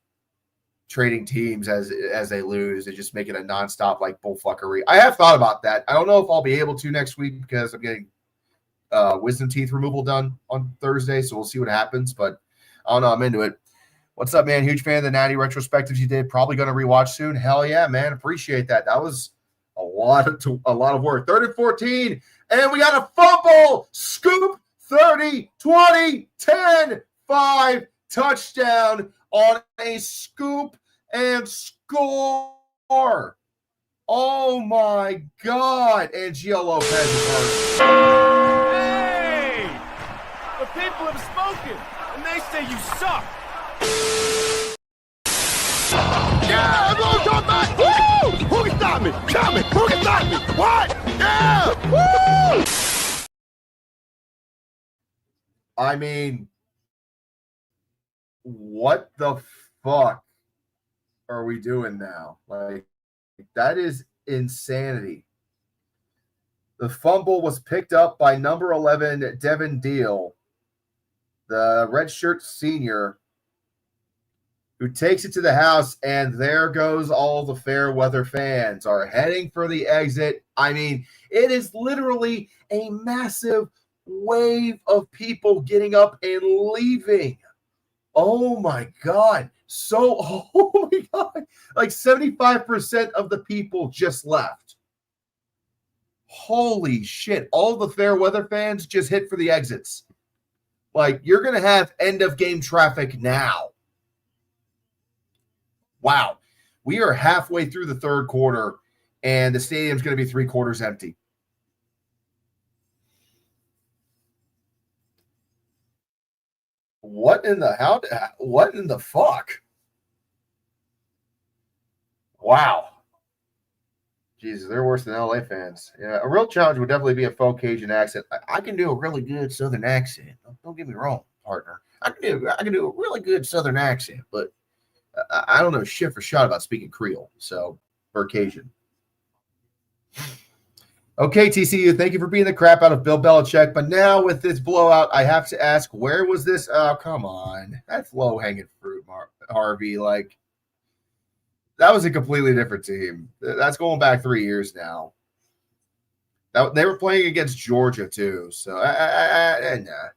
trading teams as they lose, and just make it a nonstop like bullfuckery. I have thought about that. I don't know if I'll be able to next week because I'm getting wisdom teeth removal done on Thursday, so we'll see what happens. But I don't know. I'm into it. What's up, man? Huge fan of the Natty retrospectives you did. Probably going to rewatch soon. Hell yeah, man. Appreciate that. That was a lot of work. 3rd and 14, and we got a fumble. Scoop, 30, 20, 10, 5, touchdown on a scoop and score. Oh, my God. And Gio Lopez is hurt. Hey! The people have spoken, and they say you suck. Yeah, everyone come back! Woo! Who can stop me? Tell me! Who can stop me? What? Yeah! Woo! I mean, what the fuck are we doing now? Like, that is insanity. The fumble was picked up by number 11, Devin Deal, the redshirt senior, who takes it to the house, and there goes all the fair weather fans are heading for the exit. I mean, it is literally a massive wave of people getting up and leaving. Oh, my God. Oh, my God. Like 75% of the people just left. Holy shit. All the fair weather fans just hit for the exits. Like, you're going to have end of game traffic now. Wow. We are halfway through the third quarter, and the stadium's going to be 3/4 empty. What in the fuck? Wow. Jesus, they're worse than LA fans. Yeah, a real challenge would definitely be a faux Cajun accent. I can do a really good Southern accent. Don't get me wrong, partner. I can do a really good Southern accent, but I don't know shit for shot about speaking Creole, or Cajun. Okay, TCU, thank you for being the crap out of Bill Belichick. But now with this blowout, I have to ask, where was this? Oh, come on. That's low-hanging fruit, Harvey. Like, that was a completely different team. That's going back 3 years now. They were playing against Georgia, too. So, nah.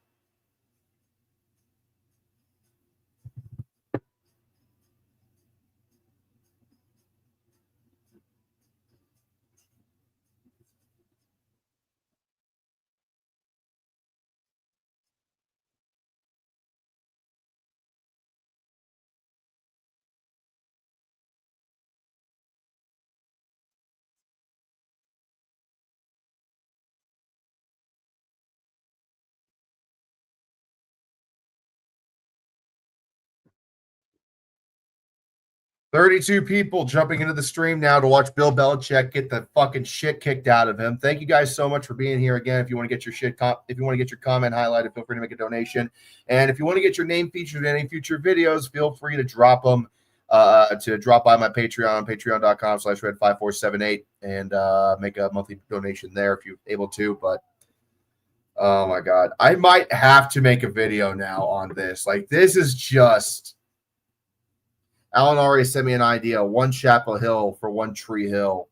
32 people jumping into the stream now to watch Bill Belichick get the fucking shit kicked out of him. Thank you guys so much for being here again. If you want to get your comment highlighted, feel free to make a donation. And if you want to get your name featured in any future videos, feel free to drop them to drop by my Patreon, patreon.com/red5478, and make a monthly donation there if you're able to. But oh my God, I might have to make a video now on this. Like, this is just. Alan already sent me an idea, one Chapel Hill for one Tree Hill.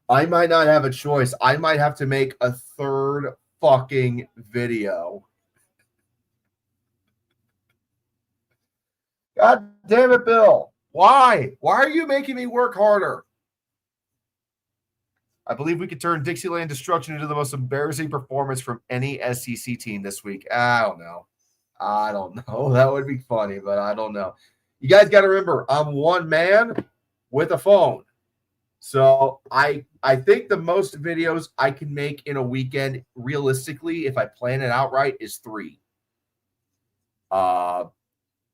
I might not have a choice. I might have to make a third fucking video. God damn it, Bill. Why? Why are you making me work harder? I believe we could turn Dixieland Destruction into the most embarrassing performance from any SEC team this week. I don't know. That would be funny, but I don't know. You guys got to remember, I'm one man with a phone. So I think the most videos I can make in a weekend, realistically, if I plan it out right, is 3.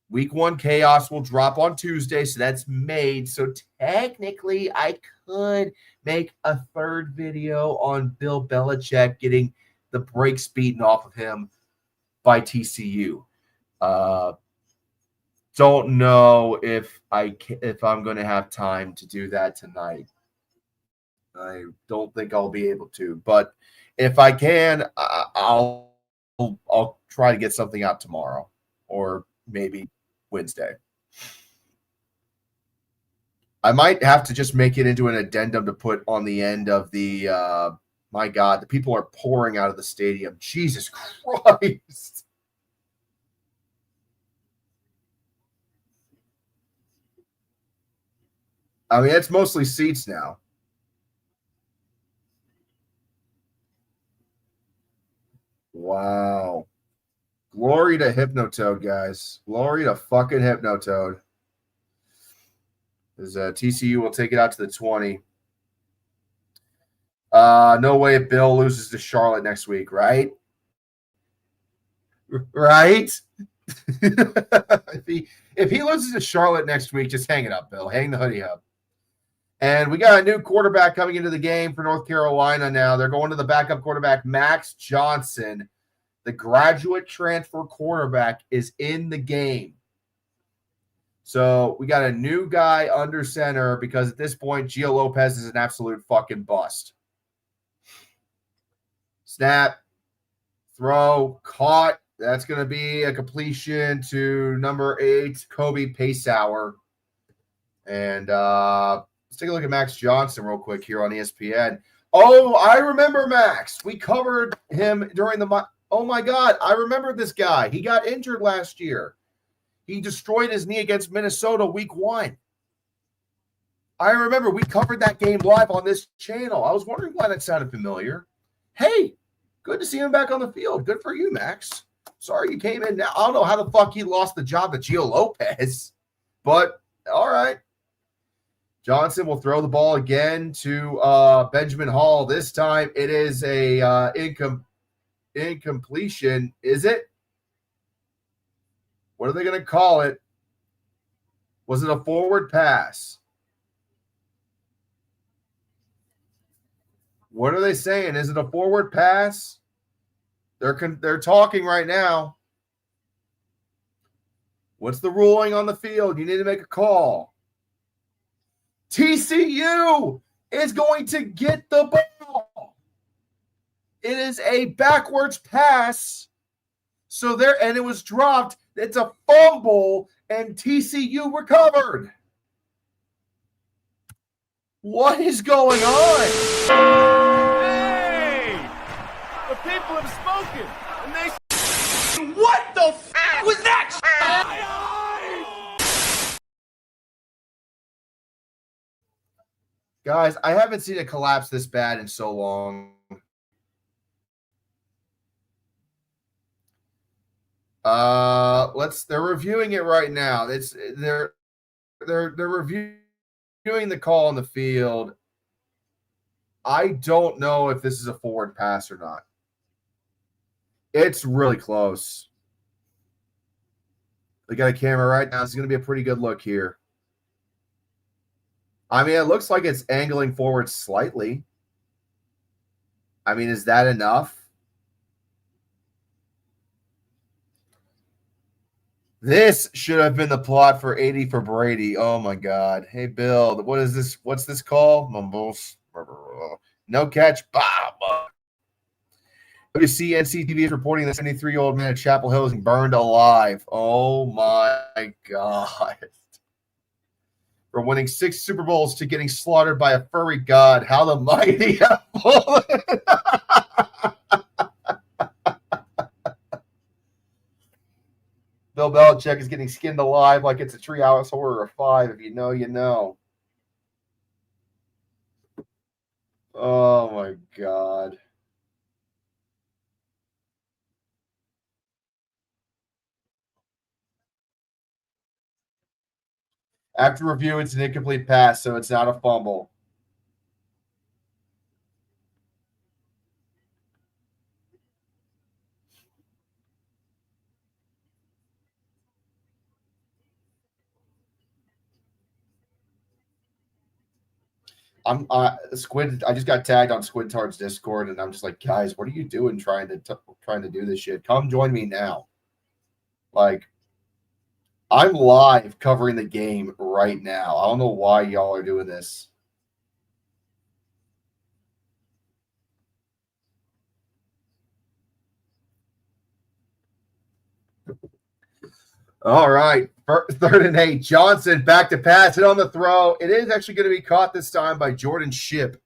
Week 1 chaos will drop on Tuesday, so that's made. So technically, I could make a third video on Bill Belichick getting the brakes beaten off of him by TCU. Don't know if I'm going to have time to do that tonight. I don't think I'll be able to, but if I can, I'll try to get something out tomorrow or maybe Wednesday. I might have to just make it into an addendum to put on the end of the. My God, the people are pouring out of the stadium. Jesus Christ. I mean, it's mostly seats now. Wow. Glory to Hypnotoad, guys. Glory to fucking Hypnotoad. Because TCU will take it out to the 20. No way Bill loses to Charlotte next week, right? Right? if he loses to Charlotte next week, just hang it up, Bill. Hang the hoodie up. And we got a new quarterback coming into the game for North Carolina now. They're going to the backup quarterback, Max Johnson. The graduate transfer quarterback is in the game. So we got a new guy under center because at this point, Gio Lopez is an absolute fucking bust. Snap, throw, caught. That's going to be a completion to number 8, Kobe Paysauer. And let's take a look at Max Johnson real quick here on ESPN. Oh, I remember Max. We covered him during the – oh, my God. I remember this guy. He got injured last year. He destroyed his knee against Minnesota week 1. I remember we covered that game live on this channel. I was wondering why that sounded familiar. Hey, good to see him back on the field. Good for you, Max. Sorry you came in now. I don't know how the fuck he lost the job to Gio Lopez, but all right. Johnson will throw the ball again to Benjamin Hall. This time it is a incompletion. Is it? What are they going to call it? Was it a forward pass? What are they saying? Is it a forward pass? They're talking right now. What's the ruling on the field? You need to make a call. TCU is going to get the ball. It is a backwards pass. So there, and it was dropped. It's a fumble, and TCU recovered. What is going on? Hey! The people have spoken, and they what the f*** was that? Guys, I haven't seen a collapse this bad in so long. They're reviewing it right now. They're reviewing the call on the field. I don't know if this is a forward pass or not. It's really close. They got a camera right now. It's going to be a pretty good look here. I mean, it looks like it's angling forward slightly. I mean, is that enough? This should have been the plot for 80 for Brady. Oh, my God. Hey, Bill, what is this? What's this call? Mumbles. No catch. Bob. WC NCTV is reporting that 73-year-old man at Chapel Hill is burned alive. Oh, my God. From winning 6 Super Bowls to getting slaughtered by a furry god. How the mighty have fallen. Bill Belichick is getting skinned alive like it's a Treehouse Horror 5. If you know, you know. Oh, my God. After review, it's an incomplete pass, so it's not a fumble. Squid. I just got tagged on Squid Tard's Discord, and I'm just like, guys, what are you doing trying to do this shit? Come join me now. Like, I'm live covering the game right now. I don't know why y'all are doing this. All right. 3rd and 8. Johnson back to pass it on the throw. It is actually going to be caught this time by Jordan Shipp.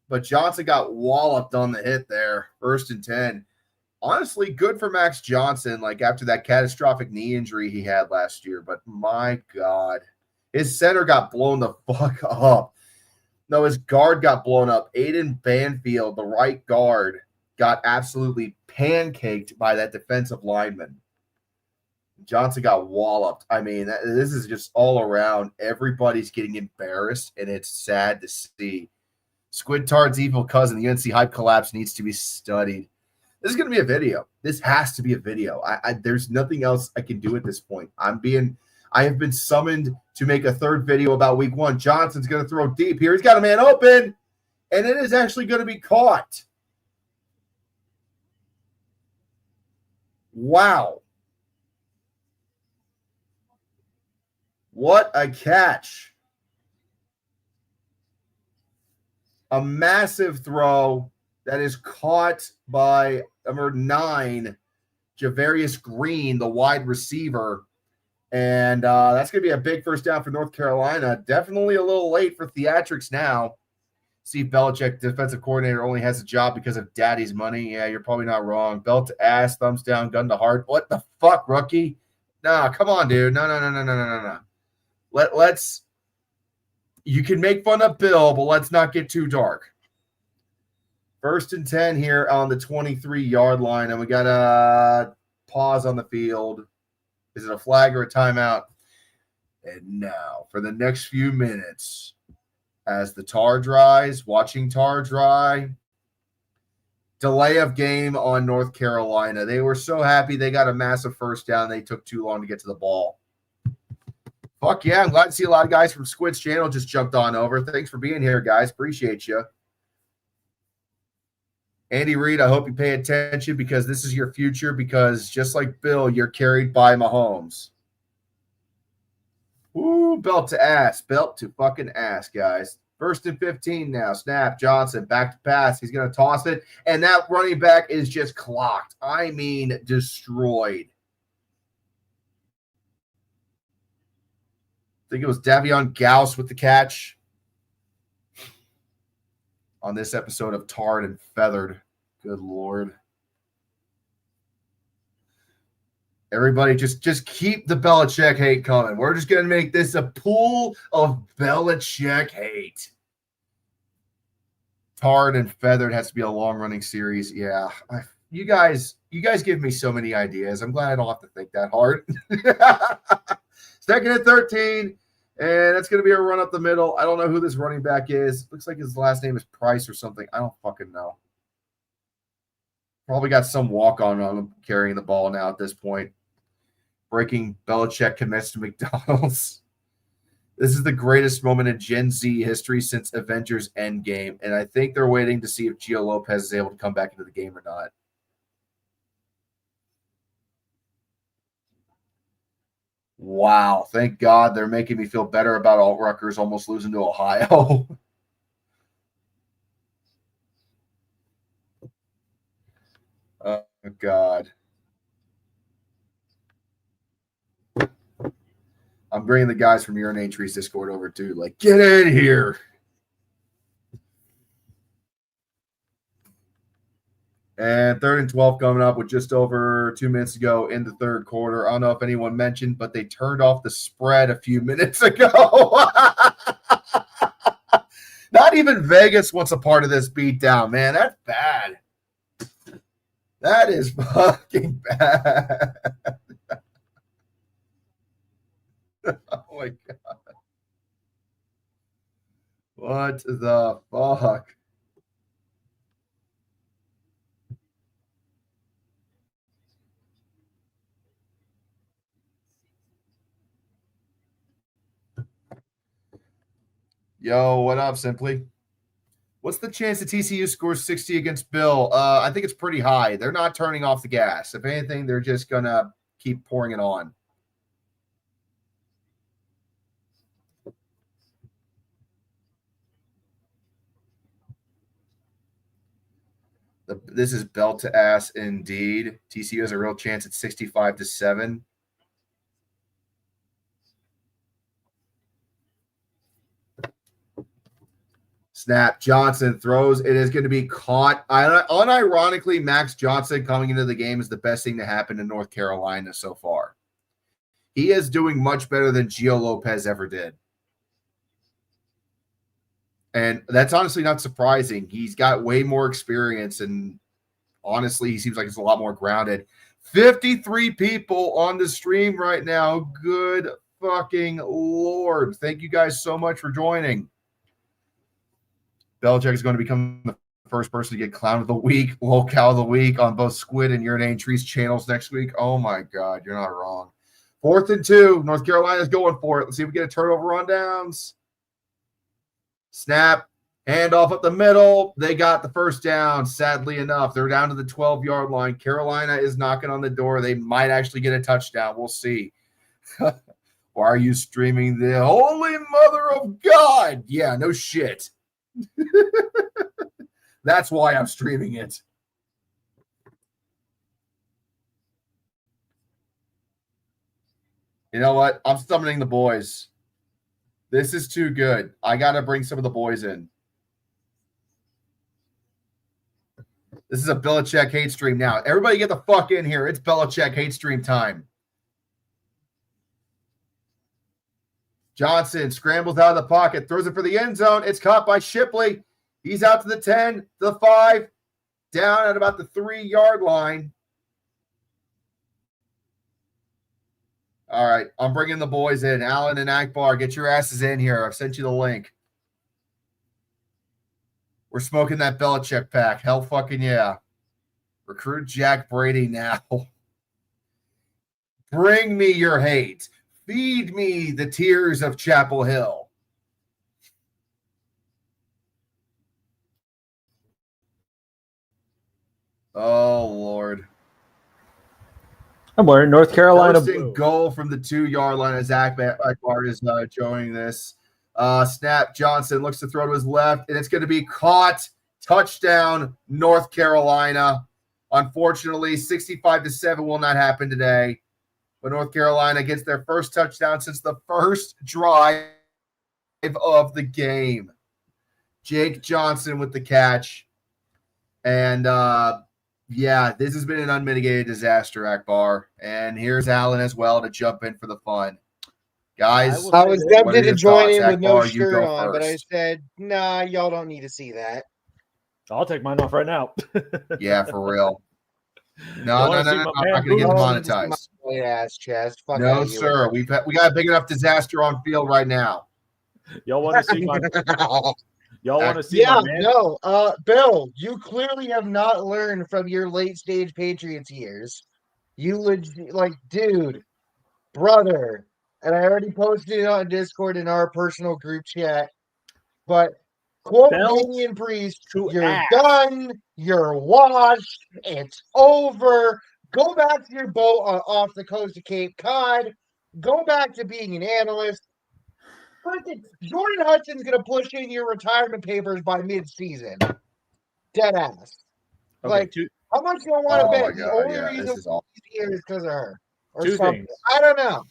But Johnson got walloped on the hit there. 1st and 10. Honestly, good for Max Johnson, like after that catastrophic knee injury he had last year. But my God, his center got blown the fuck up. No, his guard got blown up. Aiden Banfield, the right guard, got absolutely pancaked by that defensive lineman. Johnson got walloped. I mean, this is just all around. Everybody's getting embarrassed, and it's sad to see. Squid Tard's evil cousin, the UNC hype collapse, needs to be studied. This is going to be a video. This has to be a video. There's nothing else I can do at this point. I have been summoned to make a 3rd video about week 1. Johnson's going to throw deep here. He's got a man open, and it is actually going to be caught. Wow. What a catch. A massive throw that is caught by number 9, Javarius Green, the wide receiver. And that's going to be a big first down for North Carolina. Definitely a little late for theatrics now. Steve Belichick, defensive coordinator, only has a job because of daddy's money. Yeah, you're probably not wrong. Belt to ass, thumbs down, gun to heart. What the fuck, rookie? Nah, come on, dude. No. Let's You can make fun of Bill, but let's not get too dark. 1st and 10 here on the 23-yard line, and we got a pause on the field. Is it a flag or a timeout? And now, for the next few minutes, as the tar dries, watching tar dry, delay of game on North Carolina. They were so happy they got a massive first down. They took too long to get to the ball. Fuck yeah, I'm glad to see a lot of guys from Squid's channel just jumped on over. Thanks for being here, guys. Appreciate you. Andy Reid, I hope you pay attention because this is your future, because just like Bill, you're carried by Mahomes. Woo, belt to ass. Belt to fucking ass, guys. 1st and 15 now. Snap, Johnson, back to pass. He's going to toss it, and that running back is just clocked. I mean, destroyed. I think it was Davion Gauss with the catch on this episode of Tarred and Feathered. Good Lord. Everybody just keep the Belichick hate coming. We're just going to make this a pool of Belichick hate. Tarred and Feathered has to be a long-running series. Yeah. You guys give me so many ideas. I'm glad I don't have to think that hard. 2nd and 13, and that's going to be a run up the middle. I don't know who this running back is. Looks like his last name is Price or something. I don't fucking know. Probably got some walk-on on him carrying the ball now at this point. Breaking Belichick commits to McDonald's. This is the greatest moment in Gen Z history since Avengers Endgame, and I think they're waiting to see if Gio Lopez is able to come back into the game or not. Wow, thank God they're making me feel better about Alt Rutgers almost losing to Ohio. Oh, God. I'm bringing the guys from Urinate Trees Discord over too. Like, get in here. And 3rd and 12 coming up with just over 2 minutes to go in the third quarter. I don't know if anyone mentioned, but they turned off the spread a few minutes ago. Not even Vegas wants a part of this beatdown, man. That's bad. That is fucking bad. Oh, my God. What the fuck? Yo, what up, Simply? What's the chance that TCU scores 60 against Bill? I think it's pretty high. They're not turning off the gas. If anything, they're just going to keep pouring it on. This is belt to ass indeed. TCU has a real chance at 65-7. Snap. Johnson throws. It is going to be caught. Unironically, Max Johnson coming into the game is the best thing to happen in North Carolina so far. He is doing much better than Gio Lopez ever did. And that's honestly not surprising. He's got way more experience, and honestly, he seems like he's a lot more grounded. 53 people on the stream right now. Good fucking Lord. Thank you guys so much for joining. Belichick is going to become the first person to get Clown of the Week, Locale of the Week on both Squid and Urinate Trees channels next week. Oh, my God. You're not wrong. 4th and 2. North Carolina's going for it. Let's see if we get a turnover on downs. Snap. Handoff up the middle. They got the first down, sadly enough. They're down to the 12-yard line. Carolina is knocking on the door. They might actually get a touchdown. We'll see. Why are you streaming the Holy Mother of God? Yeah, no shit. That's why I'm streaming it. You know what? I'm summoning the boys. This is too good. I got to bring some of the boys in. This is a Belichick hate stream now. Everybody get the fuck in here. It's Belichick hate stream time. Johnson scrambles out of the pocket, throws it for the end zone. It's caught by Shipley. He's out to the 10, the 5, down at about the 3-yard line. All right, I'm bringing the boys in. Allen and Akbar, get your asses in here. I've sent you the link. We're smoking that Belichick pack. Hell fucking yeah. Recruit Jack Brady now. Bring me your hate. Feed me the tears of Chapel Hill. Oh, Lord. I'm wearing North Carolina First and blue. goal from the 2-yard line as Akbar is joining this. Snap. Johnson looks to throw to his left, and it's going to be caught. Touchdown, North Carolina. Unfortunately, 65-7 will not happen today. But North Carolina gets their first touchdown since the first drive of the game. Jake Johnson with the catch. And, yeah, this has been an unmitigated disaster, Akbar. And here's Allen as well to jump in for the fun. Guys, I was what are tempted to your join thoughts? in with no Akbar, you shirt go on, but I first. said, nah, y'all don't need to see that. I'll take mine off right now. Yeah, for real. No, You wanna see my I'm not man going to get boobs? Y'all need to see my demonetized. white ass chest. Fuck No, out sir. We got a big enough disaster on field right now. Y'all want to see my? you. Y'all want to see Yeah, my man? no, Bill, you clearly have not learned from your late stage Patriots years. You like, dude, brother, and I already posted it on Discord in our personal group chat. But quote Belt Damian Priest, to you're ass. done, you're washed, it's over. Go back to your boat off the coast of Cape Cod. Go back to being an analyst. Jordan Hudson's going to push in your retirement papers by mid-season. Dead ass. Okay, Like, how much do I want to Oh, my bet? The God. only Yeah, reason this is all. he's here is because of her. Or Two something. things. I don't know.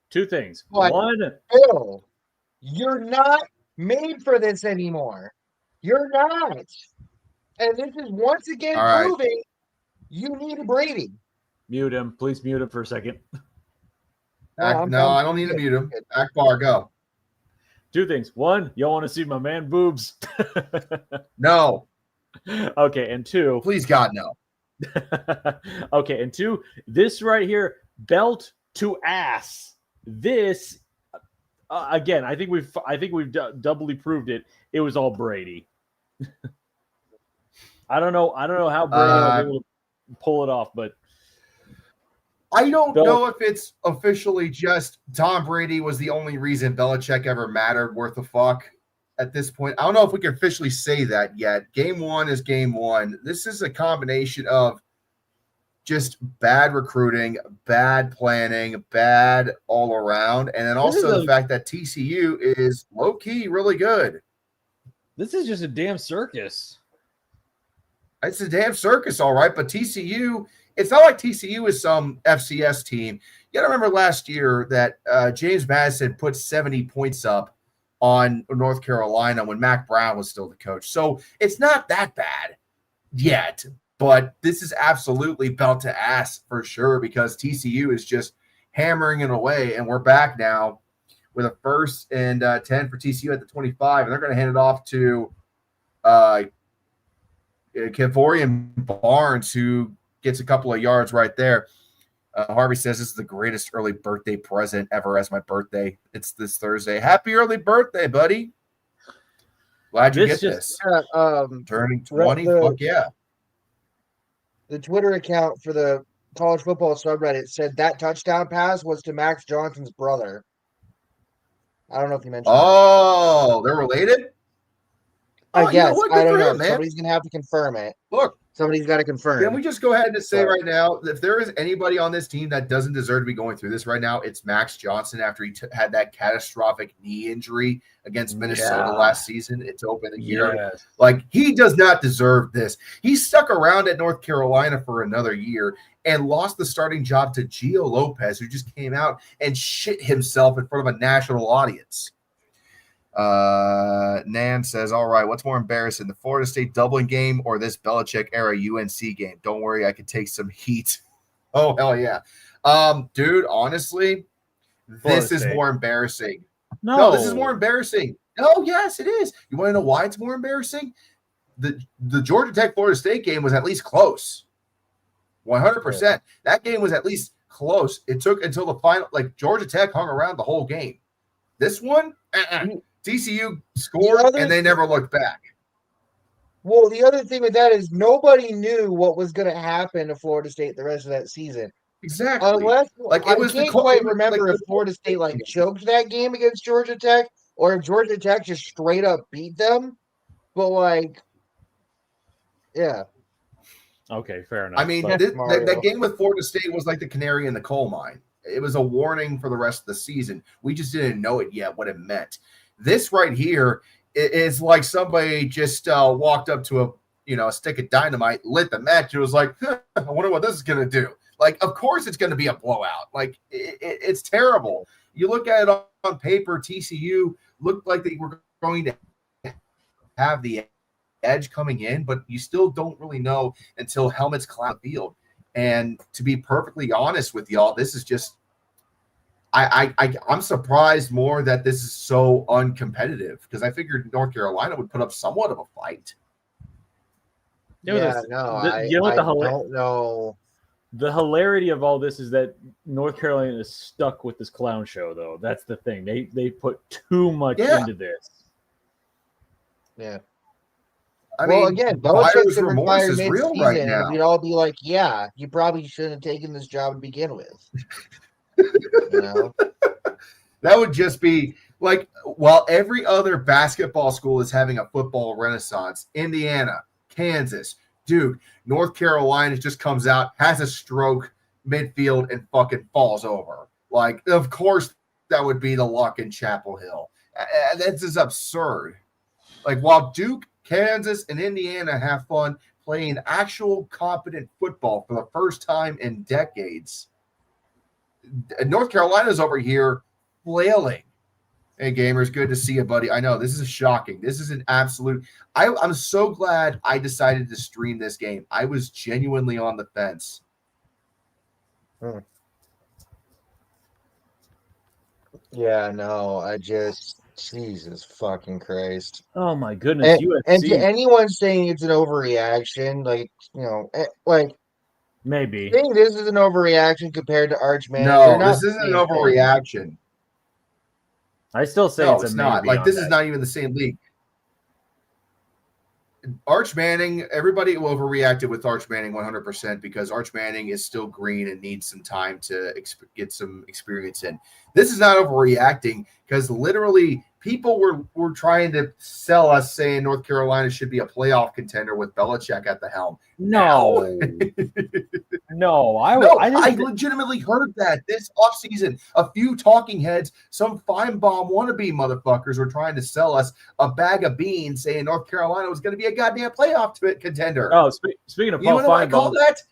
two things. But- One, Bill, you're not made for this anymore. You're not. And this is once again All right. proving you need a Brady. mute him. Please mute him for a second. I'm No, I don't need to good. mute him. Akbar, go. Two things. One, y'all want to see my man boobs? No, Okay, and two. please, God, no. Okay, and two, this right here, belt to ass. This again, I think we've doubly proved it. It was all Brady. I don't know how Brady was able to pull it off, but I don't know if it's officially just Tom Brady was the only reason Belichick ever mattered worth a fuck at this point. I don't know if we can officially say that yet. Game one is game one. This is a combination of just bad recruiting, bad planning, bad all around, and then also the fact that TCU is low-key really good. this is just a damn circus. It's a damn circus, all right, but TCU, it's not like TCU is some FCS team. You got to remember last year that James Madison put 70 points up on North Carolina when Mac Brown was still the coach. So it's not that bad yet, but this is absolutely belt to ass for sure because TCU is just hammering it away, and we're back now with a 1st and 10 for TCU at the 25, and they're going to hand it off to Kevorian Barnes, who gets a couple of yards right there. Harvey says this is the greatest early birthday present ever as my birthday. It's this Thursday. Happy early birthday, buddy. Glad you get this. Turning 20, fuck yeah. The Twitter account for the college football subreddit said that touchdown pass was to Max Johnson's brother. I don't know if you mentioned Oh, they're related? I guess. What? I Good don't for know. him, man. Somebody's going to have to confirm it. Look, Somebody's got to confirm. can we just go ahead and say right now, if there is anybody on this team that doesn't deserve to be going through this right now, it's Max Johnson after he had that catastrophic knee injury against Minnesota last season. It's open the year. Yes. Like, he does not deserve this. He stuck around at North Carolina for another year and lost the starting job to Gio Lopez, who just came out and shit himself in front of a national audience. Nan says, all right, what's more embarrassing, the Florida State Dublin game or this Belichick era UNC game? Don't worry, I can take some heat. Oh, hell yeah. Dude, honestly, this is more embarrassing No, this is more embarrassing. No, yes, it is. You want to know why it's more embarrassing? The Georgia Tech Florida State game was at least close. 100%. That game was at least close. It took until the final, like Georgia Tech hung around the whole game. This one, TCU scored and they never looked back. Well, the other thing with that is nobody knew what was going to happen to Florida State the rest of that season. Exactly. Unless Like it was I can't quite remember if Florida State like choked that game against Georgia Tech or if Georgia Tech just straight up beat them. But like, yeah. Okay, fair enough. I mean, that game with Florida State was like the canary in the coal mine. It was a warning for the rest of the season. We just didn't know it yet, what it meant. This right here is like somebody just walked up to a stick of dynamite, lit the match. It was like, I wonder what this is going to do. Like, of course it's going to be a blowout. Like, it's terrible. You look at it on paper, TCU looked like they were going to have the edge coming in, but you still don't really know until helmets cloud the field. And to be perfectly honest with y'all, this is just I'm surprised more that this is so uncompetitive because I figured North Carolina would put up somewhat of a fight. I don't know. The hilarity of all this is that North Carolina is stuck with this clown show, though. That's the thing. They put too much into this. Yeah. I mean, again, Belichick's remorse is real right now. We'd all be like, yeah, you probably shouldn't have taken this job to begin with. You know? That would just be like, while every other basketball school is having a football renaissance, Indiana, Kansas, Duke, North Carolina just comes out, has a stroke midfield, and fucking falls over. Like, of course, that would be the luck in Chapel Hill. This is absurd. Like, while Duke, Kansas, and Indiana have fun playing actual competent football for the first time in decades, North Carolina's over here flailing. Hey, gamers, good to see you, buddy. I know, this is shocking. This is an absolute – I'm so glad I decided to stream this game. I was genuinely on the fence. Yeah, no, Jesus fucking Christ. Oh, my goodness. And to anyone saying it's an overreaction, maybe. I think this is an overreaction compared to Arch Manning. No, this isn't an overreaction. I still say it's not. Like, this is not even the same league. Arch Manning, everybody overreacted with Arch Manning 100% because Arch Manning is still green and needs some time to get some experience in. This is not overreacting because literally people were trying to sell us saying North Carolina should be a playoff contender with Belichick at the helm. No. No, I legitimately heard that this offseason. A few talking heads, some Feinbaum wannabe motherfuckers were trying to sell us a bag of beans saying North Carolina was going to be a goddamn playoff contender. Oh, speaking of Paul Feinbaum. I call that?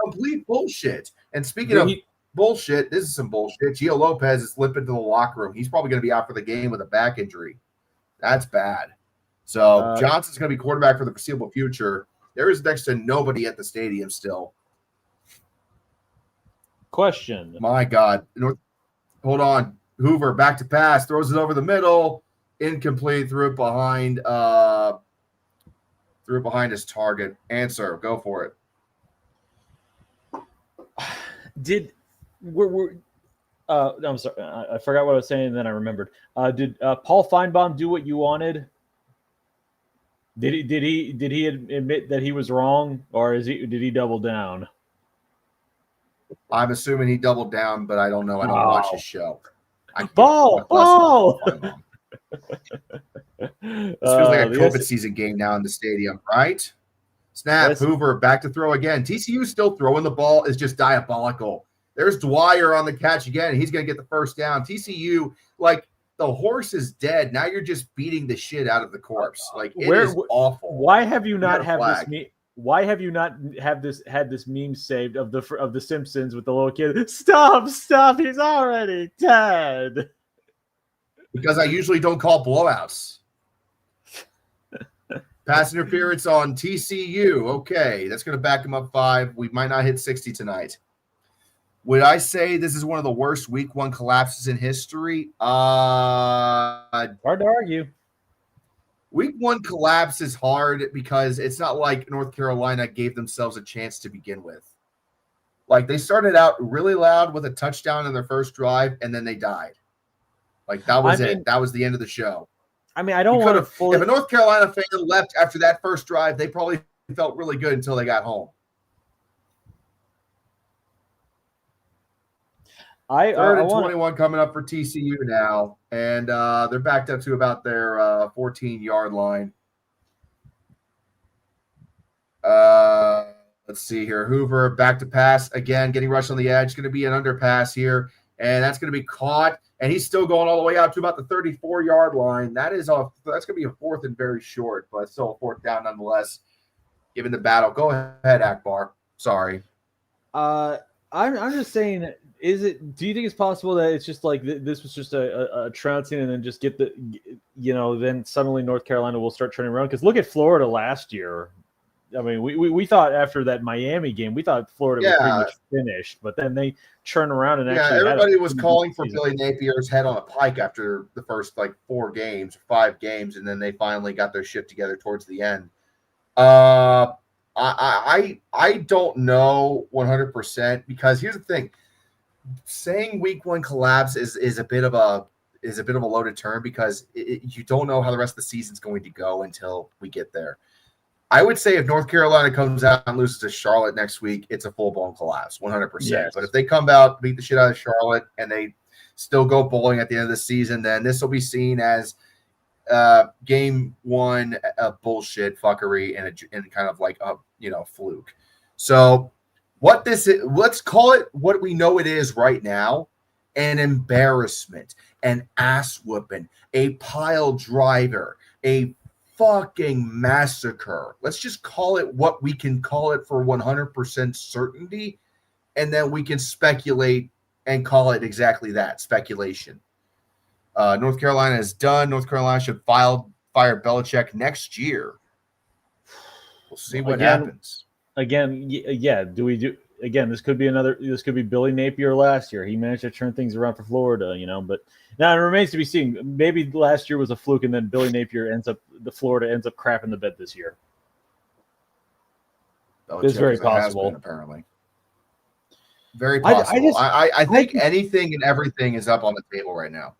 Complete bullshit. And speaking of bullshit, this is some bullshit. Gio Lopez is limping to the locker room. He's probably going to be out for the game with a back injury. That's bad. So Johnson's going to be quarterback for the foreseeable future. There is next to nobody at the stadium still. Question. My God. Hold on. Hoover back to pass. Throws it over the middle. Incomplete. Threw it behind his target. Answer. Go for it. I'm sorry. I forgot what I was saying, and then I remembered. Did Paul Feinbaum do what you wanted? Did he admit that he was wrong, or did he double down? I'm assuming he doubled down, but I don't know. I don't watch his show. Ball! This feels like a COVID season game now in the stadium, right? Snap, Hoover, back to throw again. TCU still throwing the ball is just diabolical. There's Dwyer on the catch again. He's going to get the first down. TCU, like, the horse is dead. Now you're just beating the shit out of the corpse. Like, it is awful. Why have you not had this? Why have you not had this meme saved of the Simpsons with the little kid? Stop! He's already dead. Because I usually don't call blowouts. Pass interference on TCU. Okay, that's going to back him up 5. We might not hit 60 tonight. Would I say this is one of the worst week 1 collapses in history? Hard to argue. Week 1 collapse is hard because it's not like North Carolina gave themselves a chance to begin with. Like, they started out really loud with a touchdown in their first drive, and then they died. Like, that was it. That was the end of the show. I mean, I don't want to fully... If a North Carolina fan left after that first drive, they probably felt really good until they got home. Third and 21 coming up for TCU now, and they're backed up to about their 14-yard line. Let's see here. Hoover back to pass again, getting rushed on the edge. Going to be an underpass here, and that's going to be caught. And he's still going all the way out to about the 34-yard line. That's going to be a 4th and very short, but still a 4th down nonetheless. Given the battle, go ahead, Akbar. Sorry. I'm just saying. Do you think it's possible that it's just like this was just a trouncing, and then just get then suddenly North Carolina will start turning around? Because look at Florida last year. I mean, we thought after that Miami game, we thought Florida was pretty much finished, but then they turned around and actually everybody was calling for Billy Napier's head on a pike after the first 4 games, 5 games, and then they finally got their shit together towards the end. I don't know 100% because here's the thing: saying week 1 collapse is a bit of a loaded term because you don't know how the rest of the season's going to go until we get there. I would say if North Carolina comes out and loses to Charlotte next week, it's a full-blown collapse, 100%. Yes. But if they come out, beat the shit out of Charlotte, and they still go bowling at the end of the season, then this will be seen as game 1 bullshit fuckery and kind of like a fluke. So what this is, let's call it what we know it is right now: an embarrassment, an ass whooping, a pile driver, a fucking massacre. Let's just call it what we can call it for 100% certainty, and then we can speculate and call it exactly that, speculation. North Carolina is done. North Carolina should fire Belichick next year. We'll see what happens. Again, this could be Billy Napier last year. He managed to turn things around for Florida, but now it remains to be seen. Maybe last year was a fluke, and then Billy Napier Florida ends up crapping the bed this year. It's very possible. Apparently. Very possible. I think anything and everything is up on the table right now.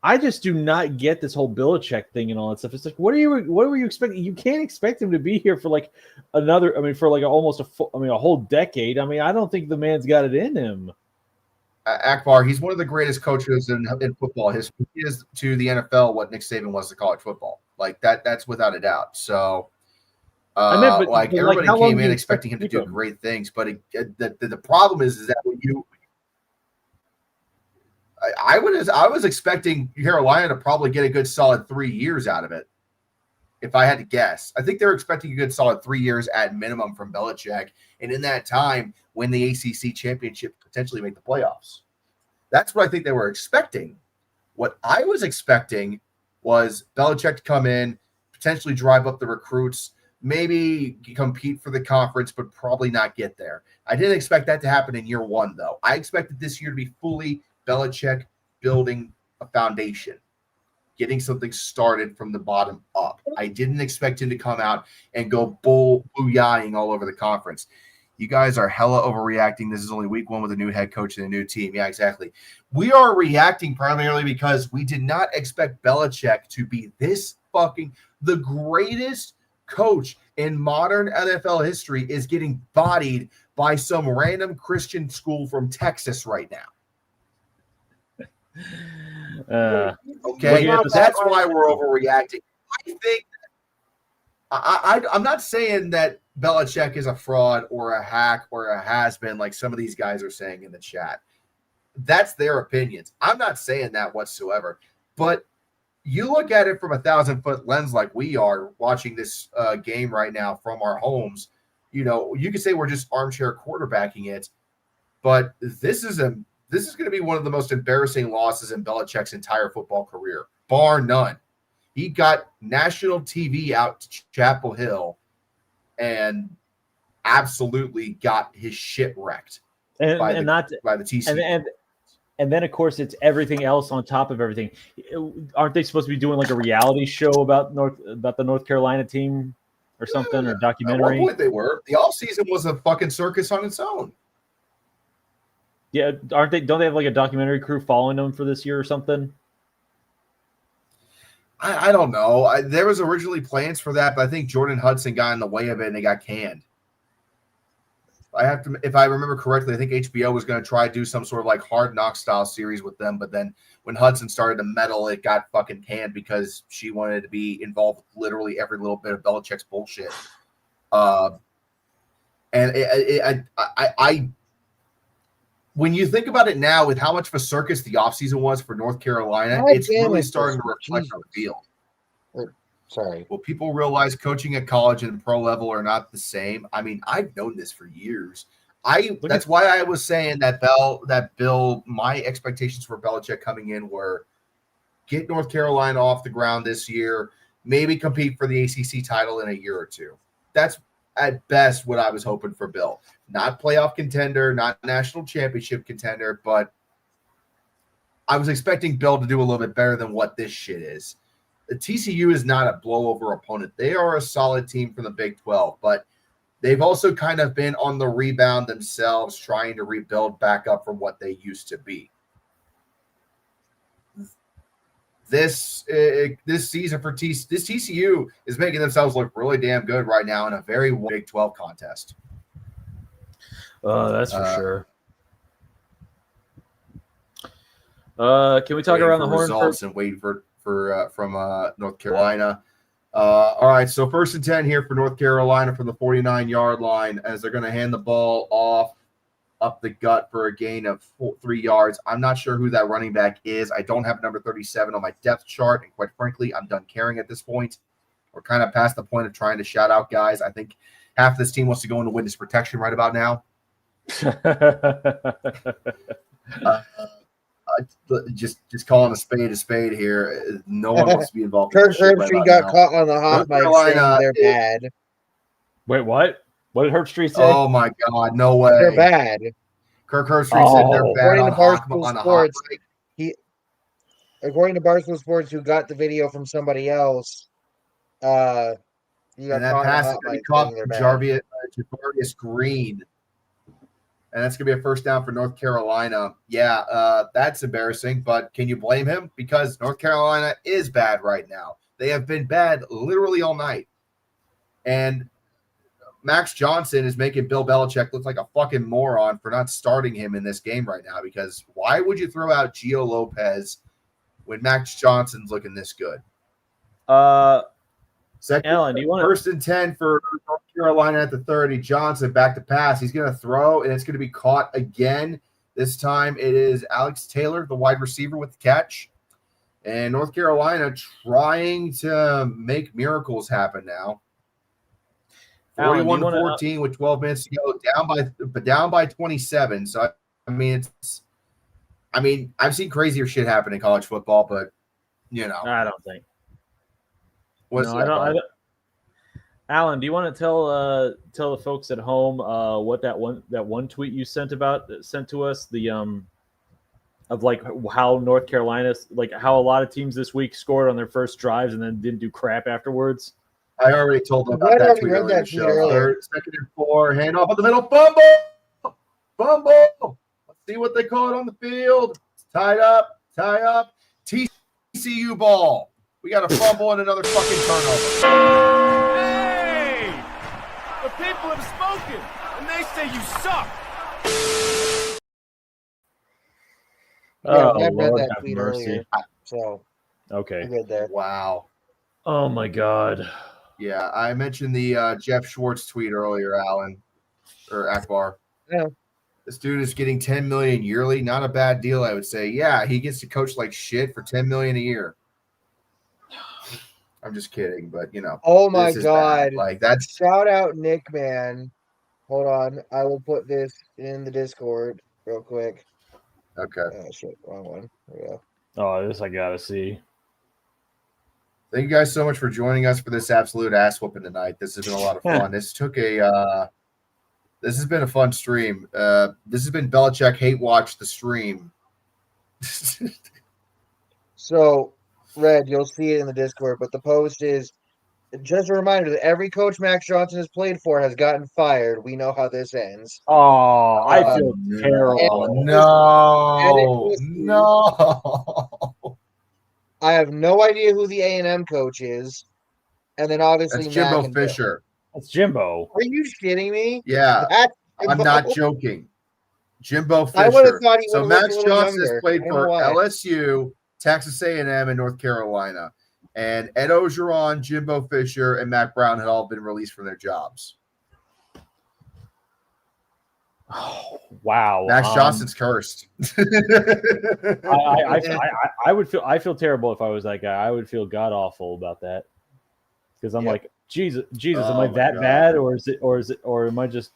I just do not get this whole Belichick thing and all that stuff. It's like, what were you expecting? You can't expect him to be here for almost a whole decade. I mean, I don't think the man's got it in him. Akbar, he's one of the greatest coaches in football history. He is to the NFL what Nick Saban was to college football. Like that's without a doubt. So, everybody came in expecting him to do great things, but the problem is that when you. I was expecting Carolina to probably get a good solid 3 years out of it. If I had to guess, I think they're expecting a good solid 3 years at minimum from Belichick. And in that time, win the ACC championship, potentially make the playoffs. That's what I think they were expecting. What I was expecting was Belichick to come in, potentially drive up the recruits, maybe compete for the conference, but probably not get there. I didn't expect that to happen in year 1, though. I expected this year to be fully Belichick building a foundation, getting something started from the bottom up. I didn't expect him to come out and go booyahing all over the conference. You guys are hella overreacting. This is only week 1 with a new head coach and a new team. Yeah, exactly. We are reacting primarily because we did not expect Belichick to be this the greatest coach in modern NFL history is getting bodied by some random Christian school from Texas right now. Okay, that's why we're overreacting. I think I'm not saying that Belichick is a fraud or a hack or a has-been like some of these guys are saying in the chat. That's their opinions. I'm not saying that whatsoever. But you look at it from a 1,000-foot lens like we are watching this game right now from our homes. You can say we're just armchair quarterbacking it, but this is going to be one of the most embarrassing losses in Belichick's entire football career, bar none. He got national TV out to Chapel Hill and absolutely got his shit wrecked. by and the TCU. And then, of course, it's everything else on top of everything. Aren't they supposed to be doing like a reality show about the North Carolina team or something, or documentary? At one point they were. The offseason was a fucking circus on its own. Yeah, aren't they? Don't they have like a documentary crew following them for this year or something? I don't know. There was originally plans for that, but I think Jordan Hudson got in the way of it and they got canned. If I remember correctly, I think HBO was going to try to do some sort of like Hard Knock style series with them, but then when Hudson started to meddle, it got fucking canned because she wanted to be involved with literally every little bit of Belichick's bullshit. When you think about it now, with how much of a circus the offseason was for North Carolina, it's really starting to reflect on the field. Sorry. Well, people realize coaching at college and the pro level are not the same. I mean, I've known this for years. That's why I was saying that Bill, my expectations for Belichick coming in were get North Carolina off the ground this year, maybe compete for the ACC title in a year or two. That's at best what I was hoping for Bill. Not playoff contender, not national championship contender, but I was expecting Bill to do a little bit better than what this shit is. The TCU is not a blowover opponent. They are a solid team from the Big 12, but they've also kind of been on the rebound themselves, trying to rebuild back up from what they used to be. This season for this TCU is making themselves look really damn good right now in a very Big 12 contest. That's for sure. Can we talk around the horn results and wait from North Carolina? All right, so 1st and 10 here for North Carolina from the 49-yard line as they're going to hand the ball off up the gut for a gain of 3 yards. I'm not sure who that running back is. I don't have number 37 on my depth chart, and quite frankly, I'm done caring at this point. We're kind of past the point of trying to shout out guys. I think half of this team wants to go into witness protection right about now. Just calling a spade here. No one wants to be involved. Kirk Herbstreit got caught on the hot mic saying they're bad. Wait, what? What did Herbstreit say? Oh my God, no way. They're bad. Kirk Herbstreit said they're bad according to on the hot mic. According to Barstool Sports, who got the video from somebody else, he got and that pass is going to be caught from Javarius Green. And that's going to be a first down for North Carolina. Yeah, that's embarrassing, but can you blame him? Because North Carolina is bad right now. They have been bad literally all night. And Max Johnson is making Bill Belichick look like a fucking moron for not starting him in this game right now, because why would you throw out Gio Lopez when Max Johnson's looking this good? Second, Alan, do you want 1st and 10 for North Carolina at the 30. Johnson back to pass. He's going to throw, and it's going to be caught again. This time it is Alex Taylor, the wide receiver, with the catch. And North Carolina trying to make miracles happen now. 41-14 with 12 minutes to go, down by 27. So I've seen crazier shit happen in college football, but I don't think. Alan, do you want to tell the folks at home what that one tweet you sent to us, the of like how North Carolina, like how a lot of teams this week scored on their first drives and then didn't do crap afterwards? I already told them about that tweet earlier. 3rd, 2nd and 4, hand off in the middle, fumble. Let's see what they call it on the field. It's tied up. TCU ball. We got a fumble and another fucking turnover. Hey! The people have spoken, and they say you suck. I read that tweet earlier. So okay, good there. Wow. Oh my God. Yeah, I mentioned the Jeff Schwartz tweet earlier, Alan or Akbar. Yeah. This dude is getting $10 million yearly. Not a bad deal, I would say. Yeah, he gets to coach like shit for $10 million a year. I'm just kidding, but Oh my God! Bad. Like that's shout out Nick, man. Hold on, I will put this in the Discord real quick. Okay. Oh shit, wrong one. There we go. Oh, this I gotta see. Thank you guys so much for joining us for this absolute ass whooping tonight. This has been a lot of fun. This took a This has been a fun stream. This has been Belichick Hate Watch the stream. So, Red, you'll see it in the Discord, but the post is just a reminder that every coach Max Johnson has played for has gotten fired. We know how this ends. Oh, I feel no. terrible. No. I have no idea who the A&M coach is. And then obviously That's Mac Jimbo and Bill. Fisher. That's Jimbo. Are you kidding me? Yeah, That's I'm Jimbo? not joking. Jimbo I would have Fisher. thought he So would have Max looked a little Johnson has younger. played I don't know for why. LSU, Texas A&M, and North Carolina. And Ed Ogeron, Jimbo Fisher, and Matt Brown had all been released from their jobs. Oh, wow. Max Johnson's cursed. I feel terrible if I was that guy. I would feel god awful about that. Because I'm like, Jesus, am I my that God. bad? Or am I just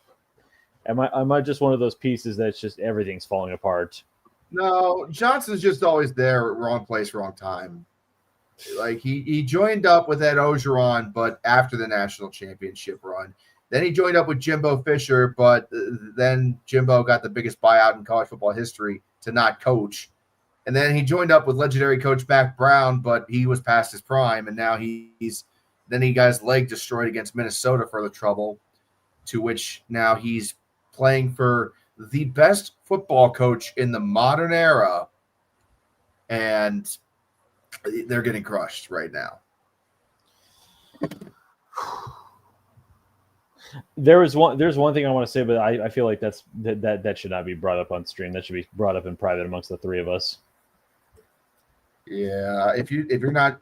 one of those pieces that's just everything's falling apart? No, Johnson's just always there, wrong place, wrong time. Like he joined up with Ed Ogeron, but after the national championship run. Then he joined up with Jimbo Fisher, but then Jimbo got the biggest buyout in college football history to not coach. And then he joined up with legendary coach Mac Brown, but he was past his prime, and now he got his leg destroyed against Minnesota for the trouble, to which now he's playing for the best football coach in the modern era, and they're getting crushed right now. There's one thing I want to say, but I feel like that should not be brought up on stream. That should be brought up in private amongst the three of us. Yeah, if you're not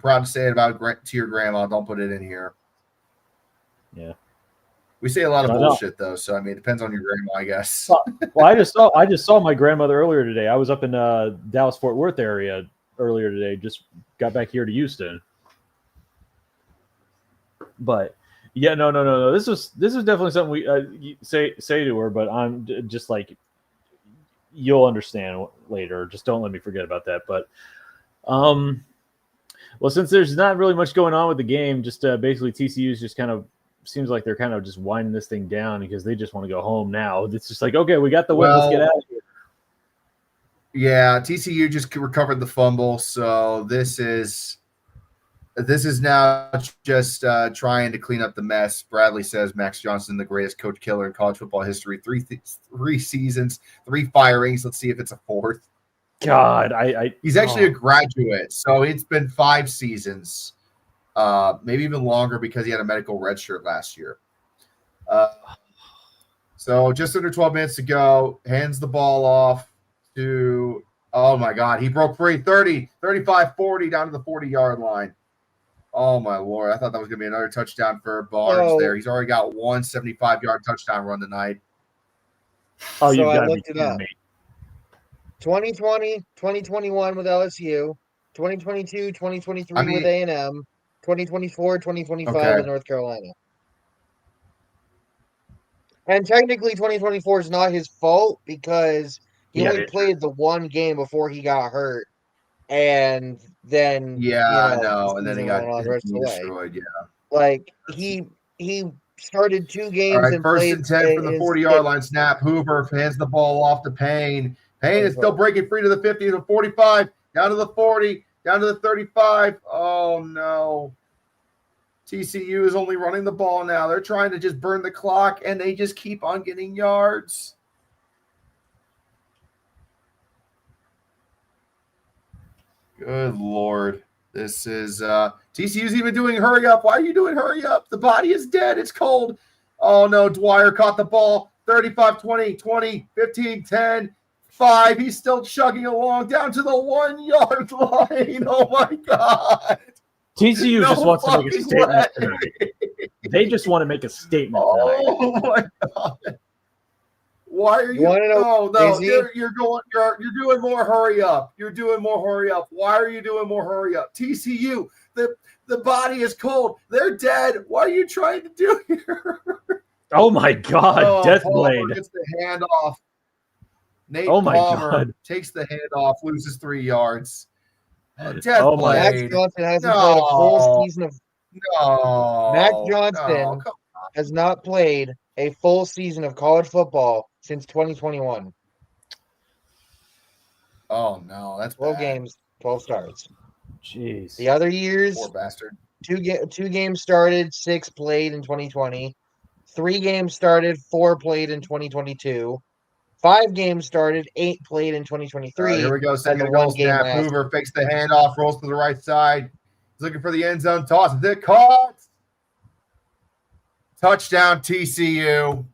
proud to say it about to your grandma, don't put it in here. Yeah, we say a lot of No. bullshit though, so I mean, it depends on your grandma, I guess. Well, I just saw my grandmother earlier today. I was up in Dallas Fort Worth area earlier today. Just got back here to Houston, but. Yeah, no. This was definitely something we say to her, but I'm just like, you'll understand later. Just don't let me forget about that. But, well, since there's not really much going on with the game, just basically TCU's just kind of seems like they're kind of just winding this thing down because they just want to go home now. It's just like, okay, we got the win, let's get out of here. Yeah, TCU just recovered the fumble, so this is now just trying to clean up the mess. Bradley says Max Johnson, the greatest coach killer in college football history. Three seasons, 3 firings. Let's see if it's a 4th. God, he's actually a graduate, so it's been 5 seasons, maybe even longer because he had a medical redshirt last year. So just under 12 minutes to go, hands the ball off to, oh my God, he broke free, 30, 35, 40 down to the 40-yard line. Oh, my Lord. I thought that was going to be another touchdown for Barnes there. He's already got 1 75-yard touchdown run tonight. Oh, so you've got I to be looked it kidding up. me. 2020, 2021 with LSU, 2022, 2023 with A&M, 2024, 2025 with North Carolina. And technically 2024 is not his fault because he only played the one game before he got hurt. And then I know. And then he got destroyed. Yeah, like he started 2 games. All right, and first played and 10 from the 40-yard line. Snap. Hoover hands the ball off to Payne. Payne is still breaking free to the 50, to the 45, down to the 40, down to the 35. Oh no! TCU is only running the ball now. They're trying to just burn the clock, and they just keep on getting yards. Good Lord. This is TCU's even doing hurry up. Why are you doing hurry up? The body is dead. It's cold. Oh, no. Dwyer caught the ball. 35, 20, 20, 15, 10, 5. He's still chugging along down to the 1-yard line. Oh, my God. TCU just wants to make a statement tonight. They just want to make a statement tonight. Oh, my God. Why are you? No, you're doing more hurry up. You're doing more hurry up. Why are you doing more hurry up? TCU, the body is cold. They're dead. What are you trying to do here? Oh my God, Deathblade gets the handoff. Nate my Palmer God. takes the handoff, loses 3 yards. Max Johnson hasn't played a full season of. No. Max Johnson has not played a full season of college football since 2021. Oh no, that's 12 bad. games, 12 starts. Jeez. The other years, Poor bastard. two games started, 6 played in 2020. 3 games started, 4 played in 2022. 5 games started, 8 played in 2023. Here we go. Second and goal one game snap. last. Hoover fakes the handoff, rolls to the right side. He's looking for the end zone toss. Is it caught? Touchdown TCU.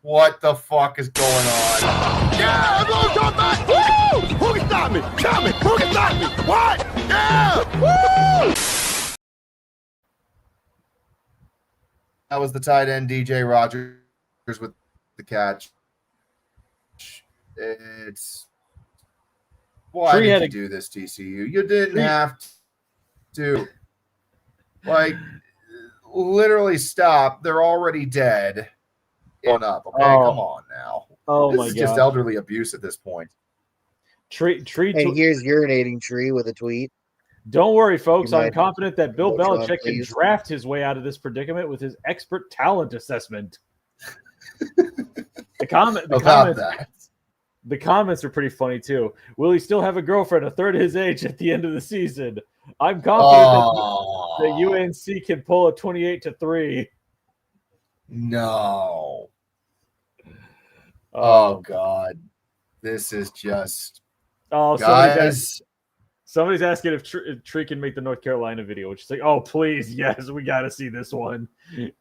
What the fuck is going on? Yeah, everyone's on back. Woo! Who can stop me? Tell me. Who can stop me? What? Yeah! Woo! That was the tight end DJ Rogers with the catch. It's why Tree had did you a- do this, TCU? You didn't Tree- have to. Like, literally stop. They're already dead. On up, okay? Oh. Come on now. Oh This my is god. just elderly abuse at this point. Tree. And here's urinating tree with a tweet. Don't worry, folks. You I'm might- confident that Bill Hold on, Belichick can please. draft his way out of this predicament with his expert talent assessment. The comments are pretty funny too. Will he still have a girlfriend a third of his age at the end of the season? I'm confident that UNC can pull a 28-3. No. Oh God. This is just Oh, guys. somebody's asking if Tree can make the North Carolina video, which is like, oh please, yes, we got to see this one,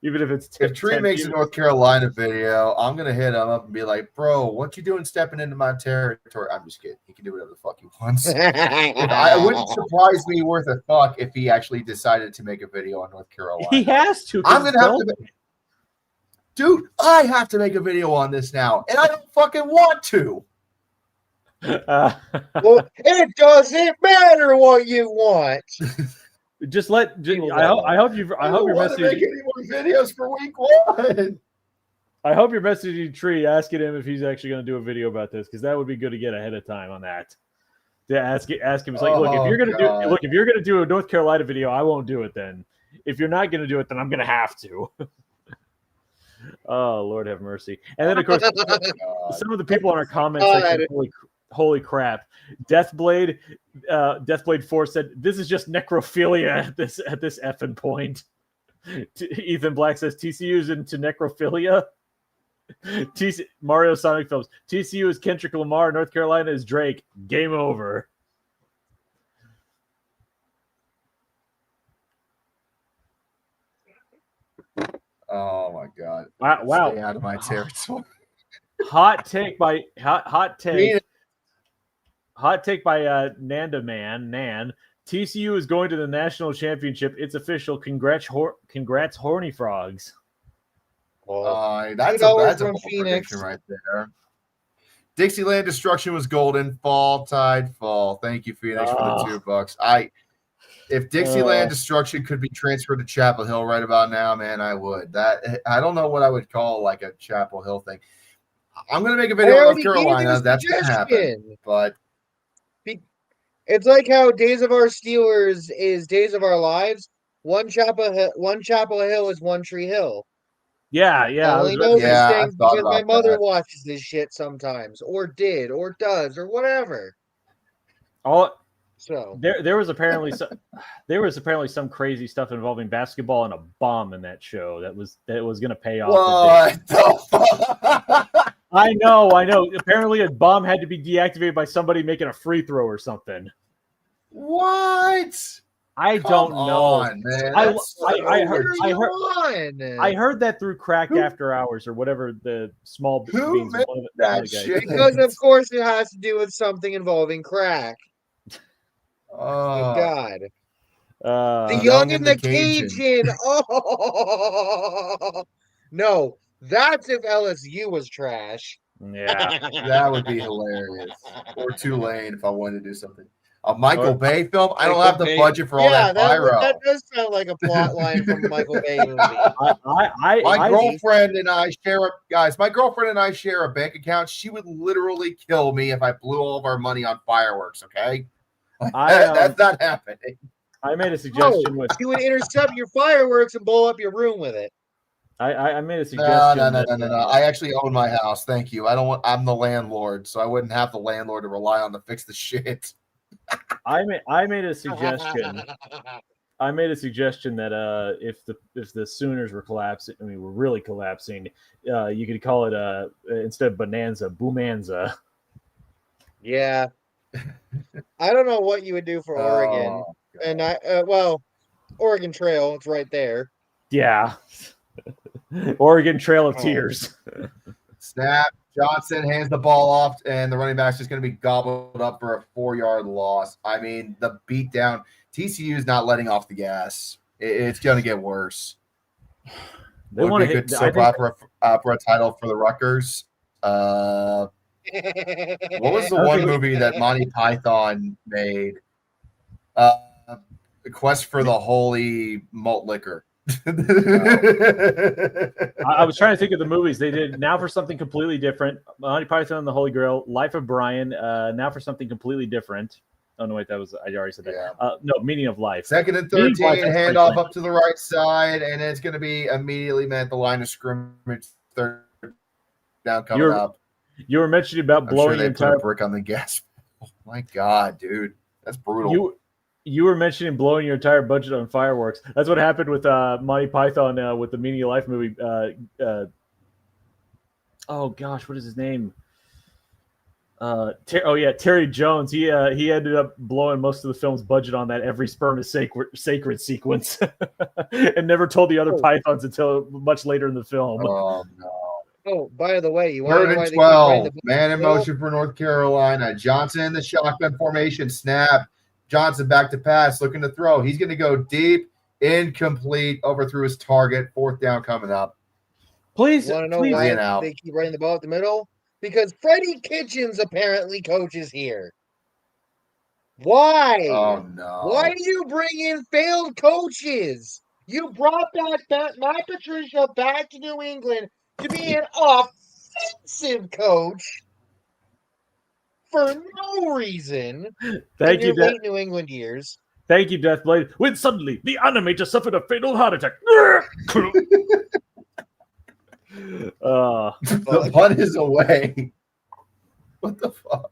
even if it's If Tree makes a North Carolina video, I'm gonna hit him up and be like, "Bro, what you doing stepping into my territory?" I'm just kidding. He can do whatever the fuck he wants. It wouldn't surprise me worth a fuck if he actually decided to make a video on North Carolina. He has to. 'cause I'm gonna have to. Dude, I have to make a video on this now, and I don't fucking want to. Well, it doesn't matter what you want. just let. I hope you're want to make messaging. any more videos for week 1. I hope you're messaging Tree, asking him if he's actually going to do a video about this, because that would be good to get ahead of time on that. To ask him, it's like, look, if you're gonna do a North Carolina video, I won't do it. Then, if you're not gonna do it, then I'm gonna have to. Oh, Lord have mercy. And then, of course, some of the people in our comment section, holy crap. Deathblade 4 said, this is just necrophilia at this effing point. Ethan Black says, TCU's into necrophilia. Mario Sonic Films. TCU is Kendrick Lamar. North Carolina is Drake. Game over. Oh my God! Wow! Stay out of my territory. Hot take by Nanda Man Nan. TCU is going to the national championship. It's official. Congrats, Horny Frogs. That's a bold prediction right there. Dixieland Destruction was golden. Fall, tide, fall. Thank you, Phoenix, for the $2. If Dixieland Destruction could be transferred to Chapel Hill right about now, man, I would. I don't know what I would call like a Chapel Hill thing. I'm gonna make a video on North Carolina. That's gonna happen. But it's like how Days of Our Steelers is Days of Our Lives. One Chapel Hill is One Tree Hill. Yeah. I only know these things because my mother watches this shit sometimes, or did, or does, or whatever. So there was apparently some crazy stuff involving basketball and a bomb in that show that was going to pay off. What the fuck? I know. Apparently, a bomb had to be deactivated by somebody making a free throw or something. What? I don't know. Man. I heard that through Crack After Hours or whatever the small Who made that shit? Because of course it has to do with something involving crack. Oh God. The Young and the Cajun. Oh no, that's if LSU was trash. Yeah, that would be hilarious. Or Tulane if I wanted to do something. A Michael Bay film? I don't have the budget for all that pyro. That does sound like a plot line from a Michael Bay movie. My girlfriend and I share a bank account. She would literally kill me if I blew all of our money on fireworks, okay? That's not happening. I made a suggestion with you would intercept your fireworks and blow up your room with it. I made a No, suggestion. no. I actually own my house. Thank you. I'm the landlord, so I wouldn't have the landlord to rely on to fix the shit. I made a suggestion. I made a suggestion that if the Sooners were collapsing, I mean, were really collapsing, you could call it instead of Bonanza, Boomanza. Yeah. I don't know what you would do for Oregon. Oh, And Oregon Trail, it's right there. Yeah. Oregon Trail of Oh. Tears. Snap. Johnson hands the ball off, and the running back's just going to be gobbled up for a 4-yard loss. I mean, the beatdown. TCU is not letting off the gas. It's going to get worse. They Would want be to a good hit. soap opera for a title for the Rutgers. What was the one movie that Monty Python made? The Quest for the Holy Malt Liquor. I was trying to think of the movies they did. Now for something completely different. Monty Python and the Holy Grail, Life of Brian. Now for something completely different. Oh no, wait, I already said that. Yeah. No, Meaning of Life. 2nd and Meaning 13, of Life, that's handoff pretty up to the right side, and it's going to be immediately met at the line of scrimmage. 3rd down coming up. You were mentioning about I'm blowing sure they your put entire. a brick on the gas. Oh my god, dude, that's brutal. You were mentioning blowing your entire budget on fireworks. That's what happened with Monty Python with the Meaning of Life movie. Oh gosh, what is his name? Terry Jones. He ended up blowing most of the film's budget on that every sperm is sacred sequence, and never told the other Pythons until much later in the film. Oh no. Oh, by the way, you want to 3rd know why and they keep running 12, the man in ball? motion for North Carolina. Johnson in the shotgun formation. Snap. Johnson back to pass, looking to throw. He's going to go deep, incomplete, overthrew his target. 4th down coming up. Please, You want to know please. why and out. they keep running the ball at the middle? Because Freddie Kitchens apparently coaches here. Why? Oh no. Why do you bring in failed coaches? You brought back Matt Patricia back to New England to be an offensive coach for no reason Thank in you, your late New England years. Thank you, Deathblade. When suddenly the animator suffered a fatal heart attack. The punt is away. What the fuck?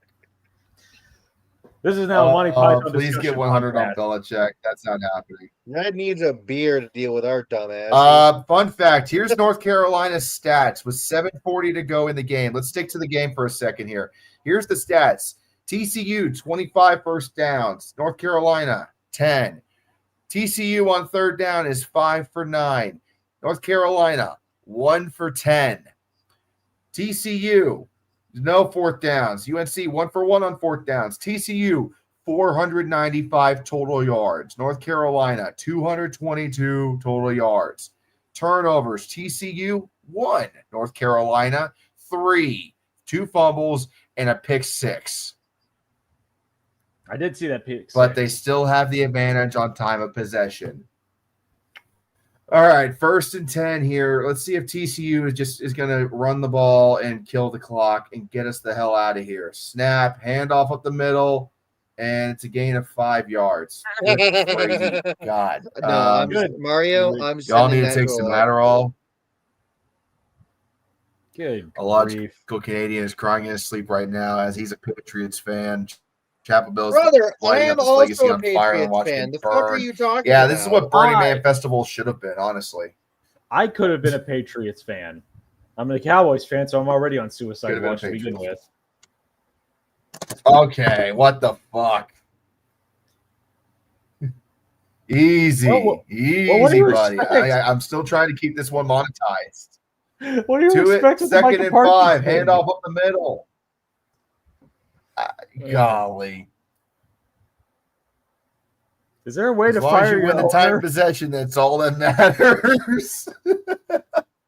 This is now a Monty Python please discussion get 100 on podcast. Belichick. That's not happening. Red needs a beer to deal with our dumbass. Fun fact. Here's North Carolina's stats with 7:40 to go in the game. Let's stick to the game for a second here. Here's the stats. TCU, 25 first downs. North Carolina, 10. TCU on 3rd down is 5 for 9. North Carolina, 1 for 10. TCU, no 4th downs. UNC, 1 for 1 on 4th downs. TCU, 495 total yards. North Carolina, 222 total yards. Turnovers, TCU, 1. North Carolina, 3. 2 fumbles and a pick 6. I did see that pick. But they still have the advantage on time of possession. All right, 1st and 10 here. Let's see if TCU is going to run the ball and kill the clock and get us the hell out of here. Snap, handoff up the middle, and it's a gain of 5 yards. Good crazy God. No, Mario. I'm y'all sending need to that take to some a- Adderall. Good A grief. logical Canadian is crying in his sleep right now as he's a Patriots fan. Chapel Bill's Brother, I lighting am up his legacy also a on fire and Patriots watching fan. him The fuck are burn. you talking Yeah, about? this is what Burning Man Festival should have been, honestly. I could have been a Patriots fan. I'm a Cowboys fan, so I'm already on suicide Could have been a watch to begin Patriots. with. Okay, what the fuck? Easy, what do easy, you buddy. expect? I'm still trying to keep this one monetized. What do you To expect? it, with the 2nd Michael and Parsons 5, thing? handoff up the middle. Golly. Is there a way As to long as fire you your win the time owner? of possession, that's all that matters.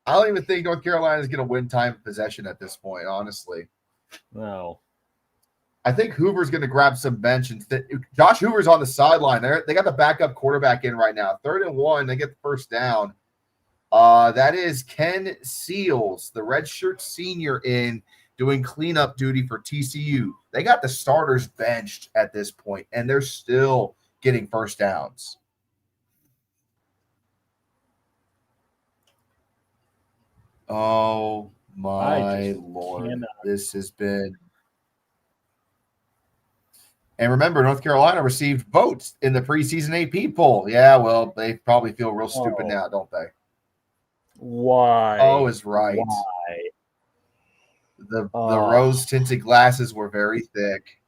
I don't even think North Carolina is going to win time of possession at this point, honestly. No. I think Hoover's going to grab some bench. And Josh Hoover's on the sideline. They got the backup quarterback in right now. 3rd and 1, they get the 1st down. That is Ken Seals, the redshirt senior, in doing cleanup duty for TCU. They got the starters benched at this point, and they're still getting 1st downs. Oh my just Lord. cannot. This has been. And remember, North Carolina received votes in the preseason AP poll. Yeah, well, they probably feel real stupid now, don't they? Why? Oh, is right. Why? The rose tinted glasses were very thick.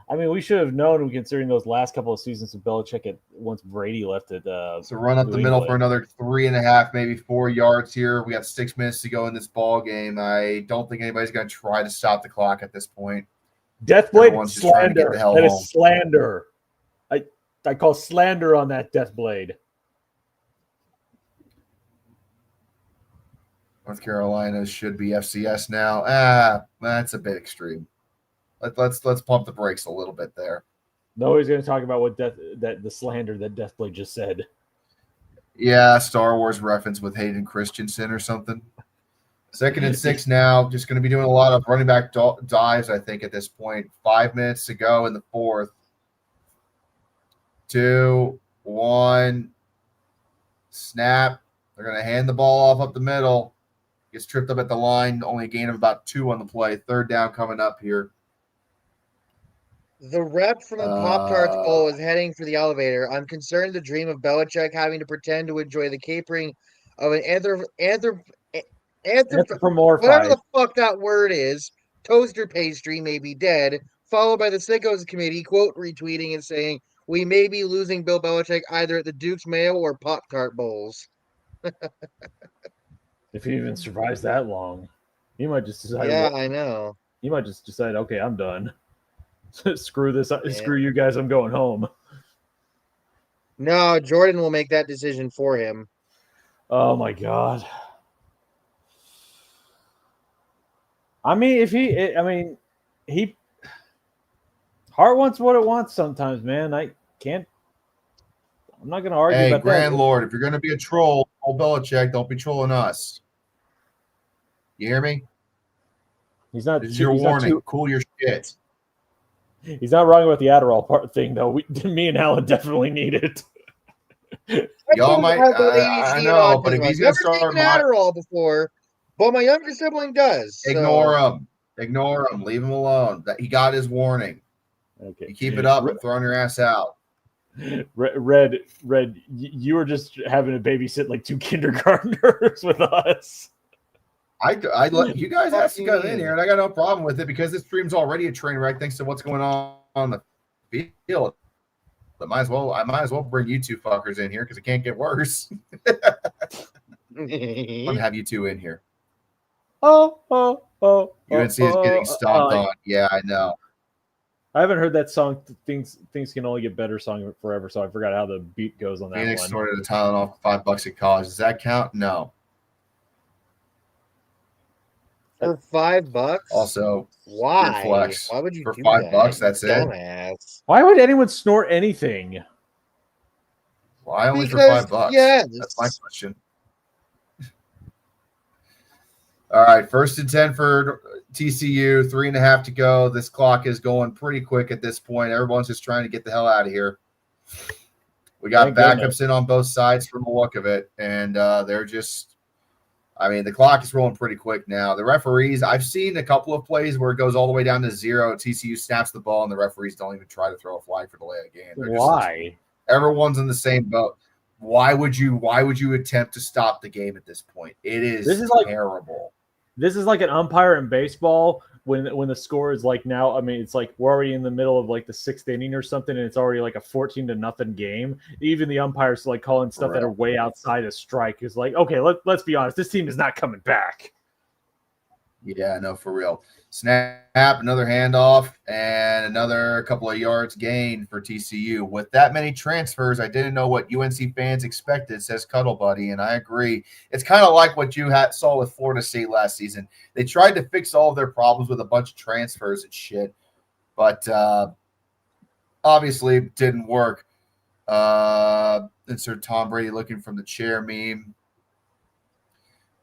I mean, we should have known, considering those last couple of seasons of Belichick once Brady left it. So run up the middle for another 3.5, maybe 4 yards here. We got 6 minutes to go in this ball game. I don't think anybody's going to try to stop the clock at this point. Deathblade slander. That is slander. I call slander on that Deathblade. North Carolina should be FCS now. That's a bit extreme. Let's pump the brakes a little bit there. Nobody's going to talk about what the slander that Deathblade just said. Yeah, Star Wars reference with Hayden Christensen or something. 2nd and 6 now. Just going to be doing a lot of running back dives, I think, at this point. 5 minutes to go in the 4th. 2, 1. Snap. They're going to hand the ball off up the middle. Gets tripped up at the line. Only a gain of about 2 on the play. 3rd down coming up here. The rep from the Pop-Tarts Bowl is heading for the elevator. I'm concerned the dream of Belichick having to pretend to enjoy the capering of an anthropomorphized, whatever the fuck that word is, toaster pastry may be dead, followed by the Sickos Committee, quote, retweeting and saying, we may be losing Bill Belichick either at the Duke's Mayo or Pop-Tart Bowls. If he even survives that long, he might just decide. Yeah, I know. He might just decide, okay, I'm done. Screw this. Yeah. Screw you guys. I'm going home. No, Jordan will make that decision for him. Oh my God. I mean, heart wants what it wants sometimes, man. I'm not going to argue about that. Hey, Grand Lord, if you're going to be a troll, troll Belichick, don't be trolling us. You hear me? He's not. This is your warning. Cool your shit. He's not wrong about the Adderall part thing, though. Me and Alan definitely need it. Y'all might. I know, but if he's going to start Adderall before, but my younger sibling does. Ignore him. Ignore him. Leave him alone. He got his warning. Okay. You keep it up, I'm throwing your ass out. Red, you were just having to babysit like 2 kindergartners with us. I let you guys have to go in here, and I got no problem with it because this stream's already a train wreck thanks to what's going on the field. But I might as well bring you 2 fuckers in here because it can't get worse. I'm gonna have you 2 in here. Oh. UNC is getting stomped on. Yeah, I know. I haven't heard that song. Things can only get better song forever. So I forgot how the beat goes on that. Phoenix one. snorted a Tylenol for $5 at college. Does that count? No. For $5? Also, why? Flex. Why would you for do $5? That? That's dumbass. it. Why would anyone snort anything? Why only for $5? Yes. That's my question. All right, 1st and 10 for TCU. 3.5 to go. This clock is going pretty quick at this point. Everyone's just trying to get the hell out of here. We got backups in on both sides from the look of it, and they're just. I mean, the clock is rolling pretty quick now. The referees, I've seen a couple of plays where it goes all the way down to 0. TCU snaps the ball, and the referees don't even try to throw a flag for delay of game. Why? Everyone's in the same boat. Why would you attempt to stop the game at this point? This is terrible. This is like an umpire in baseball when the score is like now. I mean, it's like we're already in the middle of like the 6th inning or something, and it's already like a 14-0 game. Even the umpires like calling stuff that are way outside a strike is like, okay, let's be honest, this team is not coming back. Yeah, no, for real. Snap, another handoff, and another couple of yards gained for TCU. With that many transfers, I didn't know what UNC fans expected, says Cuddle Buddy, and I agree. It's kind of like what you saw with Florida State last season. They tried to fix all of their problems with a bunch of transfers and shit, but obviously it didn't work. Insert Tom Brady looking from the chair meme.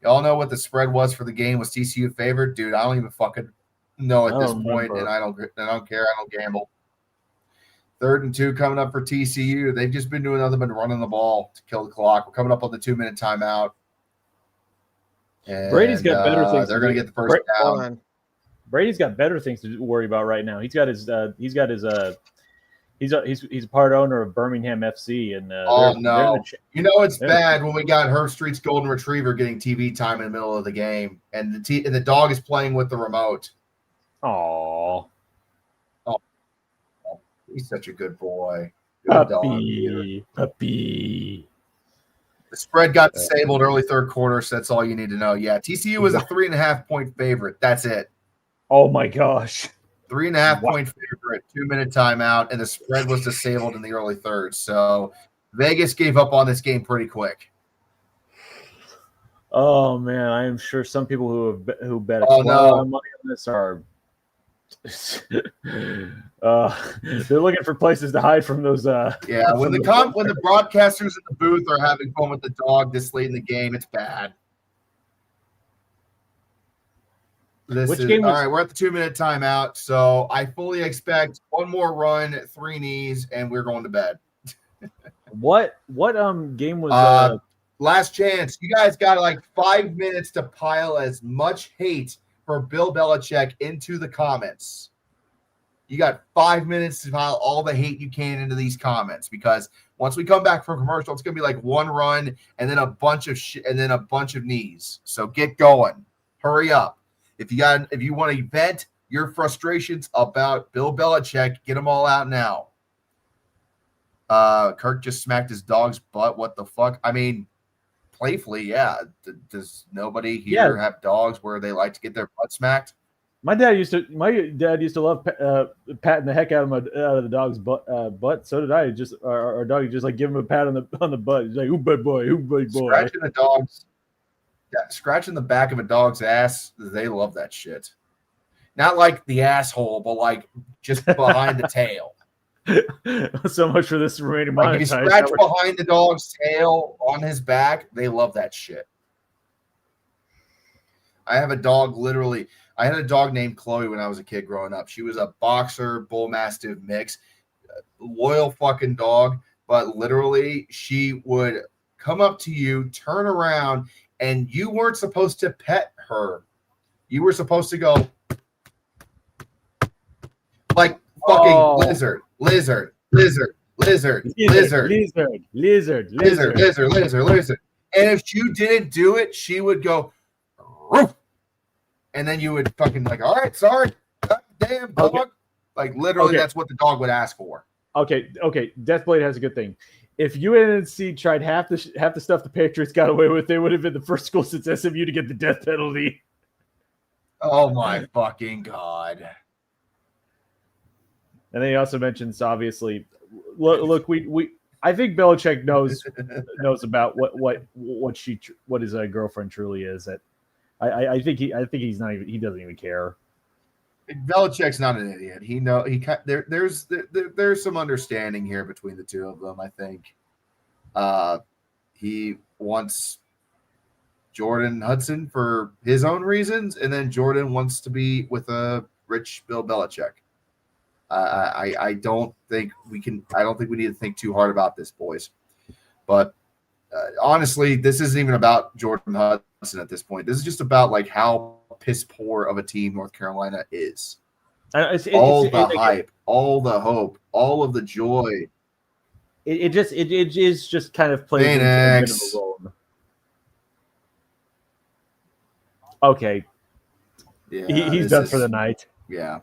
Y'all know what the spread was for the game? Was TCU favored? Dude, I don't even fucking know at this point, and I don't care. I don't gamble. 3rd and 2 coming up for TCU. They've just been doing nothing but running the ball to kill the clock. We're coming up on the 2-minute timeout. And, Brady's got better things. They're going to get the first Hold down. on. Brady's got better things to worry about right now. He's a part owner of Birmingham FC, and Oh, they're no. in It's they're- bad when we got Herb Street's Golden Retriever getting TV time in the middle of the game, and the dog is playing with the remote. Aw, He's such a good boy. Good dog, Peter. puppy. The spread got disabled early third quarter, so that's all you need to know. Yeah, TCU was a 3.5-point favorite. That's it. Oh my gosh. 3.5-point favorite, 2-minute timeout, and the spread was disabled in the early third. So Vegas gave up on this game pretty quick. Oh man, I am sure some people who bet a Oh, lot no. of money on this are they're looking for places to hide from those. Yeah, when the broadcasters in the booth are having fun with the dog this late in the game, it's bad. Which game was- all right? We're at the 2-minute timeout, so I fully expect one more run, 3 knees, and we're going to bed. What game was Last chance. You guys got like 5 minutes to pile as much hate for Bill Belichick into the comments. You got 5 minutes to pile all the hate you can into these comments, because once we come back from commercial, it's gonna be like one run and then a bunch of knees. So get going. Hurry up. If you want to vent your frustrations about Bill Belichick, get them all out now. Kirk just smacked his dog's butt. What the fuck? I mean, playfully, yeah. Does nobody here have dogs where they like to get their butt smacked? My dad used to love patting the heck out of the dog's butt. So did I. Just our dog would just like give him a pat on the butt. He's like, "Ooh, big boy, ooh, big boy." Scratching the back of a dog's ass. They love that shit. Not like the asshole, but like just behind the tail. So much for this remaining Like if you monetized. scratch behind the dog's tail on his back, they love that shit. I have a dog, literally. I had a dog named Chloe when I was a kid growing up. She was a boxer, bull mastiff mix, loyal fucking dog. But literally, she would come up to you, turn around, and you weren't supposed to pet her. You were supposed to go like fucking lizard. And if you didn't do it, she would go, roof. And then you would fucking like, all right, sorry, God damn dog. Okay. Like literally, Okay. that's what the dog would ask for. Okay. Deathblade has a good thing. If UNC tried half the stuff the Patriots got away with, they would have been the first school since SMU to get the death penalty. Oh my fucking God. And then he also mentions, obviously, look, we I think Belichick knows about what his girlfriend truly is. That I think he's not even, he doesn't even care. Belichick's not an idiot. There's some understanding here between the two of them. I think he wants Jordan Hudson for his own reasons, and then Jordan wants to be with a rich Bill Belichick. I don't think we need to think too hard about this, boys. But honestly, this isn't even about Jordan Hudson at this point. This is just about like how piss poor of a team North Carolina is. All the hype, all the hope, all of the joy. It is just kind of plays into a bit of a role. Okay. Yeah, he's done for the night. Yeah.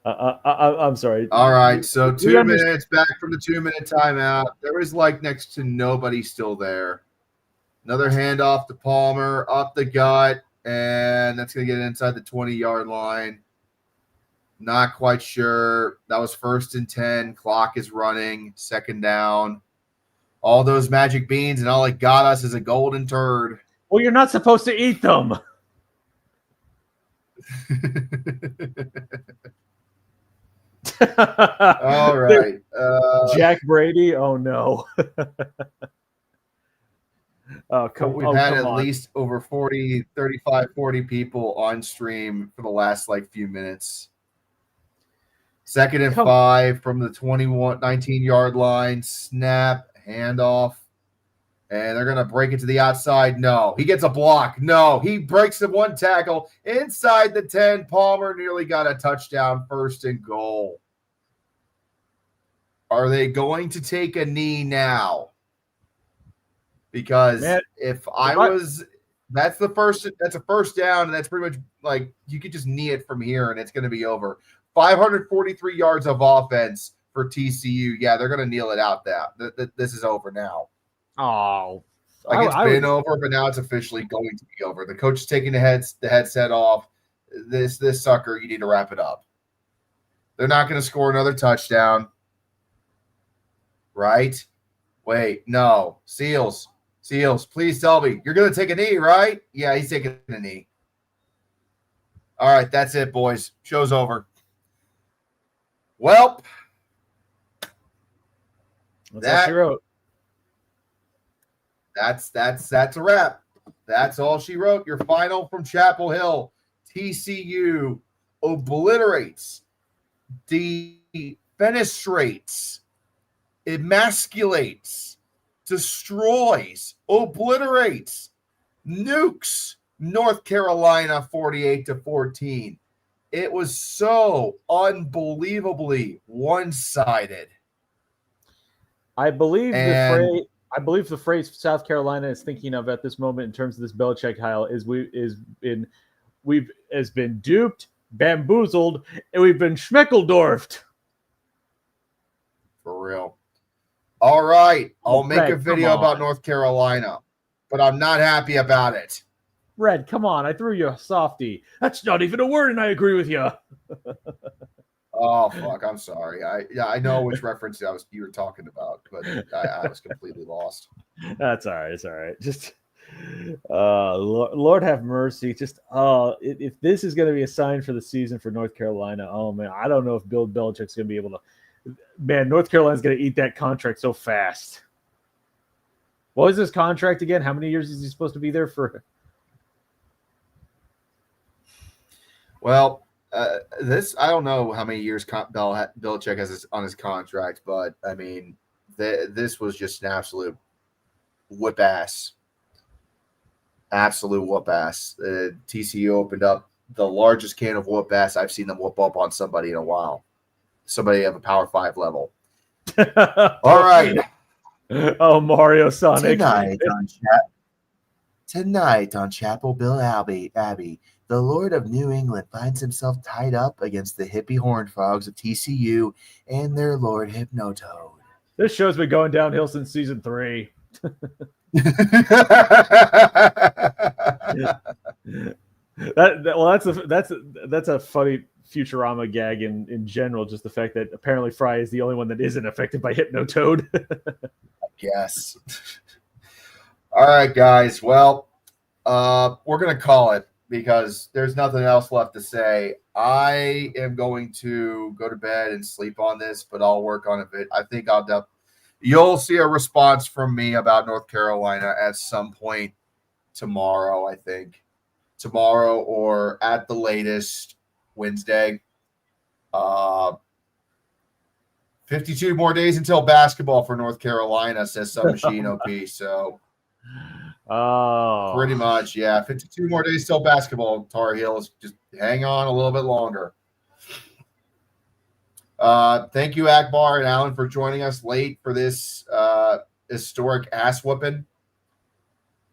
I'm sorry. All right, so 2 minutes back from the 2-minute timeout. There was like next to nobody still there. Another handoff to Palmer, up the gut, and that's going to get inside the 20-yard line. Not quite sure. That was 1st and 10. Clock is running. 2nd down. All those magic beans, and all it got us is a golden turd. Well, you're not supposed to eat them. All right. Jack Brady. Oh no. We've had at least over 35, 40 people on stream for the last like few minutes. 2nd and 5 from the 19-yard line. Snap, handoff, And they're going to break it to the outside. No. He gets a block. No. He breaks the one tackle inside the 10. Palmer nearly got a touchdown, 1st and goal. Are they going to take a knee now? Because if I was, that's a first down, and that's pretty much like you could just knee it from here, and it's going to be over. 543 yards of offense for TCU. Yeah, they're going to kneel it out. This is over now. Oh, like it's been over, but now it's officially going to be over. The coach is taking the headset off. This sucker, you need to wrap it up. They're not going to score another touchdown, right? Wait, no. Seals, please tell me. You're going to take a knee, right? Yeah, he's taking a knee. All right, that's it, boys. Show's over. Well, that's all she wrote. That's a wrap. That's all she wrote. Your final from Chapel Hill. TCU obliterates, defenestrates, emasculates, destroys, obliterates, nukes North Carolina 48-14. It was so unbelievably one-sided. I believe the phrase South Carolina is thinking of at this moment in terms of this Belichick hire is we've been duped, bamboozled, and we've been schmeckledorfed. For real. All right. I'll make a video about North Carolina, but I'm not happy about it. Red, come on. I threw you a softie. That's not even a word, and I agree with you. Oh, fuck. I'm sorry. I know which reference you were talking about, but I was completely lost. That's all right. It's all right. Just Lord have mercy. Just if this is going to be a sign for the season for North Carolina, oh man, I don't know if Bill Belichick's going to be able to. Man, North Carolina's going to eat that contract so fast. What was his contract again? How many years is he supposed to be there for? Well, this I don't know how many years Belichick has on his contract, but I mean, this was just an absolute whip ass. Absolute whoop ass. TCU opened up the largest can of whoop ass I've seen them whoop up on somebody in a while. Somebody of a Power 5 level. All right. Oh, Mario Sonic. Tonight on Chapel Bill Abbey, the Lord of New England finds himself tied up against the hippie horned frogs of TCU and their Lord Hypnotoad. This show's been going downhill since season 3. That's a funny Futurama gag in general. Just the fact that apparently Fry is the only one that isn't affected by Hypnotoad. Yes. All right, guys. Well, we're gonna call it because there's nothing else left to say. I am going to go to bed and sleep on this, but I'll work on it. I think you'll see a response from me about North Carolina at some point tomorrow. I think tomorrow or at the latest Wednesday. 52 more days until basketball for North Carolina, says some machine OP. So pretty much, yeah. 52 more days till basketball. Tar Heels, just hang on a little bit longer. Thank you, Akbar and Alan, for joining us late for this historic ass whooping.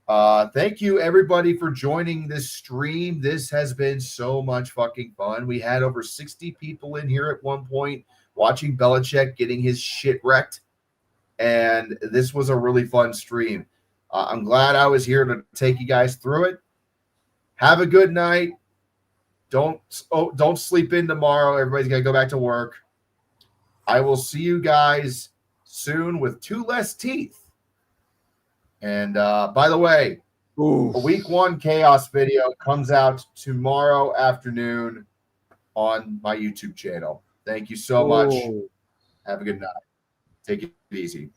Thank you, everybody, for joining this stream. This has been so much fucking fun. We had over 60 people in here at one point watching Belichick getting his shit wrecked, and this was a really fun stream. I'm glad I was here to take you guys through it. Have a good night. Don't sleep in tomorrow. Everybody's got to go back to work. I will see you guys soon with 2 less teeth. And by the way, a week 1 chaos video comes out tomorrow afternoon on my YouTube channel. Thank you so much. Have a good night. Take it easy.